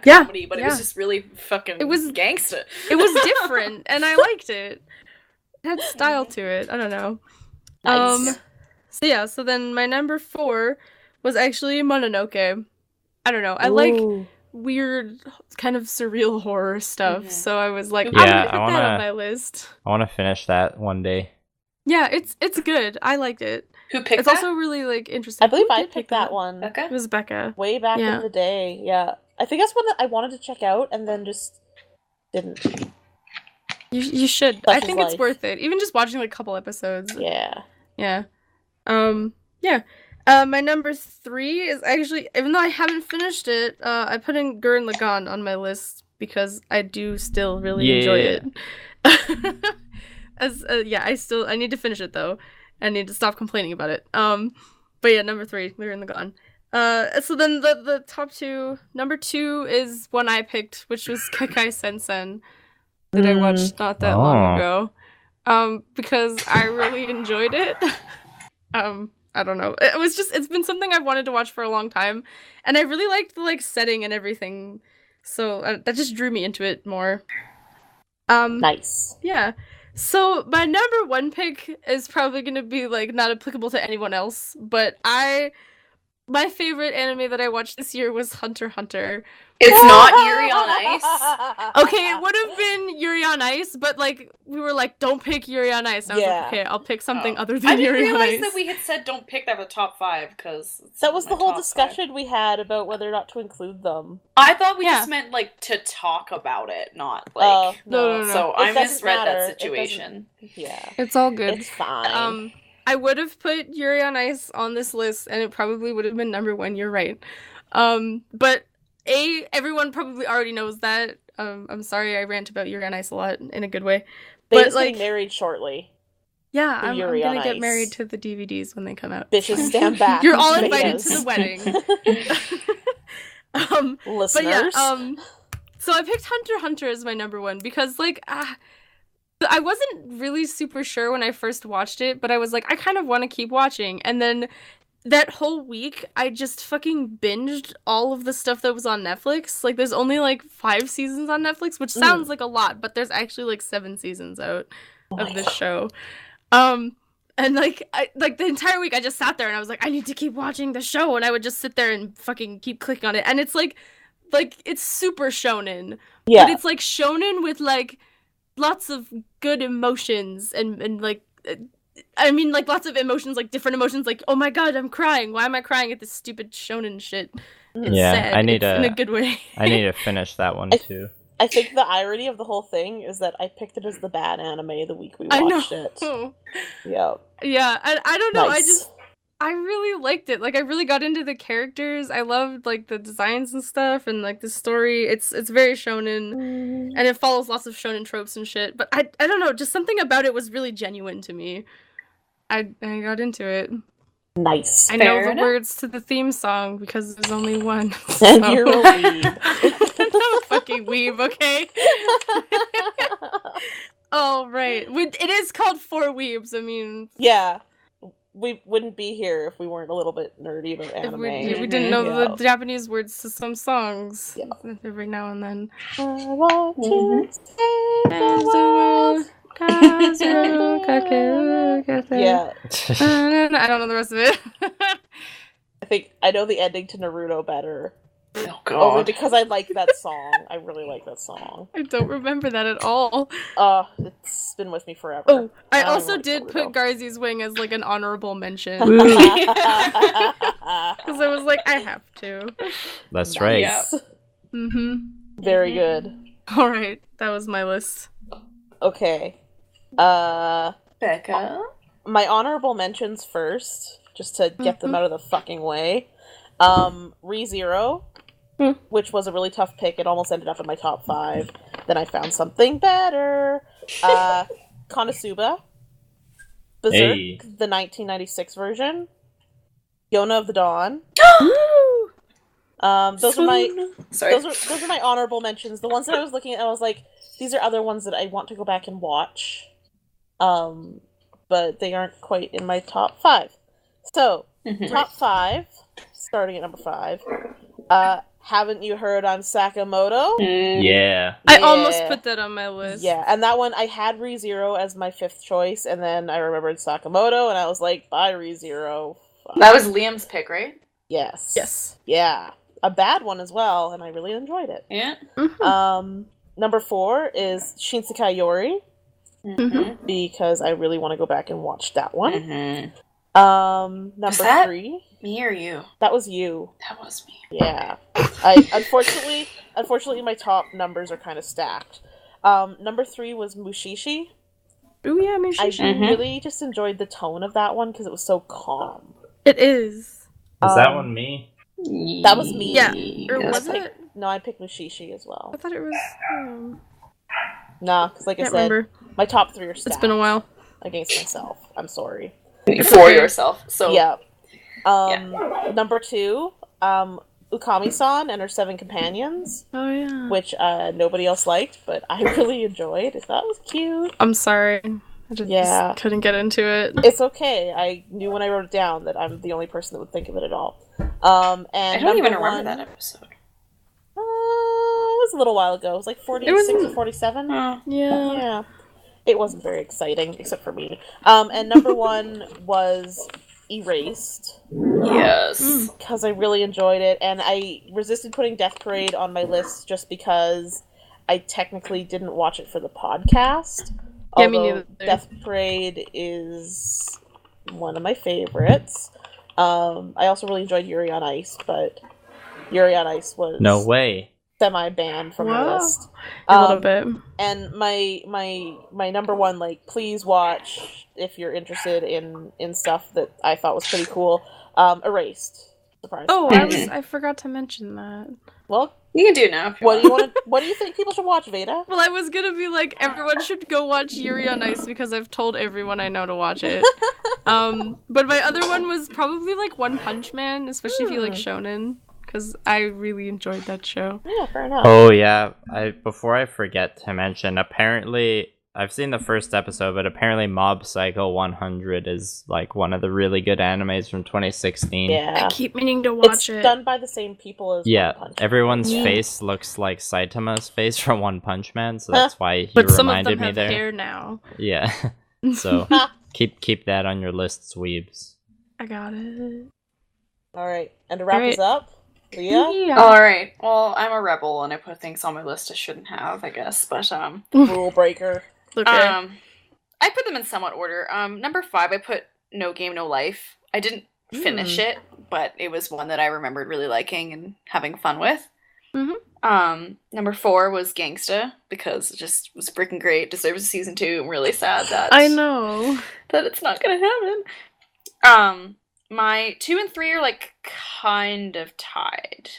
comedy, but it was just really fucking gangsta. It was different, and I liked it. It had style to it. I don't know. Nice. So then my number 4 was actually Mononoke. I don't know. I like weird, kind of surreal horror stuff, so I was like, I'm gonna put that on my list. I want to finish that one day. Yeah, it's good. I liked it. Who picked It's also really, like, interesting. I believe I picked that one. Becca? It was Becca. Way back in the day, yeah. I think that's one that I wanted to check out, and then just didn't. You should. I think it's worth it. Even just watching, like, a couple episodes. Yeah. Yeah. My number 3 is actually, even though I haven't finished it, I put in Gurren Lagann on my list because I do still really enjoy it. I need to finish it though. I need to stop complaining about it. But yeah, number 3, Gurren Lagann. So then the top 2, number 2 is one I picked, which was Kekai Sensen that I watched not that long ago. because I really enjoyed it. I don't know. It's been something I've wanted to watch for a long time, and I really liked the setting and everything, so that just drew me into it more. Nice. Yeah. So my number one pick is probably gonna be not applicable to anyone else, but my favorite anime that I watched this year was Hunter x Hunter. It's not Yuri on Ice. Okay, it would have been Yuri on Ice, but we were don't pick Yuri on Ice. And I was like, okay, I'll pick something other than Yuri on Ice. I didn't realize that we had said don't pick that for top 5 because that was the whole discussion we had about whether or not to include them. I thought we just meant to talk about it, not no. So I misread that situation. Yeah, it's all good. It's fine. I would have put Yuri on Ice on this list, and it probably would have been number 1. You're right. But everyone probably already knows that. I'm sorry I rant about Yuri on Ice a lot in a good way. Veda's getting married shortly. Yeah, I'm gonna get married to the DVDs when they come out. Bitches stand back. You're all invited to the wedding. Listeners. But yeah, so I picked Hunter x Hunter as my number 1 because I wasn't really super sure when I first watched it, but I was I kind of want to keep watching. And then that whole week, I just fucking binged all of the stuff that was on Netflix. There's only 5 seasons on Netflix, which sounds like a lot, but there's actually 7 seasons out of this show. And the entire week I just sat there and I was I need to keep watching the show, and I would just sit there and fucking keep clicking on it. And it's it's super shonen. Yeah. But it's shonen with lots of good emotions and lots of emotions, different emotions, oh my god, I'm crying. Why am I crying at this stupid shonen shit? It's sad. In a good way. I need to finish that one too. I think the irony of the whole thing is that I picked it as the bad anime the week we watched it. Yeah. Yeah, I don't know. Nice. I really liked it. I really got into the characters. I loved the designs and stuff, and the story. It's very shonen, and it follows lots of shonen tropes and shit. But I don't know, just something about it was really genuine to me. I got into it. Nice. I know the words to the theme song because there's only one. And you're a weeb. I'm a fucking weeb, okay? Oh, right. It is called For Weebs. I mean... Yeah. We wouldn't be here if we weren't a little bit nerdy about anime. We didn't know the Japanese words to some songs every now and then. I want to save the world. Yeah. I don't know the rest of it. I think I know the ending to Naruto better. Oh god. Only because I like that song. I really like that song. I don't remember that at all. It's been with me forever. Oh, I also did put Garzy's Wing as an honorable mention. Because I was I have to. That's right. Yeah. Mm-hmm. Very good. Alright, that was my list. Okay. Becca? My honorable mentions first, just to get them out of the fucking way. ReZero, which was a really tough pick. It almost ended up in my top 5. Then I found something better. Konosuba. Berserk, the 1996 version. Yona of the Dawn. Those are my honorable mentions. The ones that I was looking at, I was these are other ones that I want to go back and watch. But they aren't quite in my top 5. So, top 5, starting at number 5. Haven't you heard I'm Sakamoto? Yeah. I almost put that on my list. Yeah, and that one, I had ReZero as my 5th choice, and then I remembered Sakamoto, and I was bye ReZero. That was Liam's pick, right? Yes. Yes. Yeah. A bad one as well, and I really enjoyed it. Yeah. Number 4 is Shinsekai Yori. Because I really want to go back and watch that one. Number 3. Me or you? That was you. That was me. Yeah. I unfortunately my top numbers are kind of stacked. Number 3 was Mushishi. Oh yeah, Mushishi. I really just enjoyed the tone of that one because it was so calm. It is. Was that one me? That was me. Yeah. Or was it? No, I picked Mushishi as well. I thought it was... Nah, because like I said, remember. My top 3 are stacked. It's been a while. Against myself. I'm sorry. For yourself. So yeah. Number 2, Ukami-san and her 7 companions. Oh yeah. Which nobody else liked, but I really enjoyed. I thought it was cute. I'm sorry. I just couldn't get into it. It's okay. I knew when I wrote it down that I'm the only person that would think of it at all. And I don't even remember that episode. It was a little while ago. It was like 46 or 47. Yeah. It wasn't very exciting, except for me. And number 1 was Erased. Yes. Because I really enjoyed it, and I resisted putting Death Parade on my list just because I technically didn't watch it for the podcast. Yeah, me neither. Death Parade is one of my favorites. I also really enjoyed Urrea on Ice, but Urrea on Ice was no way semi-banned from my list. A little bit. And my number 1, like, please watch if you're interested in stuff that I thought was pretty cool. Erased. Surprise. Oh, I forgot to mention that. Well, you can do it now. What do you think people should watch, Veda? Well, I was gonna be like, everyone should go watch Urrea on Ice because I've told everyone I know to watch it. But my other one was probably like One Punch Man, especially if you like shonen, because I really enjoyed that show. Yeah, fair enough. Oh yeah, before I forget to mention, apparently I've seen the first episode, but apparently Mob Psycho 100 is like one of the really good animes from 2016. Yeah, I keep meaning to watch it. It's done by the same people as One Punch Man. Everyone's face looks like Saitama's face from One Punch Man, so that's why he reminded me there. But some of them have hair now. Yeah, so keep that on your list, Sweebs. I got it. All right, and to wrap us up, Leah? Yeah. All right. Well, I'm a rebel, and I put things on my list I shouldn't have, I guess. But rule breaker. Okay. I put them in somewhat order. Number 5, I put No Game, No Life. I didn't finish it, but it was one that I remembered really liking and having fun with. Number 4 was Gangsta, because it just was freaking great. Deserves a season 2. I'm really sad that I know that it's not gonna happen. My 2 and 3 are like kind of tied.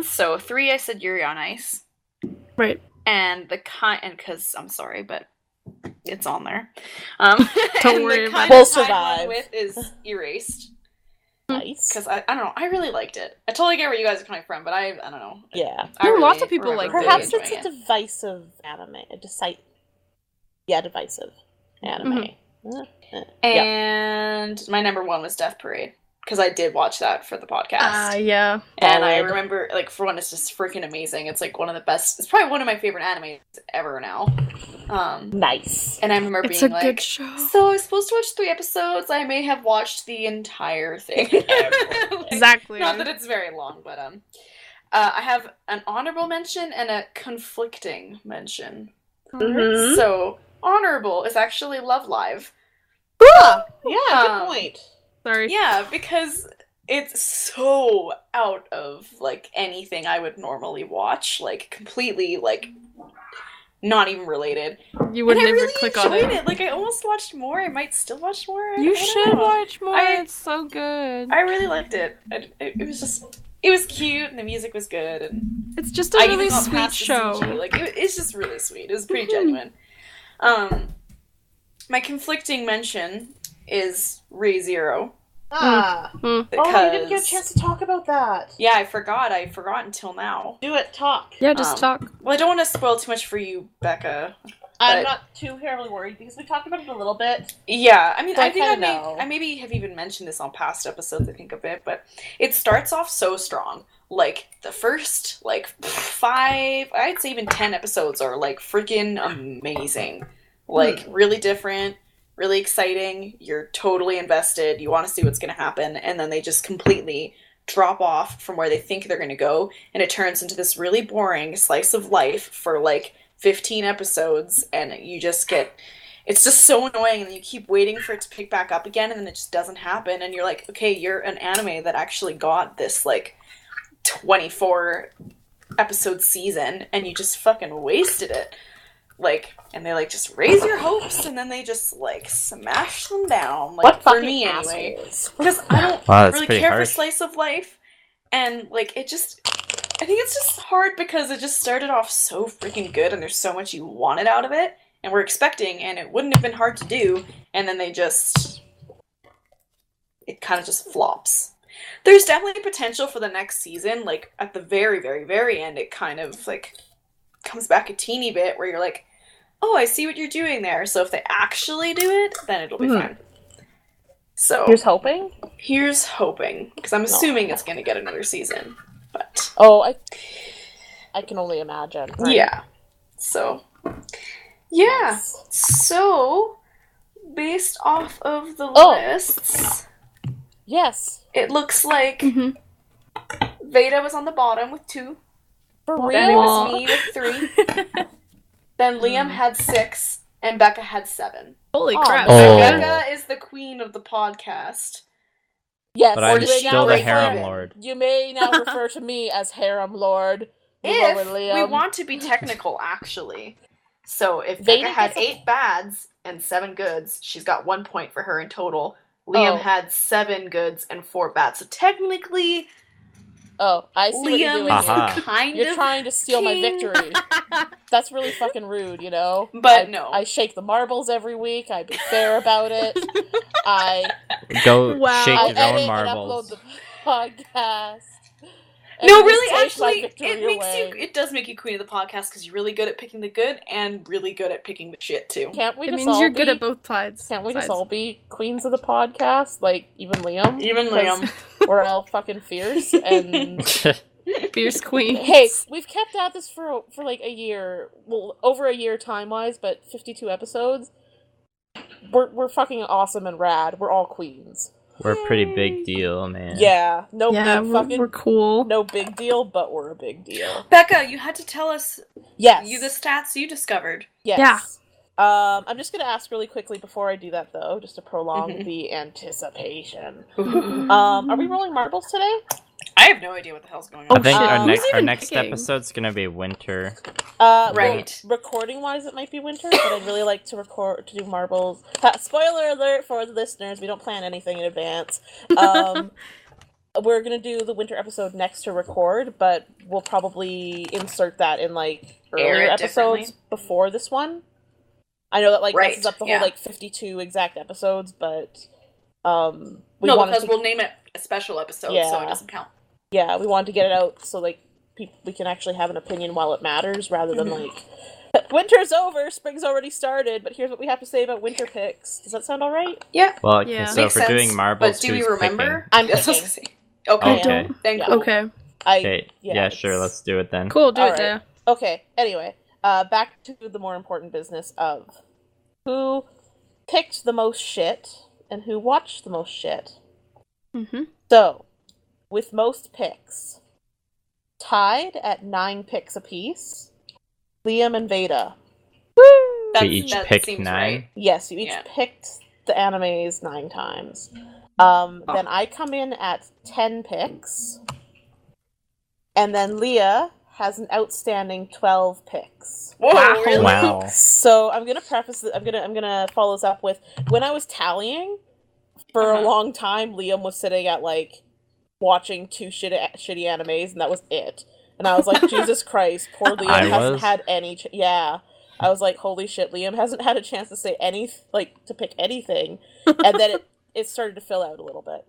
So 3 I said Yuri on Ice. Right. And because I'm sorry, but it's on there. Don't worry about it. We'll survive. With is Erased. Nice. Because I don't know, I really liked it. I totally get where you guys are coming from, but I don't know. Yeah. Lots of people like it. Perhaps it's a divisive anime. Divisive anime. And my number 1 was Death Parade. Because I did watch that for the podcast. Yeah. And I remember, like, for one, it's just freaking amazing. It's, like, one of the best... It's probably one of my favorite animes ever now. Nice. And I remember being like... It's a good show. So I was supposed to watch 3 episodes. I may have watched the entire thing. Exactly. Not that it's very long, but, I have an honorable mention and a conflicting mention. So, honorable is actually Love Live. Yeah, good point. Sorry. Yeah, because it's so out of, like, anything I would normally watch. Like, completely, like, not even related. You would never click on it. I really enjoyed it. Like, I almost watched more. I might still watch more. You should watch more. It's so good. I really liked it. It was just... It was cute, and the music was good, and... It's just a really sweet show. Like, it's just really sweet. It was pretty genuine. My conflicting mention is Re:Zero. Oh, you didn't get a chance to talk about that. Yeah, I forgot until now. Do it, talk. Yeah, just talk. Well, I don't want to spoil too much for you, Becca. I'm not too terribly worried, because we talked about it a little bit. Yeah, I mean, so I think I maybe have even mentioned this on past episodes, I think, a bit, but it starts off so strong. Like, the first, 5, I'd say even 10 episodes are, freaking amazing. Really different. Really exciting, you're totally invested, you want to see what's going to happen, and then they just completely drop off from where they think they're going to go, and it turns into this really boring slice of life for 15 episodes, and you just get... It's just so annoying, and you keep waiting for it to pick back up again, and then it just doesn't happen, and you're like, okay, you're an anime that actually got this, 24 episode season, and you just fucking wasted it. And they, just raise your hopes, and then they just, smash them down. For me, anyway. Because I don't really care for slice of life, and, it just... I think it's just hard because it just started off so freaking good, and there's so much you wanted out of it, and we're expecting, and it wouldn't have been hard to do, and then they just... It kind of just flops. There's definitely potential for the next season, at the very, very, very end, it kind of, comes back a teeny bit, where you're like, oh, I see what you're doing there. So if they actually do it, then it'll be fine. So here's hoping. Here's hoping, because I'm assuming it's going to get another season. But I can only imagine. Right? Yeah. So yeah. Nice. So based off of the lists, yes, it looks like Veda was on the bottom with 2. For real? Then it was me with 3. Then Liam had 6, and Becca had 7. Holy crap. Becca is the queen of the podcast. Yes, but I'm still the harem lord. You may now refer to me as harem lord. If we want to be technical, actually. So if Becca had 8 bads and 7 goods, she's got 1 point for her in total. Liam had 7 goods and 4 bads. So technically... Oh, I see what you're doing. You're trying to steal my victory. That's really fucking rude, you know? But no. I shake the marbles every week. I be fair about it. I shake your own marbles. And upload the podcast. No, really, actually, it does make you queen of the podcast because you're really good at picking the good and really good at picking the shit too. Can't we? It means you're good at both sides. Can't we just all be queens of the podcast? Like even Liam. Even Liam. We're all fucking fierce and fierce queens. Hey, we've kept at this for like a year. Well, over a year time wise, but 52 episodes. We're fucking awesome and rad. We're all queens. We're a pretty big deal, man. Yeah, we're cool. No big deal, but we're a big deal. Becca, you had to tell us the stats you discovered. Yes. Yeah. I'm just going to ask really quickly before I do that, though, just to prolong the anticipation. Are we rolling marbles today? I have no idea what the hell's going on. I think our next episode's going to be winter. Right. Well, recording-wise, it might be winter, but I'd really like to do marbles. Spoiler alert for the listeners, we don't plan anything in advance. We're going to do the winter episode next to record, but we'll probably insert that in, earlier episodes before this one. I know that, messes up the whole, 52 exact episodes, but, because we'll name it a special episode, so it doesn't count. Yeah, we wanted to get it out so, we can actually have an opinion while it matters, rather than, winter's over, spring's already started, but here's what we have to say about winter picks. Does that sound alright? Yeah. Well, so if we're doing marbles, but do we remember? I'm picking. Okay. Then cool. Okay. Yeah, sure, let's do it then. Cool, do it, Leah. Okay, anyway, back to the more important business of who picked the most shit and who watched the most shit. Mm-hmm. So, with most picks, tied at 9 picks apiece, Liam and Veda. Woo! We each picked 9? Right. Yes, you each picked the animes 9 times. Then I come in at 10 picks. And then Leah has an outstanding 12 picks. Whoa, wow. Really? Wow. So I'm gonna preface I'm gonna follow this up with, when I was tallying for a long time, Liam was sitting at watching 2 shitty animes, and that was it. And I was like, Jesus Christ, poor Liam hasn't had any. I was like, holy shit, Liam hasn't had a chance to say to pick anything, and then it started to fill out a little bit.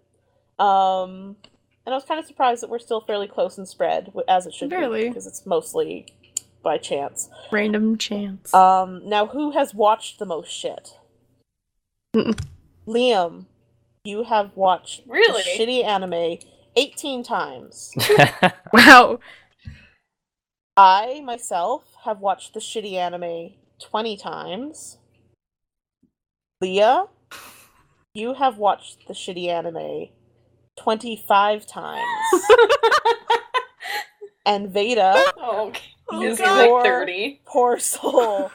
And I was kind of surprised that we're still fairly close in spread, as it should be, because it's mostly by chance. Random chance. Now, who has watched the most shit? Liam, you have watched the shitty anime 18 times. Wow. I, myself, have watched the shitty anime 20 times. Leah, you have watched the shitty anime 25 times. And Veda, is 30. Poor soul,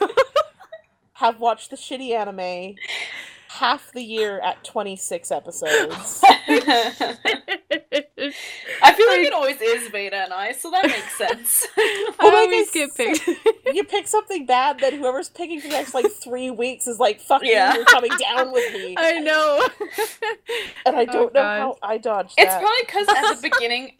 have watched the shitty anime half the year at 26 episodes. I feel like it always is Veda and I, so that makes sense. I always get picked. You pick something bad, then whoever's picking for the next 3 weeks is fuck you, you're coming down with me. I know. And I don't know how I dodged that. It's probably because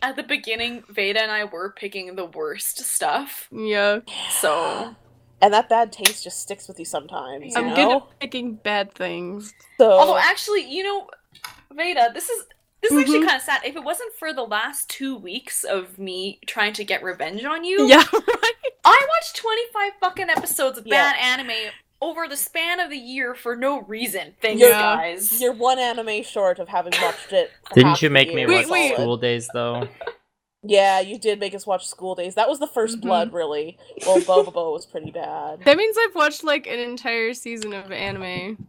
at the beginning, Veda and I were picking the worst stuff. Yeah. So. And that bad taste just sticks with you sometimes. I'm good at picking bad things. So, although actually, Veda, this is actually kind of sad. If it wasn't for the last 2 weeks of me trying to get revenge on you, yeah, right. I watched 25 fucking episodes of bad anime over the span of the year for no reason. Thanks, guys. You're one anime short of having watched it. Didn't you make me watch School Days, though? Yeah, you did make us watch School Days. That was the first blood, really. Well, Bobobo was pretty bad. That means I've watched, like, an entire season of anime.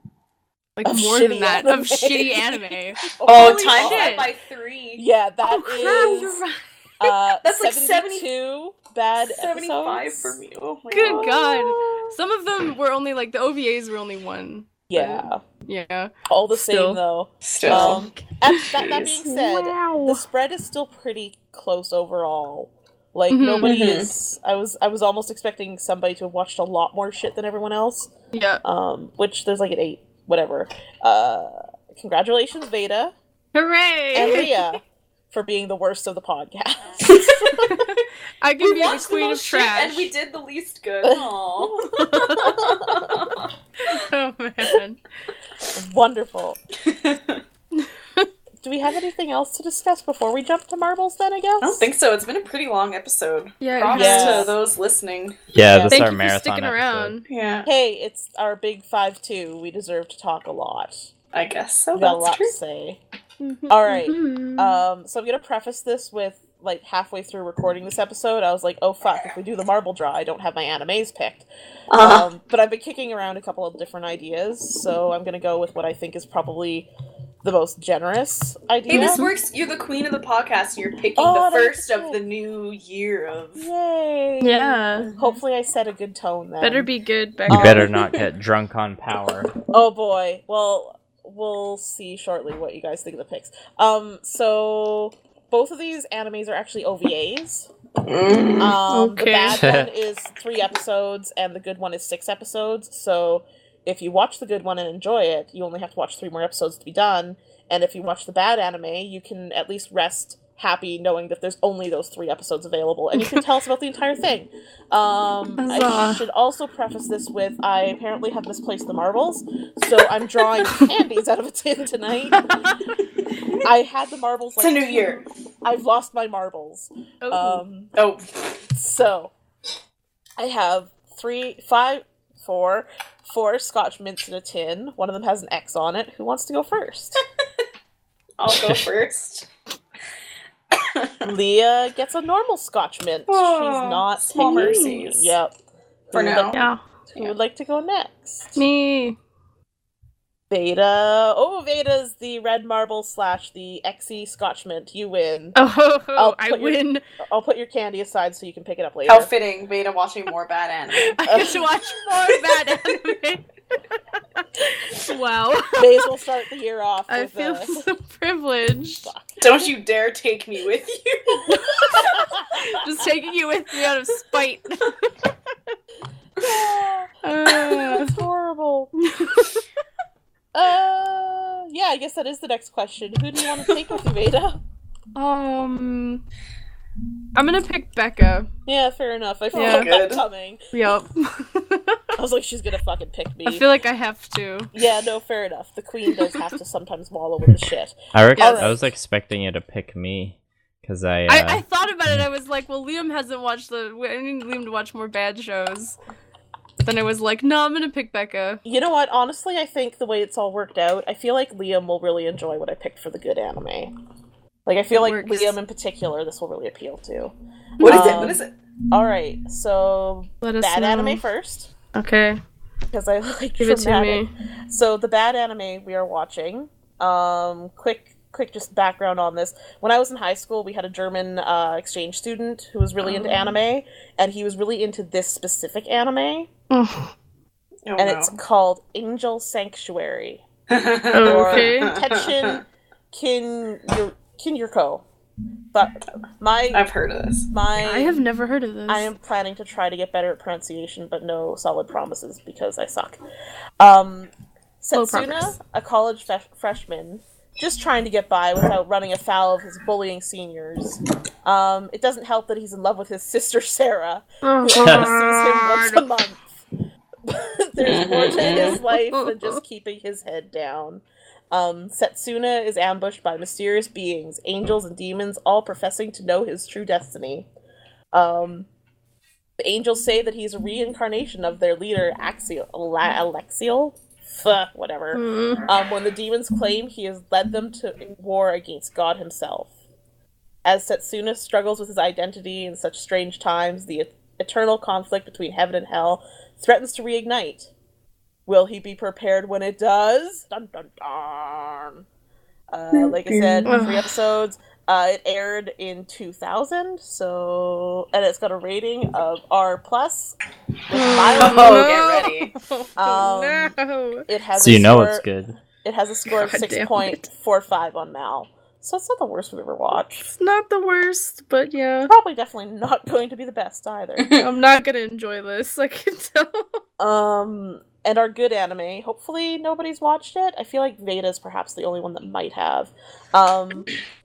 Like, more than that. Of shitty anime. Times that by 3. Yeah, that is... You're right. That's like 72 bad 75 episodes. For me. Oh my Good God. Some of them were only, like, the OVAs were only 1. Yeah. Yeah. All the same, though. Still. That being said, the spread is still pretty close overall. Like, nobody is... I was almost expecting somebody to have watched a lot more shit than everyone else. Yeah. Which there's like an 8. Whatever. Congratulations, Veda. Hooray! And Leah for being the worst of the podcast. I can be the queen of trash. And we did the least good. Aww. Oh, man. Wonderful. Do we have anything else to discuss before we jump to marbles then, I guess? I don't think so. It's been a pretty long episode. Yeah. Props to those listening. Yeah, this is Thank our you marathon for sticking around. Yeah. Hey, it's our big 5-2. We deserve to talk a lot. I guess so. We got a lot true. to say. Alright. So I'm gonna preface this with, like, halfway through recording this episode, I was like, oh fuck, if we do the marble draw, I don't have my animes picked. But I've been kicking around a couple of different ideas, so I'm gonna go with what I think is probably the most generous idea. Hey, this works. You're the queen of the podcast, and you're picking the first of the new year of... Yay! Yeah. Hopefully I set a good tone then. Better be good, Becca. You better not get drunk on power. Oh boy. Well, we'll see shortly what you guys think of the picks. So both of these animes are actually OVAs. The bad one is 3 episodes, and the good one is 6 episodes. So if you watch the good one and enjoy it, you only have to watch 3 more episodes to be done. And if you watch the bad anime, you can at least rest happy knowing that there's only those 3 episodes available, and you can tell us about the entire thing. I should also preface this with, I apparently have misplaced the marbles, so I'm drawing candies out of a tin tonight. I had the marbles like... It's a new year. I've lost my marbles. So, I have 4 Scotch mints in a tin. One of them has an X on it. Who wants to go first? I'll go first. Leah gets a normal Scotch mint. Oh, she's not small picky. mercies. Yep. For now. Yeah. Who would like to go next? Me. Veda. Oh, Veda's the red marble / the XE Scotch mint. You win. Oh, I win. I'll put your candy aside so you can pick it up later. How fitting, Veda watching more bad anime. I get to watch more bad anime. Wow. May as well start the year off with I feel so privileged. Don't you dare take me with you. Just taking you with me out of spite. That's horrible. Yeah, I guess that is the next question. Who do you want to take with you, Veda? I'm gonna pick Becca. Yeah, fair enough. I feel like that coming. Yep. I was like, she's gonna fucking pick me. I feel like I have to. Yeah, no, fair enough. The queen does have to sometimes wallow in the shit. I was expecting you to pick me. Because I thought about it, I was like, well, Liam hasn't watched I need Liam to watch more bad shows. But then I was like, no, I'm gonna pick Becca. You know what? Honestly, I think the way it's all worked out, I feel like Liam will really enjoy what I picked for the good anime. Like, I feel like Liam in particular, this will really appeal to. What is it? Alright, so bad know. anime first. Okay. Because I like Give it to me. So the bad anime we are watching, quick just background on this. When I was in high school, we had a German exchange student who was really into anime, and he was really into this specific anime. It's called Angel Sanctuary. Or Tenshin Kinyurko. But I've heard of this. I have never heard of this. I am planning to try to get better at pronunciation, but no solid promises because I suck. Setsuna, a college freshman, just trying to get by without running afoul of his bullying seniors. It doesn't help that he's in love with his sister Sarah, who only sees him once a month. There's more to his life than just keeping his head down. Setsuna is ambushed by mysterious beings, angels and demons, all professing to know his true destiny. The angels say that he's a reincarnation of their leader, Alexiel? Whatever. When the demons claim he has led them to war against God himself. As Setsuna struggles with his identity in such strange times, the eternal conflict between heaven and hell threatens to reignite. Will he be prepared when it does? Dun dun dun! Like I said, 3 episodes. It aired in 2000, and it's got a rating of R+. Get ready. No. It has it's good. It has a score of 6.45 on Mal. So it's not the worst we've ever watched. It's not the worst, but yeah. Probably definitely not going to be the best either. I'm not gonna enjoy this, I can tell. And our good anime, hopefully nobody's watched it. I feel like Veda is perhaps the only one that might have.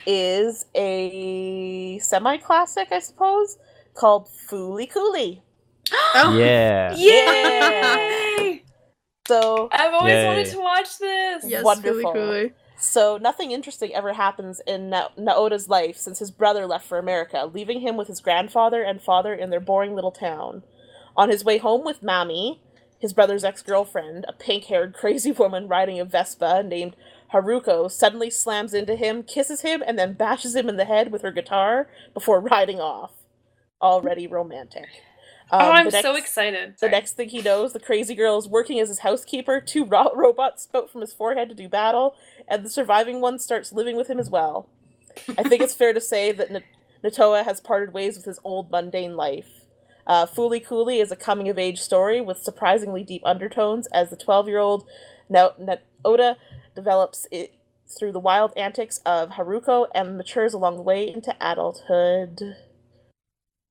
Is a semi-classic, I suppose, called Fooly Cooly. Yeah. Yay! So I've always wanted to watch this. Yes, wonderful. Fooly Cooly. So nothing interesting ever happens in Naota's life since his brother left for America, leaving him with his grandfather and father in their boring little town. On his way home with Mami, his brother's ex-girlfriend, a pink-haired crazy woman riding a Vespa named Haruko, suddenly slams into him, kisses him, and then bashes him in the head with her guitar before riding off. Already romantic. I'm so excited. The next thing he knows, the crazy girl is working as his housekeeper, 2 robots spout from his forehead to do battle, and the surviving one starts living with him as well. I think it's fair to say that Natoa has parted ways with his old mundane life. Fooly Cooly is a coming-of-age story with surprisingly deep undertones as the 12-year-old Naota develops it through the wild antics of Haruko and matures along the way into adulthood.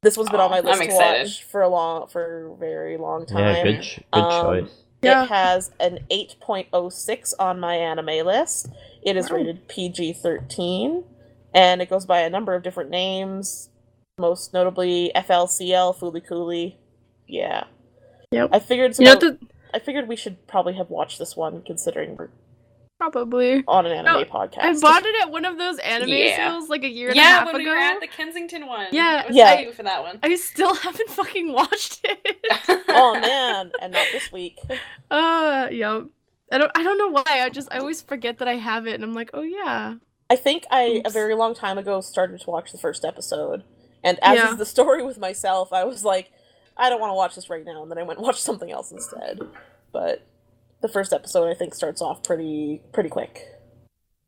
This one's been on my list to watch for a very long time. Yeah, good choice. It has an 8.06 on my anime list. It is rated PG-13, and it goes by a number of different names, most notably FLCL, Fooly Cooly. Yeah. Yep. I figured we should probably have watched this one, considering we're probably on an anime podcast. I bought it at one of those anime sales like a year and a half ago. Yeah, when we were at the Kensington one. Yeah. I was waiting for that one. I still haven't fucking watched it. Oh man, and not this week. Yep. I don't know why. I always forget that I have it, and I'm like, oh yeah. I think a very long time ago started to watch the first episode, and as is the story with myself, I was like, I don't want to watch this right now, and then I went and watched something else instead. But the first episode, I think, starts off pretty quick.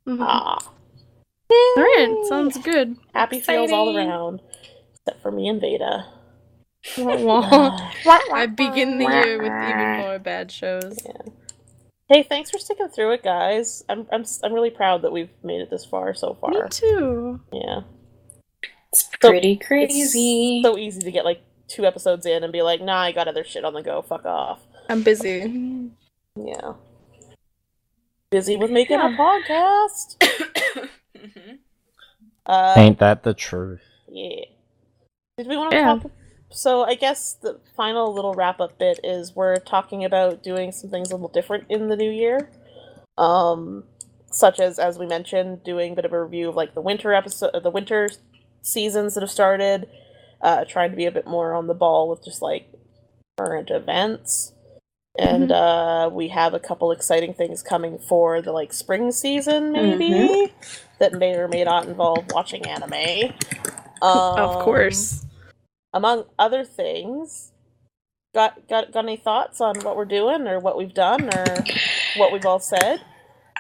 Mm-hmm. Alright, sounds good. Happy feels all around, except for me and Veda. I begin the year with even more bad shows. Yeah. Hey, thanks for sticking through it, guys. I'm really proud that we've made it this far so far. Me too. Yeah. It's pretty crazy. It's so easy to get 2 episodes in and be like, nah, I got other shit on the go, fuck off. I'm busy. Yeah. Busy with making a podcast. Ain't that the truth? Yeah. Did we want to talk? So I guess the final little wrap-up bit is we're talking about doing some things a little different in the new year. Such as we mentioned, doing a bit of a review of the winter seasons that have started, trying to be a bit more on the ball with just current events. And we have a couple exciting things coming for the spring season, maybe, that may or may not involve watching anime. Of course. Among other things, got any thoughts on what we're doing, or what we've done, or what we've all said?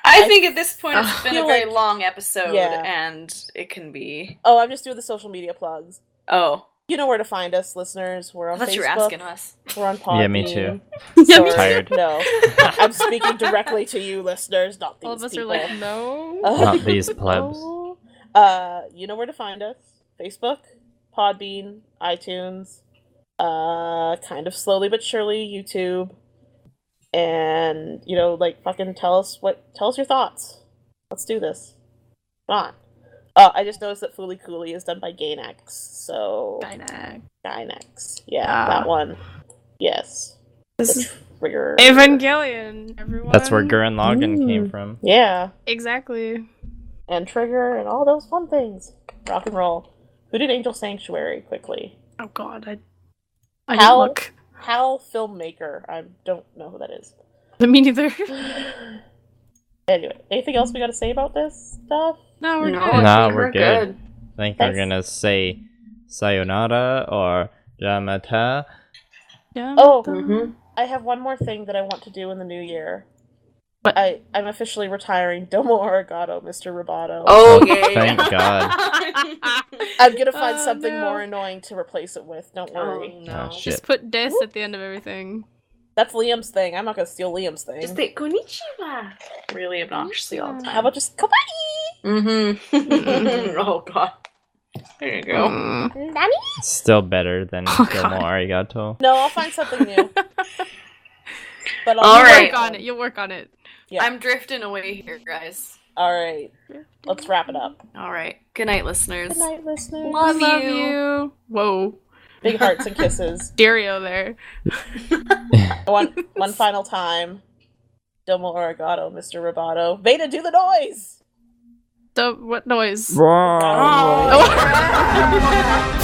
I think at this point it's been a very long episode, and it can be... Oh, I'm just doing the social media plugs. Oh. You know where to find us, listeners. We're on Facebook. You're asking us. We're on Podbean. Yeah, me too. Sorry. Tired. No. I'm speaking directly to you, listeners, not these All of us people. are like, no. Not these plebs. You know where to find us. Facebook, Podbean, iTunes, kind of slowly but surely, YouTube. And, fucking tell us your thoughts. Let's do this. Come on. I just noticed that Fooly Cooly is done by Gainax, so... Gainax. Yeah, that one. Yes. This is Trigger. Evangelion, everyone. That's where Gurren Lagann came from. Yeah. Exactly. And Trigger and all those fun things. Rock and roll. Who did Angel Sanctuary, quickly? Oh god, Hal filmmaker. I don't know who that is. Me neither. Anyway, anything else we got to say about this stuff? No, we're good. No, we're good. I think we're gonna say sayonara or jamata. I have one more thing that I want to do in the new year. What? I'm officially retiring Domo Arigato, Mr. Roboto. Oh, yeah. Thank God. I'm gonna find something more annoying to replace it with. Don't worry. Oh, no. Shit. Just put des at the end of everything. That's Liam's thing. I'm not gonna steal Liam's thing. Just say konnichiwa. Really obnoxiously all the time. How about just kawaii? Mm-hmm. Oh, God. There you go. Nani? It's still better than Domo Arigato. No, I'll find something new. But You'll work on it. Yeah. I'm drifting away here, guys. Alright. Let's wrap it up. Alright. Good night, listeners. Good night, listeners. Love you. Whoa. Big hearts and kisses. Stereo there. One final time. Domo Arigato, Mr. Roboto. Veda, do the noise! What noise? Wow. Oh.